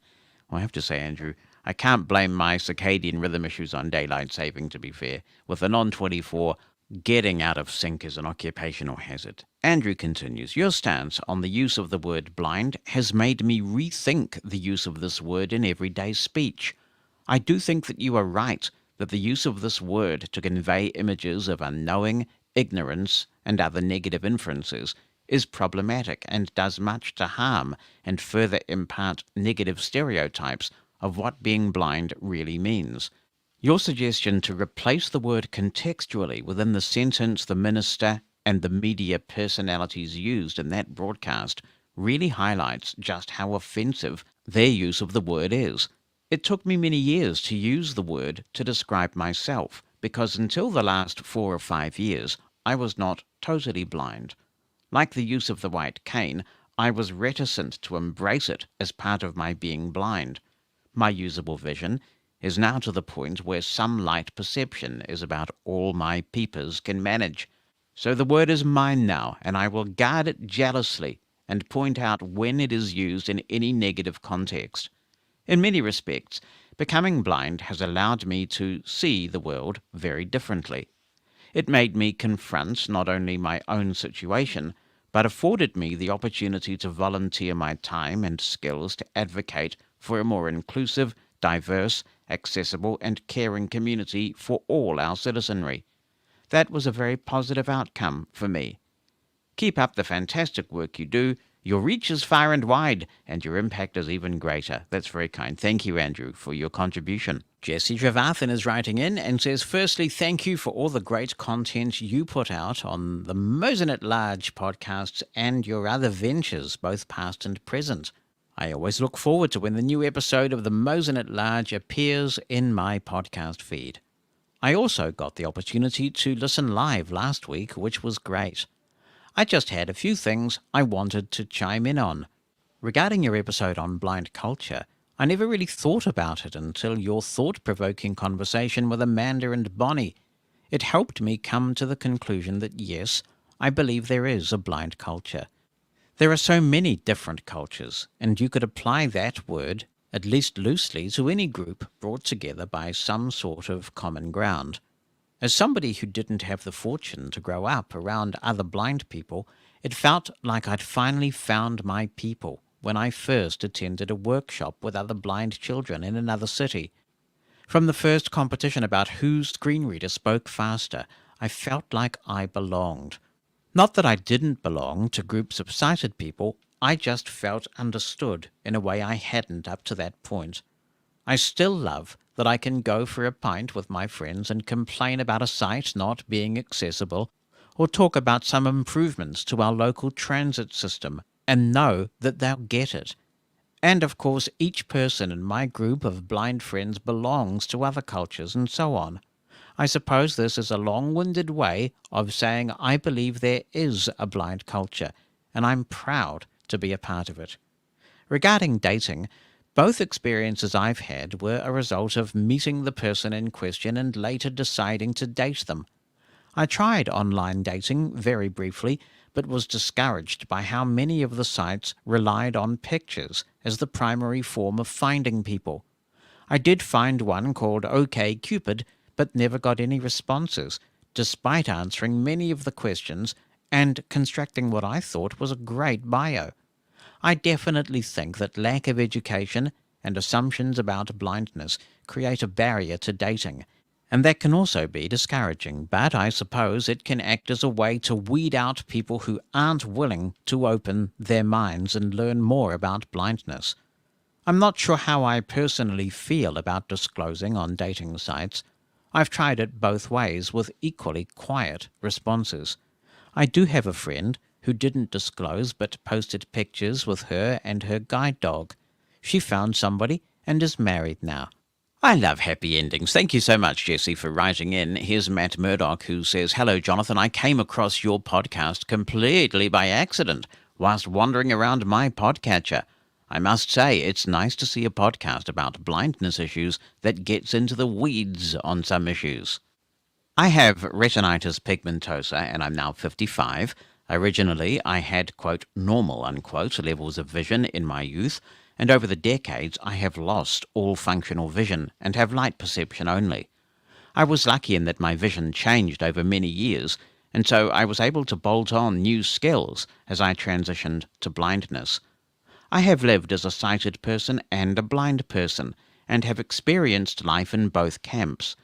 Well, I have to say, Andrew, I can't blame my circadian rhythm issues on daylight saving, to be fair. With a non-24, getting out of sync is an occupational hazard. Andrew continues, your stance on the use of the word blind has made me rethink the use of this word in everyday speech. I do think that you are right that the use of this word to convey images of unknowing, ignorance, and other negative inferences is problematic and does much to harm and further impart negative stereotypes of what being blind really means. Your suggestion to replace the word contextually within the sentence the minister and the media personalities used in that broadcast really highlights just how offensive their use of the word is. It took me many years to use the word to describe myself, because until the last 4 or 5 years, I was not totally blind. Like the use of the white cane, I was reticent to embrace it as part of my being blind. My usable vision is now to the point where some light perception is about all my peepers can manage. So the word is mine now, and I will guard it jealously and point out when it is used in any negative context. In many respects, becoming blind has allowed me to see the world very differently. It made me confront not only my own situation, but afforded me the opportunity to volunteer my time and skills to advocate for a more inclusive, diverse, accessible, and caring community for all our citizenry. That was a very positive outcome for me. Keep up the fantastic work you do. Your reach is far and wide, and your impact is even greater. That's very kind. Thank you, Andrew, for your contribution. Jesse Trevathan is writing in and says, firstly, thank you for all the great content you put out on the Mosen At Large podcasts and your other ventures, both past and present. I always look forward to when the new episode of the Mosen At Large appears in my podcast feed. I also got the opportunity to listen live last week, which was great. I just had a few things I wanted to chime in on. Regarding your episode on blind culture, I never really thought about it until your thought-provoking conversation with Amanda and Bonnie. It helped me come to the conclusion that yes, I believe there is a blind culture. There are so many different cultures, and you could apply that word, at least loosely, to any group brought together by some sort of common ground. As somebody who didn't have the fortune to grow up around other blind people, it felt like I'd finally found my people when I first attended a workshop with other blind children in another city. From the first competition about whose screen reader spoke faster, I felt like I belonged. Not that I didn't belong to groups of sighted people, I just felt understood in a way I hadn't up to that point. I still love that I can go for a pint with my friends and complain about a site not being accessible, or talk about some improvements to our local transit system, and know that they'll get it. And of course, each person in my group of blind friends belongs to other cultures and so on. I suppose this is a long-winded way of saying I believe there is a blind culture, and I'm proud to be a part of it. Regarding dating, both experiences I've had were a result of meeting the person in question and later deciding to date them. I tried online dating very briefly, but was discouraged by how many of the sites relied on pictures as the primary form of finding people. I did find one called OkCupid, but never got any responses, despite answering many of the questions and constructing what I thought was a great bio. I definitely think that lack of education and assumptions about blindness create a barrier to dating, and that can also be discouraging, but I suppose it can act as a way to weed out people who aren't willing to open their minds and learn more about blindness. I'm not sure how I personally feel about disclosing on dating sites. I've tried it both ways with equally quiet responses. I do have a friend who didn't disclose but posted pictures with her and her guide dog. She found somebody and is married now. I love happy endings. Thank you so much, Jesse, for writing in. Here's Matt Murdoch, who says, hello, Jonathan. I came across your podcast completely by accident whilst wandering around my podcatcher. I must say, it's nice to see a podcast about blindness issues that gets into the weeds on some issues. I have retinitis pigmentosa, and I'm now 55. Originally, I had, quote, normal, unquote, levels of vision in my youth, and over the decades I have lost all functional vision and have light perception only. I was lucky in that my vision changed over many years, and so I was able to bolt on new skills as I transitioned to blindness. I have lived as a sighted person and a blind person, and have experienced life in both camps.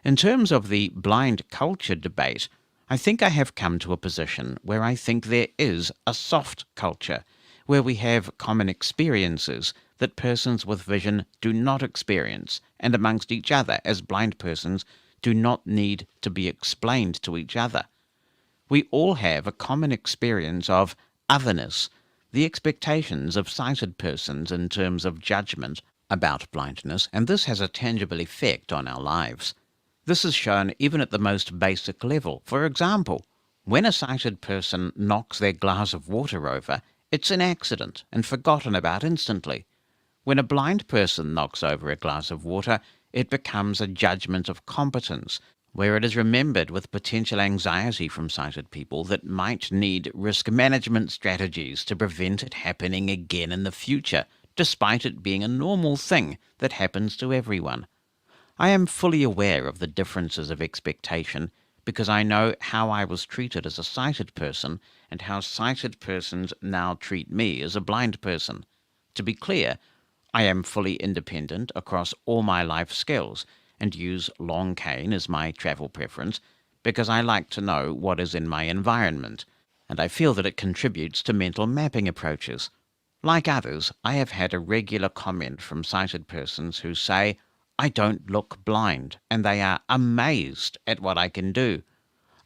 In terms of the blind culture debate, I think I have come to a position where I think there is a soft culture, where we have common experiences that persons with vision do not experience, and amongst each other as blind persons do not need to be explained to each other. We all have a common experience of otherness, the expectations of sighted persons in terms of judgment about blindness, and this has a tangible effect on our lives. This is shown even at the most basic level. For example, when a sighted person knocks their glass of water over, it's an accident and forgotten about instantly. When a blind person knocks over a glass of water, it becomes a judgment of competence, where it is remembered with potential anxiety from sighted people that might need risk management strategies to prevent it happening again in the future, despite it being a normal thing that happens to everyone. I am fully aware of the differences of expectation because I know how I was treated as a sighted person and how sighted persons now treat me as a blind person. To be clear, I am fully independent across all my life skills and use long cane as my travel preference because I like to know what is in my environment, and I feel that it contributes to mental mapping approaches. Like others, I have had a regular comment from sighted persons who say, I don't look blind, and they are amazed at what I can do.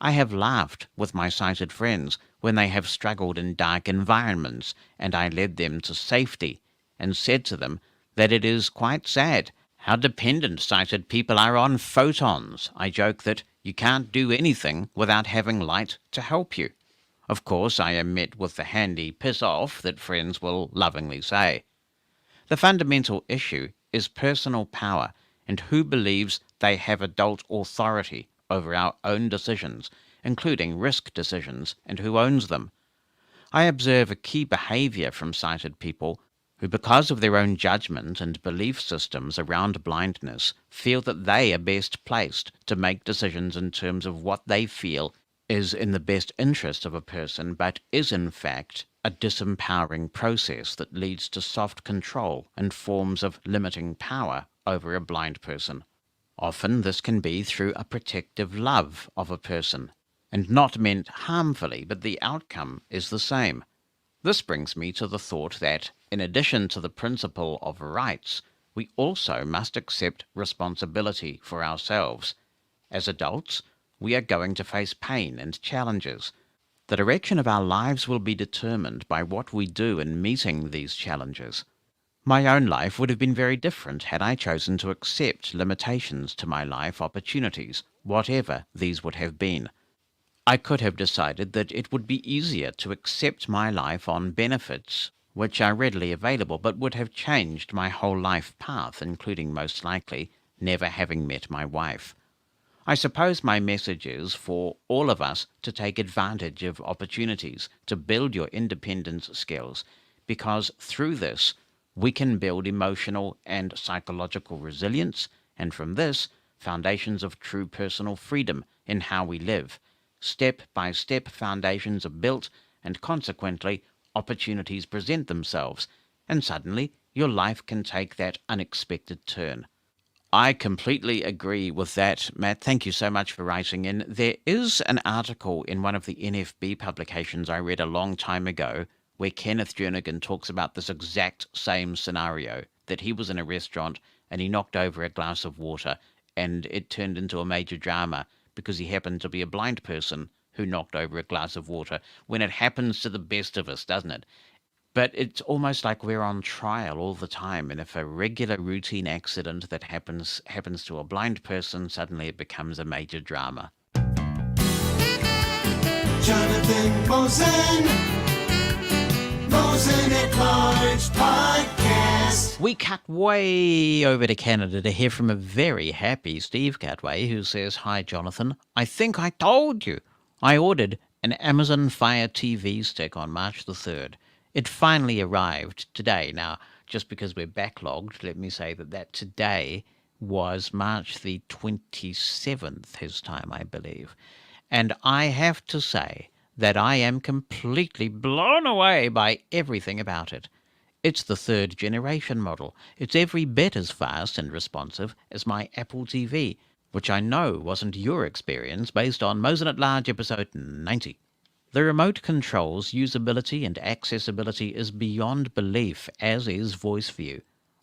I have laughed with my sighted friends when they have struggled in dark environments, and I led them to safety, and said to them that it is quite sad how dependent sighted people are on photons. I joke that you can't do anything without having light to help you. Of course, I am met with the handy piss off that friends will lovingly say. The fundamental issue is personal power and who believes they have adult authority over our own decisions, including risk decisions, and who owns them. I observe a key behavior from sighted people who, because of their own judgment and belief systems around blindness, feel that they are best placed to make decisions in terms of what they feel is in the best interest of a person, but is in fact a disempowering process that leads to soft control and forms of limiting power over a blind person. Often this can be through a protective love of a person, and not meant harmfully, but the outcome is the same. This brings me to the thought that, in addition to the principle of rights, we also must accept responsibility for ourselves. As adults, we are going to face pain and challenges. The direction of our lives will be determined by what we do in meeting these challenges. My own life would have been very different had I chosen to accept limitations to my life opportunities, whatever these would have been. I could have decided that it would be easier to accept my life on benefits which are readily available, but would have changed my whole life path, including most likely never having met my wife. I suppose my message is for all of us to take advantage of opportunities to build your independence skills, because through this we can build emotional and psychological resilience, and from this, foundations of true personal freedom in how we live. Step-by-step foundations are built, and consequently, opportunities present themselves, and suddenly your life can take that unexpected turn. I completely agree with that, Matt. Thank you so much for writing in. There is an article in one of the NFB publications I read a long time ago where Kenneth Jernigan talks about this exact same scenario, that he was in a restaurant and he knocked over a glass of water and it turned into a major drama because he happened to be a blind person who knocked over a glass of water, when it happens to the best of us, doesn't it? But it's almost like we're on trial all the time, and if a regular routine accident that happens to a blind person, suddenly it becomes a major drama. Jonathan Mosen, Mosen at Large podcast. We cut way over to Canada to hear from a very happy Steve Cutway, who says, "Hi, Jonathan. I think I told you. I ordered an Amazon Fire TV stick on March the 3rd. It finally arrived today." Now, just because we're backlogged, let me say that today was March the 27th, his time, I believe. And I have to say that I am completely blown away by everything about it. It's the 3rd generation model. It's every bit as fast and responsive as my Apple TV, which I know wasn't your experience based on Mosen At Large episode 90. The remote control's usability and accessibility is beyond belief, as is voice view.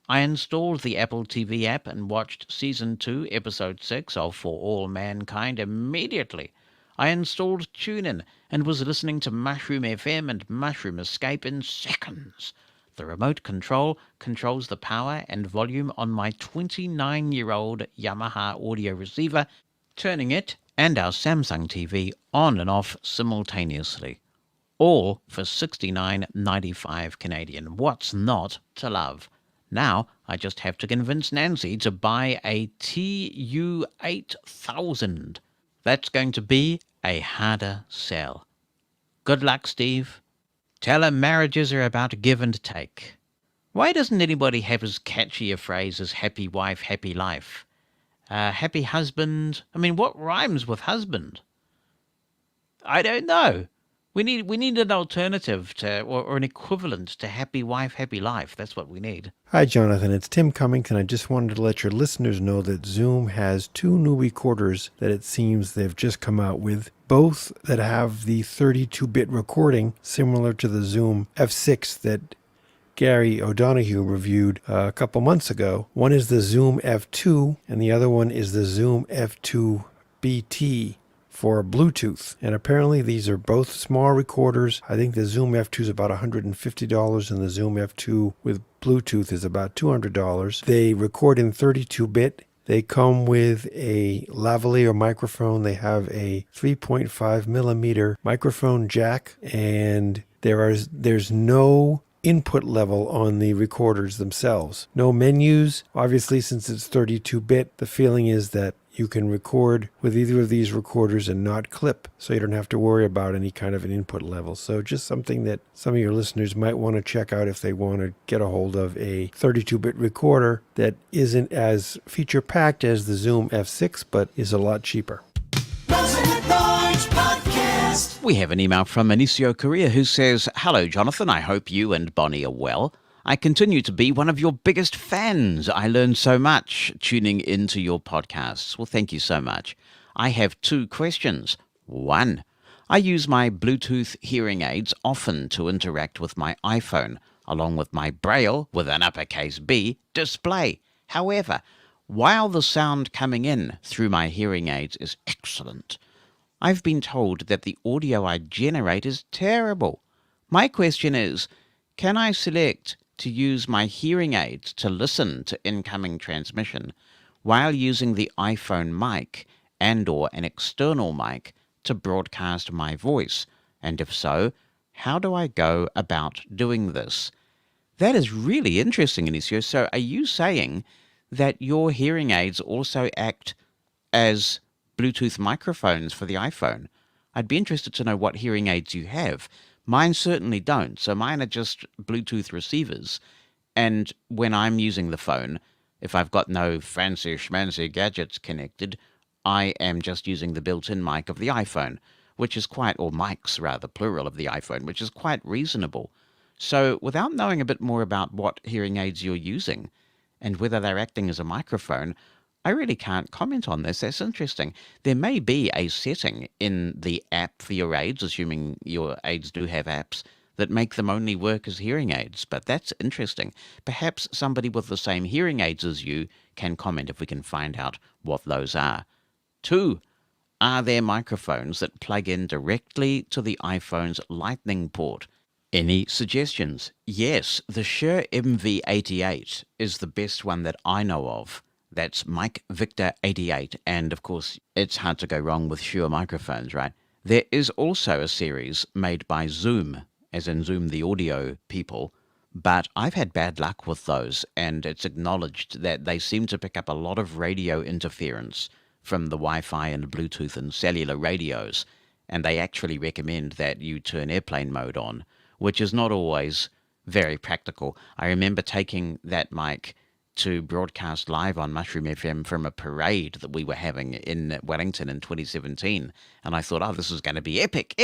I installed the Apple TV app and watched Season 2, Episode 6 of For All Mankind immediately. I installed TuneIn and was listening to Mushroom FM and Mushroom Escape in seconds. The remote control controls the power and volume on my 29-year-old Yamaha audio receiver, turning it and our Samsung TV on and off simultaneously. All for $69.95 Canadian. What's not to love? Now I just have to convince Nancy to buy a TU8000. That's going to be a harder sell. Good luck, Steve. Tell her marriages are about give and take. Why doesn't anybody have as catchy a phrase as happy wife, happy life? Happy husband. I mean, what rhymes with husband? I don't know. We need an alternative to, or an equivalent to happy wife, happy life. That's what we need. Hi, Jonathan. It's Tim Cummington. I just wanted to let your listeners know that Zoom has 2 new recorders that it seems they've just come out with, both that have the 32-bit recording similar to the Zoom F6 that Gary O'Donoghue reviewed a couple months ago. One is the Zoom F2, and the other one is the Zoom F2 BT for Bluetooth. And apparently these are both small recorders. I think the Zoom F2 is about $150 and the Zoom F2 with Bluetooth is about $200. They record in 32-bit. They come with a lavalier microphone. They have a 3.5 millimeter microphone jack, and there's no input level on the recorders themselves. No menus. Obviously, since it's 32-bit, the feeling is that you can record with either of these recorders and not clip, so you don't have to worry about any kind of an input level. So just something that some of your listeners might want to check out if they want to get a hold of a 32-bit recorder that isn't as feature-packed as the Zoom F6, but is a lot cheaper. Mosen at Large Podcast. We have an email from Anicio Correa who says, "Hello, Jonathan. I hope you and Bonnie are well. I continue to be one of your biggest fans. I learned so much tuning into your podcasts." Well, thank you so much. I have 2 questions. 1, I use my Bluetooth hearing aids often to interact with my iPhone, along with my Braille, with an uppercase B, display. However, while the sound coming in through my hearing aids is excellent, I've been told that the audio I generate is terrible. My question is, can I select to use my hearing aids to listen to incoming transmission while using the iPhone mic and/or an external mic to broadcast my voice? And if so, how do I go about doing this? That is really interesting, Anicio. So are you saying that your hearing aids also act as Bluetooth microphones for the iPhone? I'd be interested to know what hearing aids you have. Mine certainly don't, so mine are just Bluetooth receivers. And when I'm using the phone, if I've got no fancy schmancy gadgets connected, I am just using the built-in mic of the iPhone, which is quite, or mics rather, plural of the iPhone, which is quite reasonable. So without knowing a bit more about what hearing aids you're using and whether they're acting as a microphone, I really can't comment on this. That's interesting. There may be a setting in the app for your aids, assuming your aids do have apps, that make them only work as hearing aids, but that's interesting. Perhaps somebody with the same hearing aids as you can comment if we can find out what those are. 2, are there microphones that plug in directly to the iPhone's Lightning port? Any suggestions? Yes, the Shure MV88 is the best one that I know of. That's Mike Victor 88, and of course, it's hard to go wrong with Shure microphones, right? There is also a series made by Zoom, as in Zoom the audio people, but I've had bad luck with those, and it's acknowledged that they seem to pick up a lot of radio interference from the Wi-Fi and Bluetooth and cellular radios, and they actually recommend that you turn airplane mode on, which is not always very practical. I remember taking that mic to broadcast live on Mushroom FM from a parade that we were having in Wellington in 2017. And I thought, oh, this is going to be epic.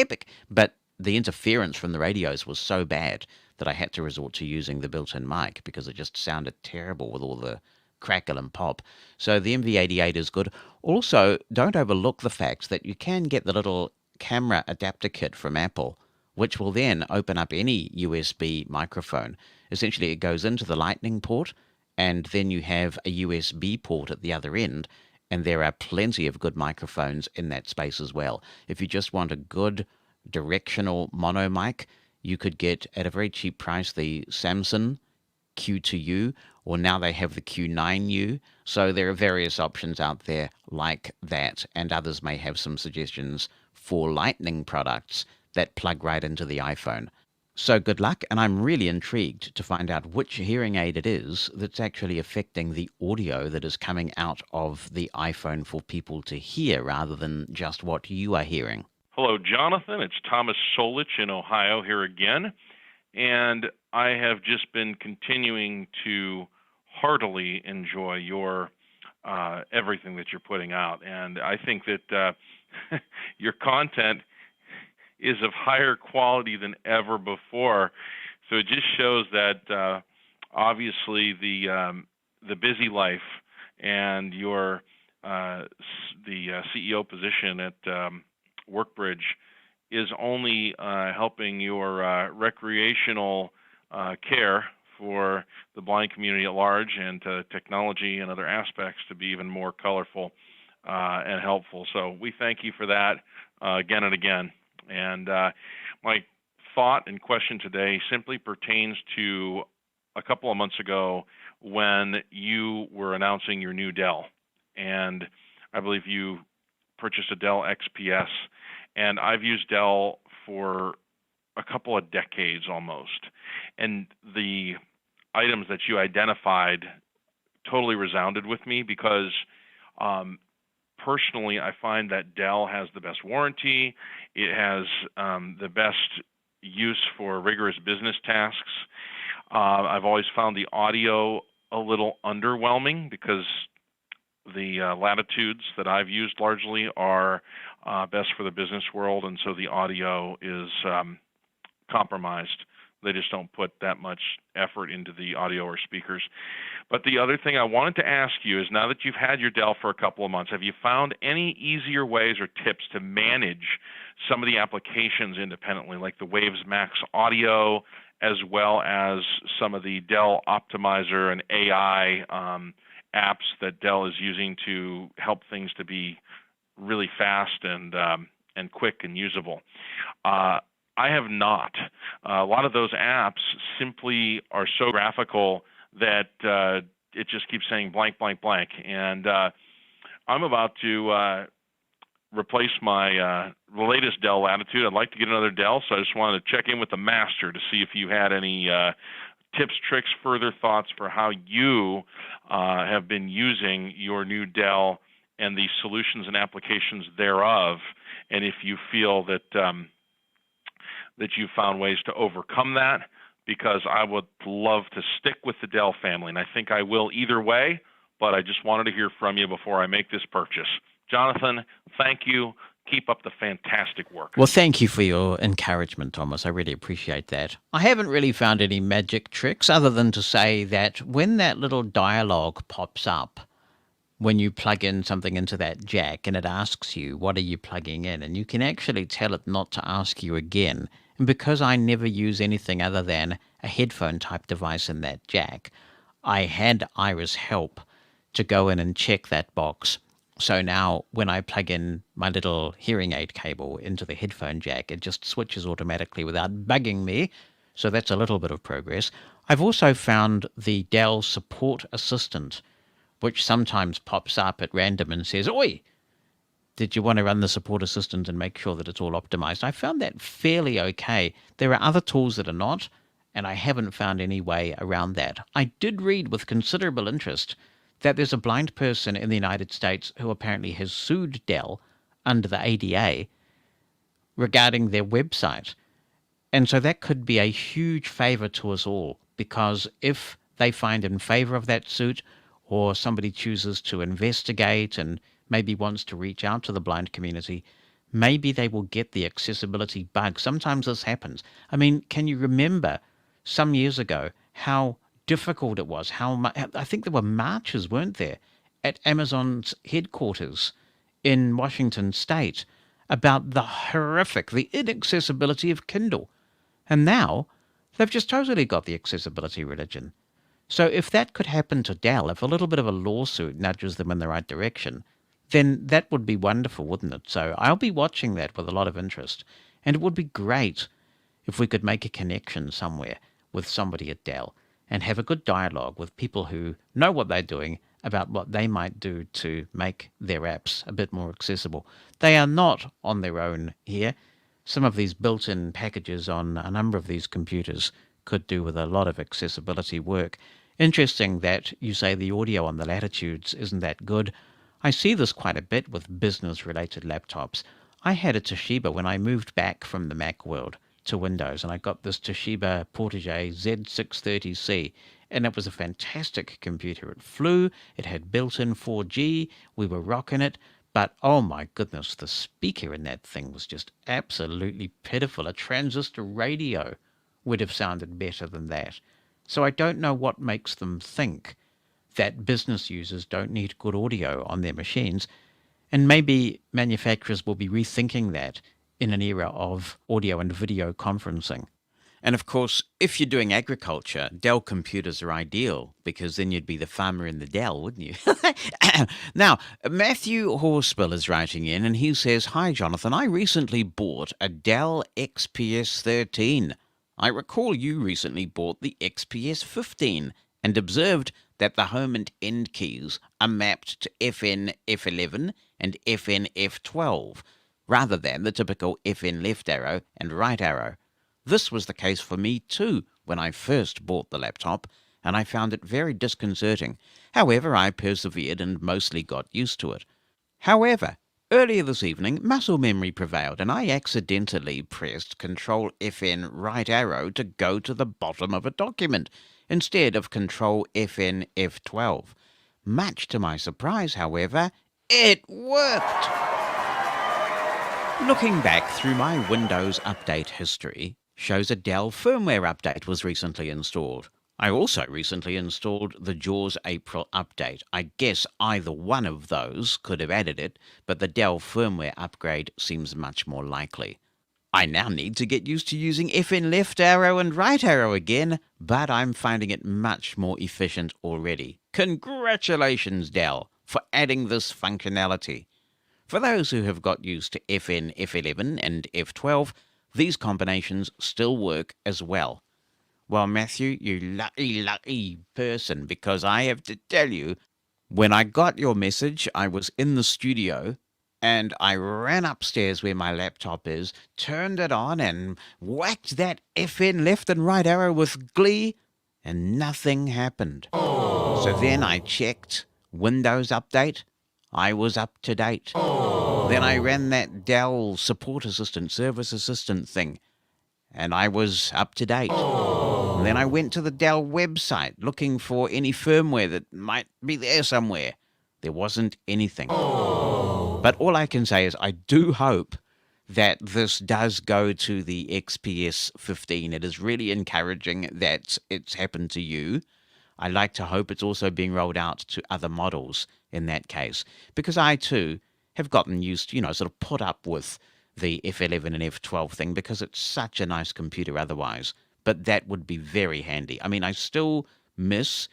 But the interference from the radios was so bad that I had to resort to using the built-in mic because it just sounded terrible with all the crackle and pop. So the MV88 is good. Also, don't overlook the fact that you can get the little camera adapter kit from Apple, which will then open up any USB microphone. Essentially, it goes into the Lightning port, and then you have a USB port at the other end, and there are plenty of good microphones in that space as well. If you just want a good directional mono mic, you could get at a very cheap price the Samsung Q2U, or now they have the Q9U. So there are various options out there like that, and others may have some suggestions for Lightning products that plug right into the iPhone. So good luck, and I'm really intrigued to find out which hearing aid it is that's actually affecting the audio that is coming out of the iPhone for people to hear rather than just what you are hearing. Hello, Jonathan. It's Thomas Solich in Ohio here again, and I have just been continuing to heartily enjoy your everything that you're putting out, and I think that your content is of higher quality than ever before. So it just shows that obviously the busy life and your the CEO position at Workbridge is only helping your recreational care for the blind community at large and technology and other aspects to be even more colorful and helpful. So we thank you for that again and again. And my thought and question today simply pertains to a couple of months ago when you were announcing your new Dell. And I believe you purchased a Dell XPS. And I've used Dell for a couple of decades almost. And the items that you identified totally resounded with me because personally, I find that Dell has the best warranty. It has the best use for rigorous business tasks. I've always found the audio a little underwhelming because the latitudes that I've used largely are best for the business world, and so the audio is compromised. They just don't put that much effort into the audio or speakers. But the other thing I wanted to ask you is, now that you've had your Dell for a couple of months, have you found any easier ways or tips to manage some of the applications independently, like the Waves Max audio, as well as some of the Dell Optimizer and AI apps that Dell is using to help things to be really fast and quick and usable? I have not. A lot of those apps simply are so graphical that it just keeps saying blank, blank, blank. And I'm about to replace my latest Dell Latitude. I'd like to get another Dell, so I just wanted to check in with the master to see if you had any tips, tricks, further thoughts for how you have been using your new Dell and the solutions and applications thereof, and if you feel that that you found ways to overcome that, because I would love to stick with the Dell family, and I think I will either way, but I just wanted to hear from you before I make this purchase. Jonathan, thank you. Keep up the fantastic work. Well, thank you for your encouragement, Thomas. I really appreciate that. I haven't really found any magic tricks other than to say that when that little dialogue pops up, when you plug in something into that jack and it asks you, what are you plugging in? And you can actually tell it not to ask you again. And because I never use anything other than a headphone type device in that jack, I had Iris help to go in and check that box. So now when I plug in my little hearing aid cable into the headphone jack, it just switches automatically without bugging me. So that's a little bit of progress. I've also found the Dell Support Assistant, which sometimes pops up at random and says, "Oi, did you want to run the Support Assistant and make sure that it's all optimized?" I found that fairly okay. There are other tools that are not, and I haven't found any way around that. I did read with considerable interest that there's a blind person in the United States who apparently has sued Dell under the ADA regarding their website. And so that could be a huge favor to us all, because if they find in favor of that suit, or somebody chooses to investigate and maybe wants to reach out to the blind community, maybe they will get the accessibility bug. Sometimes this happens. I mean, can you remember some years ago how difficult it was? I think there were marches, weren't there, at Amazon's headquarters in Washington State about the inaccessibility of Kindle. And now they've just totally got the accessibility religion. So if that could happen to Dell, if a little bit of a lawsuit nudges them in the right direction, then that would be wonderful, wouldn't it? So I'll be watching that with a lot of interest. And it would be great if we could make a connection somewhere with somebody at Dell and have a good dialogue with people who know what they're doing about what they might do to make their apps a bit more accessible. They are not on their own here. Some of these built-in packages on a number of these computers could do with a lot of accessibility work. Interesting that you say the audio on the Latitudes isn't that good. I see this quite a bit with business-related laptops. I had a Toshiba when I moved back from the Mac world to Windows, and I got this Toshiba Portage Z630C, and it was a fantastic computer. It flew, it had built-in 4G, we were rocking it, but oh my goodness, the speaker in that thing was just absolutely pitiful. A transistor radio would have sounded better than that. So I don't know what makes them think that business users don't need good audio on their machines, and maybe manufacturers will be rethinking that in an era of audio and video conferencing. And of course, if you're doing agriculture, Dell computers are ideal because then you'd be the farmer in the Dell, wouldn't you? Now, Matthew Horsebill is writing in and he says, "Hi, Jonathan. I recently bought a Dell XPS 13. I recall you recently bought the XPS 15 and observed that the home and end keys are mapped to FN F11 and FN F12 rather than the typical FN left arrow and right arrow. This was the case for me too when I first bought the laptop, and I found it very disconcerting. However, I persevered and mostly got used to it. However, earlier this evening, muscle memory prevailed, and I accidentally pressed Control FN right arrow to go to the bottom of a document instead of Control FN F12. Much to my surprise, however, it worked. Looking back through my Windows update history shows a Dell firmware update was recently installed. I also recently installed the JAWS April update. I guess either one of those could have added it, but the Dell firmware upgrade seems much more likely. I now need to get used to using FN left arrow and right arrow again, but I'm finding it much more efficient already. Congratulations, Dell, for adding this functionality. For those who have got used to FN F11 and F12, these combinations still work as well. Well, Matthew, you lucky person, because I have to tell you, when I got your message, I was in the studio, and I ran upstairs where my laptop is, turned it on, and whacked that FN left and right arrow with glee, and nothing happened. So then I checked Windows Update. I was up to date. Then I ran that Dell Support Assistant, Service Assistant thing, and I was up to date. And then I went to the Dell website looking for any firmware that might be there somewhere. There wasn't anything. But all I can say is I do hope that this does go to the XPS 15. It is really encouraging that it's happened to you. I like to hope it's also being rolled out to other models in that case, because I too have gotten used to, sort of put up with the F11 and F12 thing because it's such a nice computer otherwise. But that would be very handy. I mean, I still miss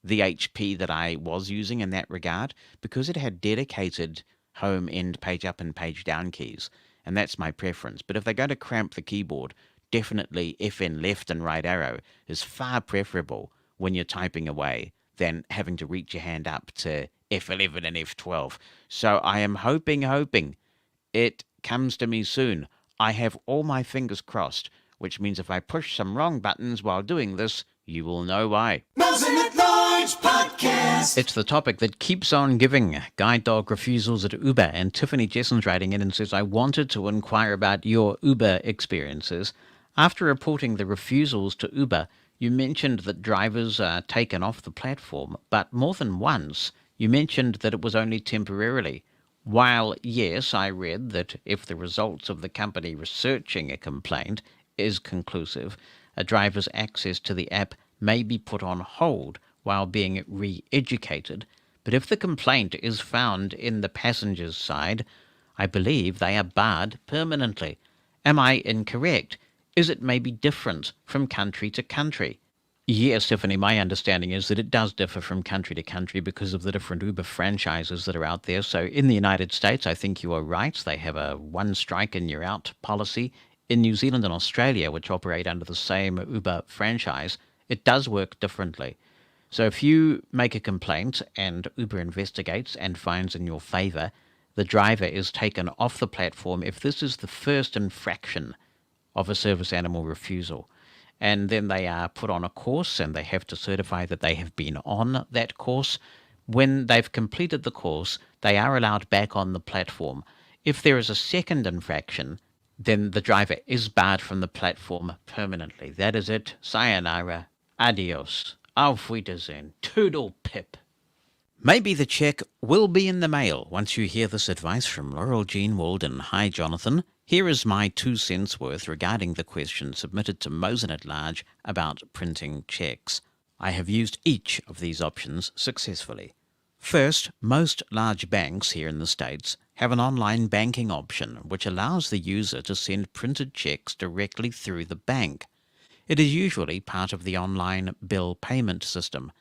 the HP that I was using in that regard because it had dedicated home, end, page up and page down keys, and that's my preference. But if they're going to cramp the keyboard, definitely FN left and right arrow is far preferable when you're typing away than having to reach your hand up to F11 and F12. So I am hoping it comes to me soon. I have all my fingers crossed, which means if I push some wrong buttons while doing this, you will know why. Mosen at Large Podcast. It's the topic that keeps on giving. Guide dog refusals at Uber, and Tiffany Jesson's writing in and says, I wanted to inquire about your Uber experiences. After reporting the refusals to Uber, you mentioned that drivers are taken off the platform, but more than once you mentioned that it was only temporarily. While, yes, I read that if the results of the company researching a complaint is conclusive, a driver's access to the app may be put on hold while being re-educated, but if the complaint is found in the passenger's side, I believe they are barred permanently. Am I incorrect? Is it maybe different from country to country? Yes, Tiffany, my understanding is that it does differ from country to country because of the different Uber franchises that are out there. So in the United States, I think you are right. They have a one strike and you're out policy. In New Zealand and Australia, which operate under the same Uber franchise, it does work differently. So if you make a complaint and Uber investigates and finds in your favor, the driver is taken off the platform if this is the first infraction of a service animal refusal. And then they are put on a course and they have to certify that they have been on that course. When they've completed the course, they are allowed back on the platform. If there is a second infraction, then the driver is barred from the platform permanently. That is it. Sayonara. Adios. Auf Wiedersehen. Toodle pip. Maybe the check will be in the mail once you hear this advice from Laurel Jean Walden. Hi, Jonathan. Here is my 2 cents worth regarding the question submitted to Mosen at Large about printing checks. I have used each of these options successfully. First, most large banks here in the States have an online banking option which allows the user to send printed checks directly through the bank. It is usually part of the online bill payment system.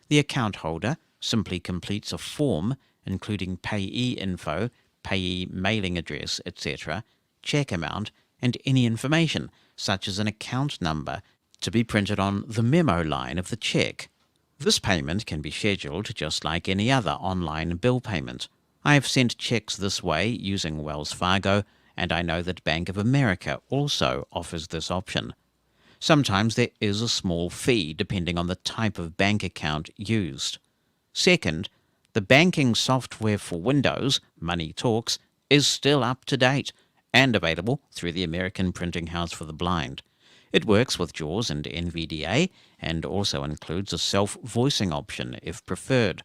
The account holder simply completes a form including payee info, payee mailing address, etc., check amount, and any information, such as an account number, to be printed on the memo line of the check. This payment can be scheduled just like any other online bill payment. I have sent checks this way using Wells Fargo, and I know that Bank of America also offers this option. Sometimes there is a small fee depending on the type of bank account used. Second, the banking software for Windows, Money Talks, is still up to date and available through the American Printing House for the Blind. It works with JAWS and NVDA and also includes a self-voicing option if preferred.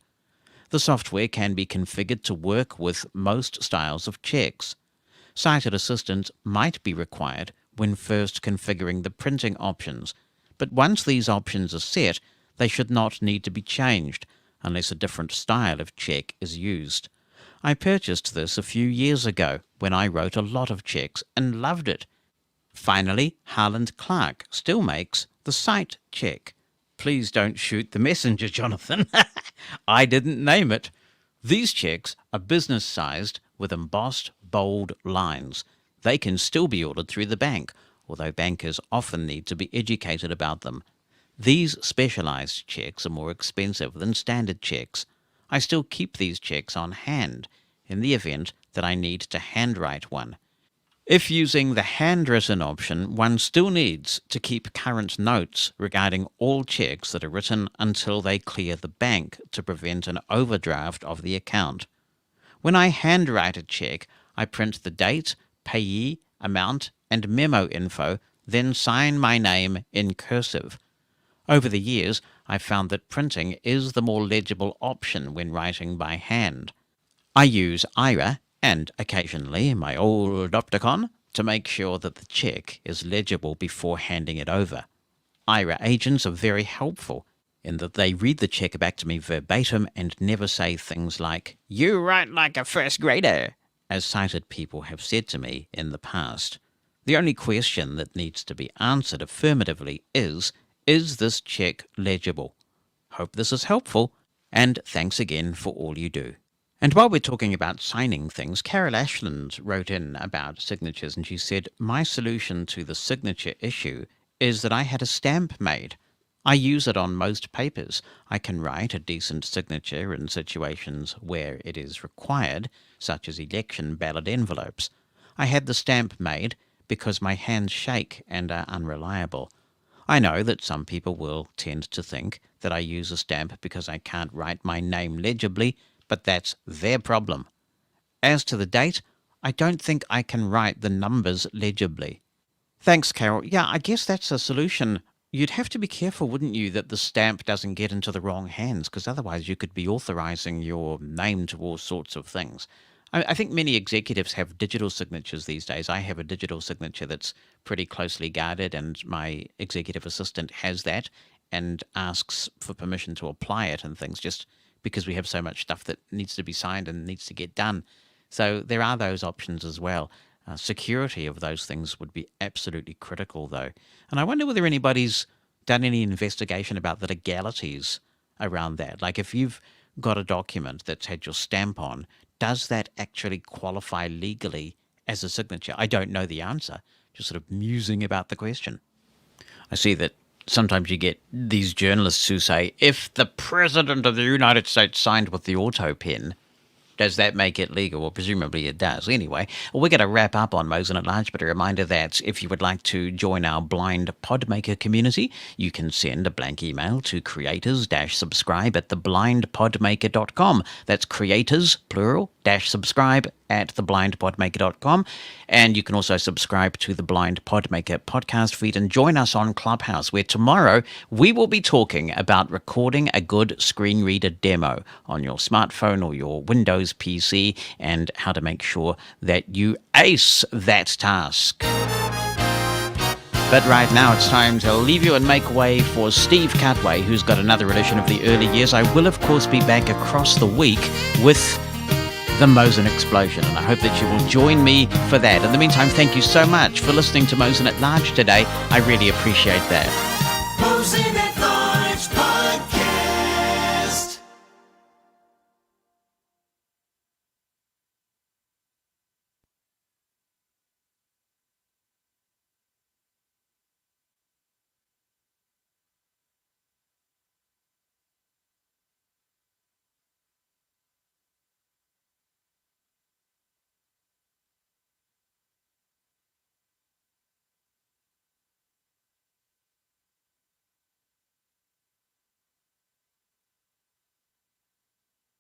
The software can be configured to work with most styles of checks. Sighted assistance might be required when first configuring the printing options, but once these options are set, they should not need to be changed unless a different style of check is used. I purchased this a few years ago when I wrote a lot of checks and loved it. Finally, Harland Clark still makes the sight check. Please don't shoot the messenger, Jonathan. I didn't name it. These checks are business-sized with embossed, bold lines. They can still be ordered through the bank, although bankers often need to be educated about them. These specialized checks are more expensive than standard checks. I still keep these checks on hand in the event that I need to handwrite one. If using the handwritten option, one still needs to keep current notes regarding all checks that are written until they clear the bank to prevent an overdraft of the account. When I handwrite a check, I print the date, payee, amount, and memo info, then sign my name in cursive. Over the years, I've found that printing is the more legible option when writing by hand. I use Ira and occasionally my old Opticon to make sure that the check is legible before handing it over. Ira agents are very helpful in that they read the check back to me verbatim and never say things like, "You write like a first grader," as sighted people have said to me in the past. The only question that needs to be answered affirmatively is this check legible? Hope this is helpful, and thanks again for all you do. And while we're talking about signing things, Carol Ashland wrote in about signatures, and she said, "My solution to the signature issue is that I had a stamp made. I use it on most papers. I can write a decent signature in situations where it is required, such as election ballot envelopes. I had the stamp made because my hands shake and are unreliable. I know that some people will tend to think that I use a stamp because I can't write my name legibly, but that's their problem. As to the date, I don't think I can write the numbers legibly." Thanks, Carol. Yeah, I guess that's a solution. You'd have to be careful, wouldn't you, that the stamp doesn't get into the wrong hands, because otherwise you could be authorizing your name to all sorts of things. I think many executives have digital signatures these days. I have a digital signature that's pretty closely guarded, and my executive assistant has that and asks for permission to apply it and things, just because we have so much stuff that needs to be signed and needs to get done. So there are those options as well. Security of those things would be absolutely critical, though. And I wonder whether anybody's done any investigation about the legalities around that. Like, if you've got a document that's had your stamp on, does that actually qualify legally as a signature? I don't know the answer, just sort of musing about the question. I see that sometimes you get these journalists who say, if the President of the United States signed with the auto pen, does that make it legal? Well, presumably it does. Anyway, we're going to wrap up on Mosen at Large, but a reminder that if you would like to join our blind podmaker community, you can send a blank email to creators-subscribe at theblindpodmaker.com. That's creators, plural, -subscribe at theblindpodmaker.com. And you can also subscribe to the Blind Podmaker podcast feed and join us on Clubhouse, where tomorrow we will be talking about recording a good screen reader demo on your smartphone or your Windows PC and how to make sure that you ace that task. But right now it's time to leave you and make way for Steve Cutway, who's got another edition of the early years. I will, of course, be back across the week with the Mosen explosion, and I hope that you will join me for that. In the meantime, thank you so much for listening to Mosen at Large today. I really appreciate that.